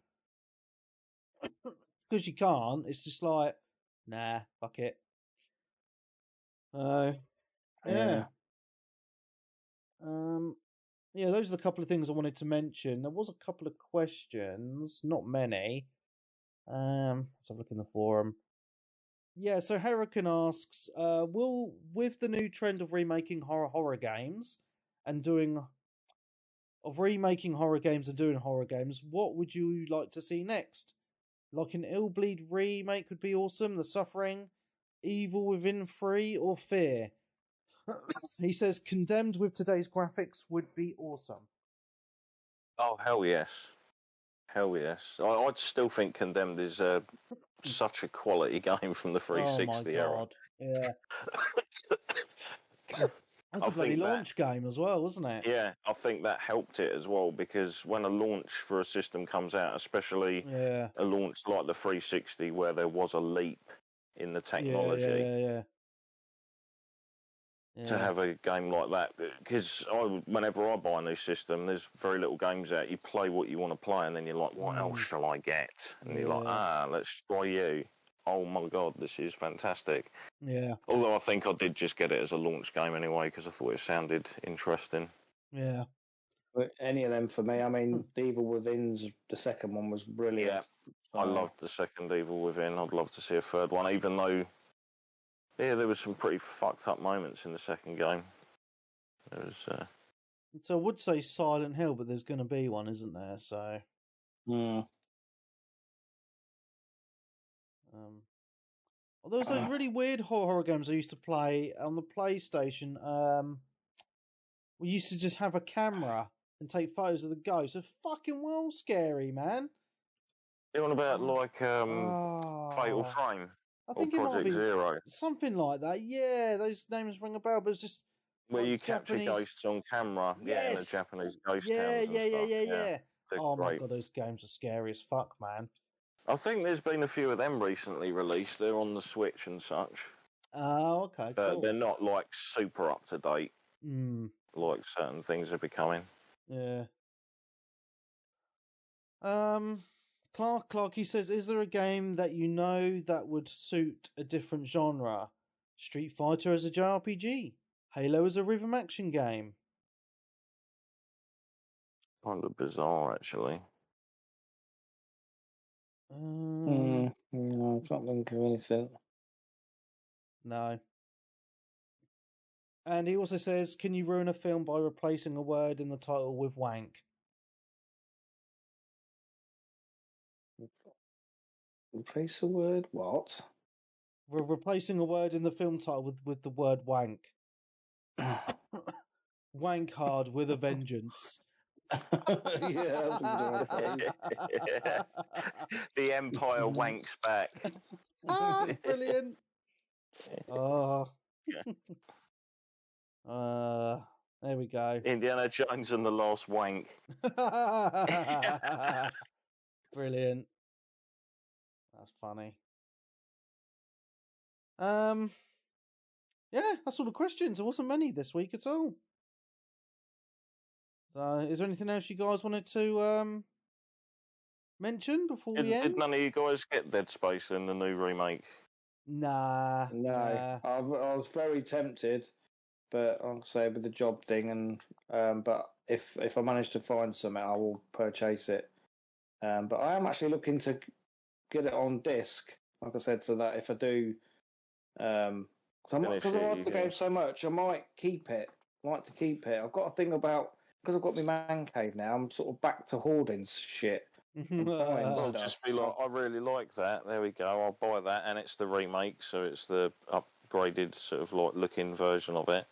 because you can't, it's just like, nah, fuck it. Yeah. Yeah, those are the couple of things I wanted to mention. There was a couple of questions, not many. Let's have a look in the forum. Yeah, so Hurricane asks, with the new trend of remaking horror games and doing horror games, what would you like to see next? Like an Illbleed remake would be awesome. The Suffering, Evil Within 3, or Fear? He says Condemned with today's graphics would be awesome. Oh, hell yes. Hell yes. I'd still think Condemned is such a quality game from the 360 era. Yeah. That's a bloody launch game as well, wasn't it? Yeah, I think that helped it as well, because when a launch for a system comes out, especially a launch like the 360 where there was a leap in the technology, to have a game like that, because whenever I buy a new system, there's very little games out. You play what you want to play, and then you're like, what else shall I get? And you're like, let's try you. Oh my god, this is fantastic. Yeah. Although I think I did just get it as a launch game anyway, because I thought it sounded interesting. Yeah. Any of them for me. I mean, The Evil Within's the second one was brilliant. Yeah, I loved the second Evil Within. I'd love to see a third one, even though, yeah, there was some pretty fucked up moments in the second game. There was. So I would say Silent Hill, but there's going to be one, isn't there? So. Well, there was those really weird horror games I used to play on the PlayStation. We used to just have a camera and take photos of the ghosts. They're fucking well scary, man. You're on about like Fatal Frame I think or Project Zero? Something like that. Yeah, those names ring a bell, but it's just where you capture ghosts on camera. Yes. Yeah, in the Japanese ghost yeah, cams and stuff. yeah. Oh great. my god, those games are scary as fuck, man. I think there's been a few of them recently released. They're on the Switch and such. Oh, okay, but cool. They're not like super up to date. Like certain things are becoming. Yeah. Clark, he says, is there a game that you know that would suit a different genre? Street Fighter as a JRPG, Halo as a rhythm action game. Kind of bizarre, actually. No, I can't think of anything. No. And he also says, can you ruin a film by replacing a word in the title with wank? Replace a word? What? We're replacing a word in the film title with the word wank. Wank hard with a vengeance. Yeah, that's a good one. The Empire wanks back. Brilliant. Oh. There we go. Indiana Jones and the Last Wank. Brilliant. That's funny. Yeah, that's all the questions. There wasn't many this week at all. So, is there anything else you guys wanted to mention before we end? Did none of you guys get Dead Space in the new remake? Nah. I was very tempted, but I'll say with the job thing, and but if I manage to find something, I will purchase it. But I am actually looking to get it on disc, like I said, so that if I do, because I like the game so much, I might keep it. I've got a thing about, because I've got my man cave now, I'm sort of back to hoarding shit. I'll just be like, I really like that. There we go. I'll buy that, and it's the remake, so it's the upgraded sort of like looking version of it.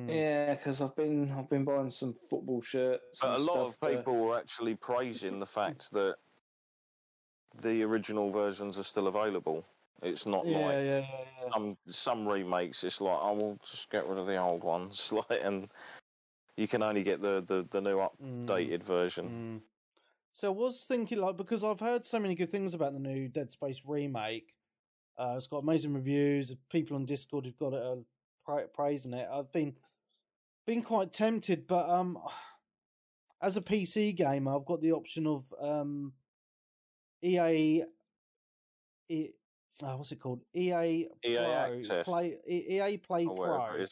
Yeah, because I've been buying some football shirts. But a lot of people were actually praising the fact that the original versions are still available. It's not some remakes. It's like, I will just get rid of the old ones, and you can only get the new updated version. So I was thinking, like, because I've heard so many good things about the new Dead Space remake. It's got amazing reviews. People on Discord who've got it are praising it. I've been quite tempted, but as a PC gamer, I've got the option of EA. What's it called? EA Play Pro.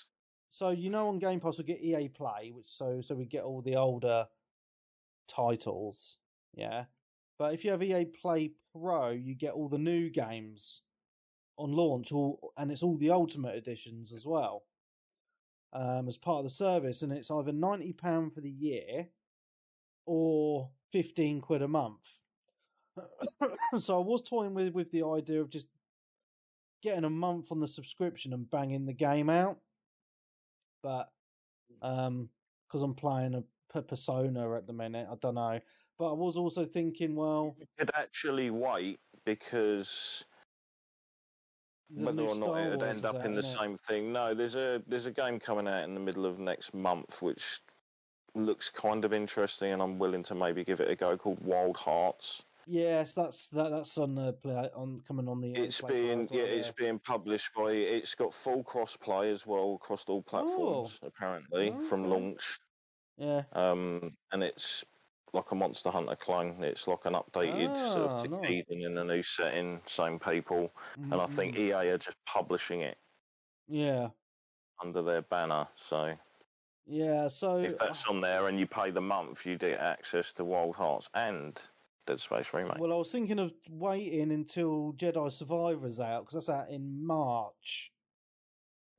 So on Game Pass we get EA Play, which so we get all the older titles. Yeah, but if you have EA Play Pro, you get all the new games on launch, and it's all the Ultimate Editions as well, as part of the service, and it's either £90 for the year or £15 a month. So I was toying with the idea of just getting a month on the subscription and banging the game out, but because I'm playing a Persona at the minute, I don't know. But I was also thinking, well, you could actually wait, because whether or not it would end up in the same thing. No, there's a game coming out in the middle of next month which looks kind of interesting, and I'm willing to maybe give it a go, called Wild Hearts. Yes, that's on coming on the. It's being published by. It's got full cross-play as well across all platforms, apparently, from launch. Yeah. And it's like a Monster Hunter clone. It's like an updated sort of Takeda in a new setting, same people, and I think EA are just publishing it. Yeah. Under their banner, so. Yeah, so If that's on there and you pay the month, you get access to Wild Hearts and Dead Space Remake. well, I was thinking of waiting until Jedi Survivor's out because that's out in March.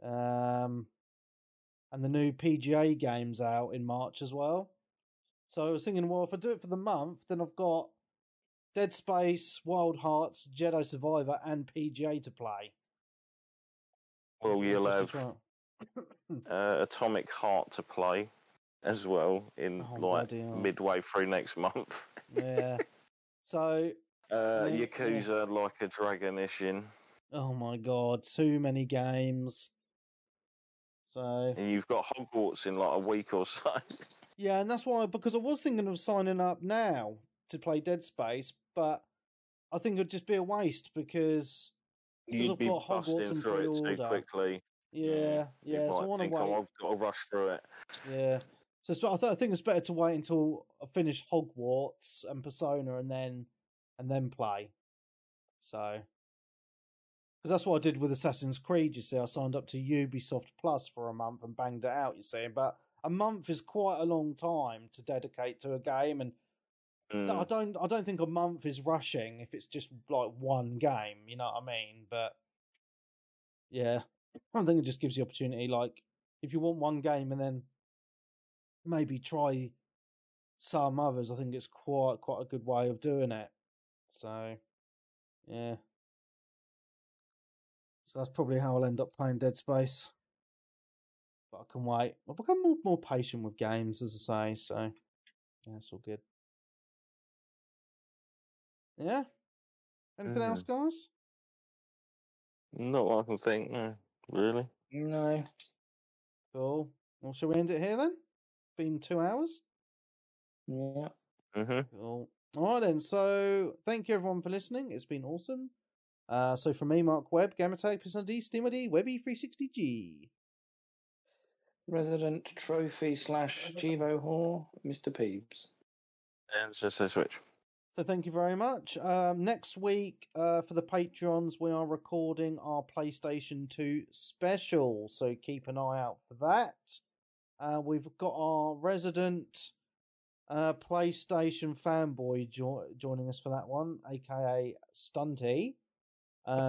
And the new PGA game's out in March as well. So I was thinking, well, if I do it for the month, then I've got Dead Space, Wild Hearts, Jedi Survivor, and PGA to play. Well, you'll have Atomic Heart to play as well in midway through next month. Yeah. So Yakuza Like a Dragon Ishin. Oh my god, too many games. So and you've got Hogwarts in like a week or so. Yeah, and that's why, because I was thinking of signing up now to play Dead Space, but I think it'd just be a waste because you'd be busting through it too quickly. Yeah. So I want to wait. I've got to rush through it. Yeah. So I think it's better to wait until I finish Hogwarts and Persona and then play. So, because that's what I did with Assassin's Creed. You see, I signed up to Ubisoft Plus for a month and banged it out. You see, but a month is quite a long time to dedicate to a game, and I don't think a month is rushing if it's just like one game. You know what I mean? But yeah, I think it just gives the opportunity. Like, if you want one game and then maybe try some others, I think it's quite a good way of doing it. So, yeah. So that's probably how I'll end up playing Dead Space. But I can wait. I've become more patient with games, as I say. So, yeah, it's all good. Yeah. Anything else, guys? Not what I can think. No, really. No. Cool. Well, shall we end it here then? Been 2 hours. Yeah. Cool. All right then. So, thank you everyone for listening. It's been awesome. So from me, Mark Webb, Gamertag, PSND, SteamID, Webby360G. Resident Trophy / Jivo Whore, Mr. Peebs. And so Switch. So thank you very much. Next week, for the Patreons, we are recording our PlayStation 2 special, so keep an eye out for that. We've got our resident PlayStation fanboy joining us for that one, aka Stunty.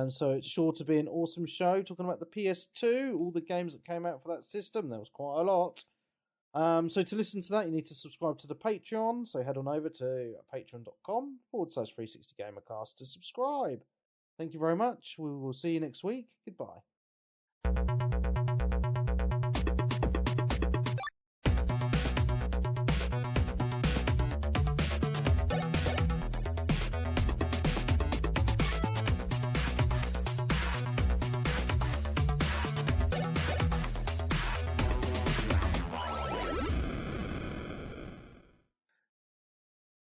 So it's sure to be an awesome show talking about the PS2, all the games that came out for that system. There was quite a lot. So to listen to that, you need to subscribe to the Patreon. So head on over to patreon.com/360gamercast to subscribe. Thank you very much. We will see you next week. Goodbye.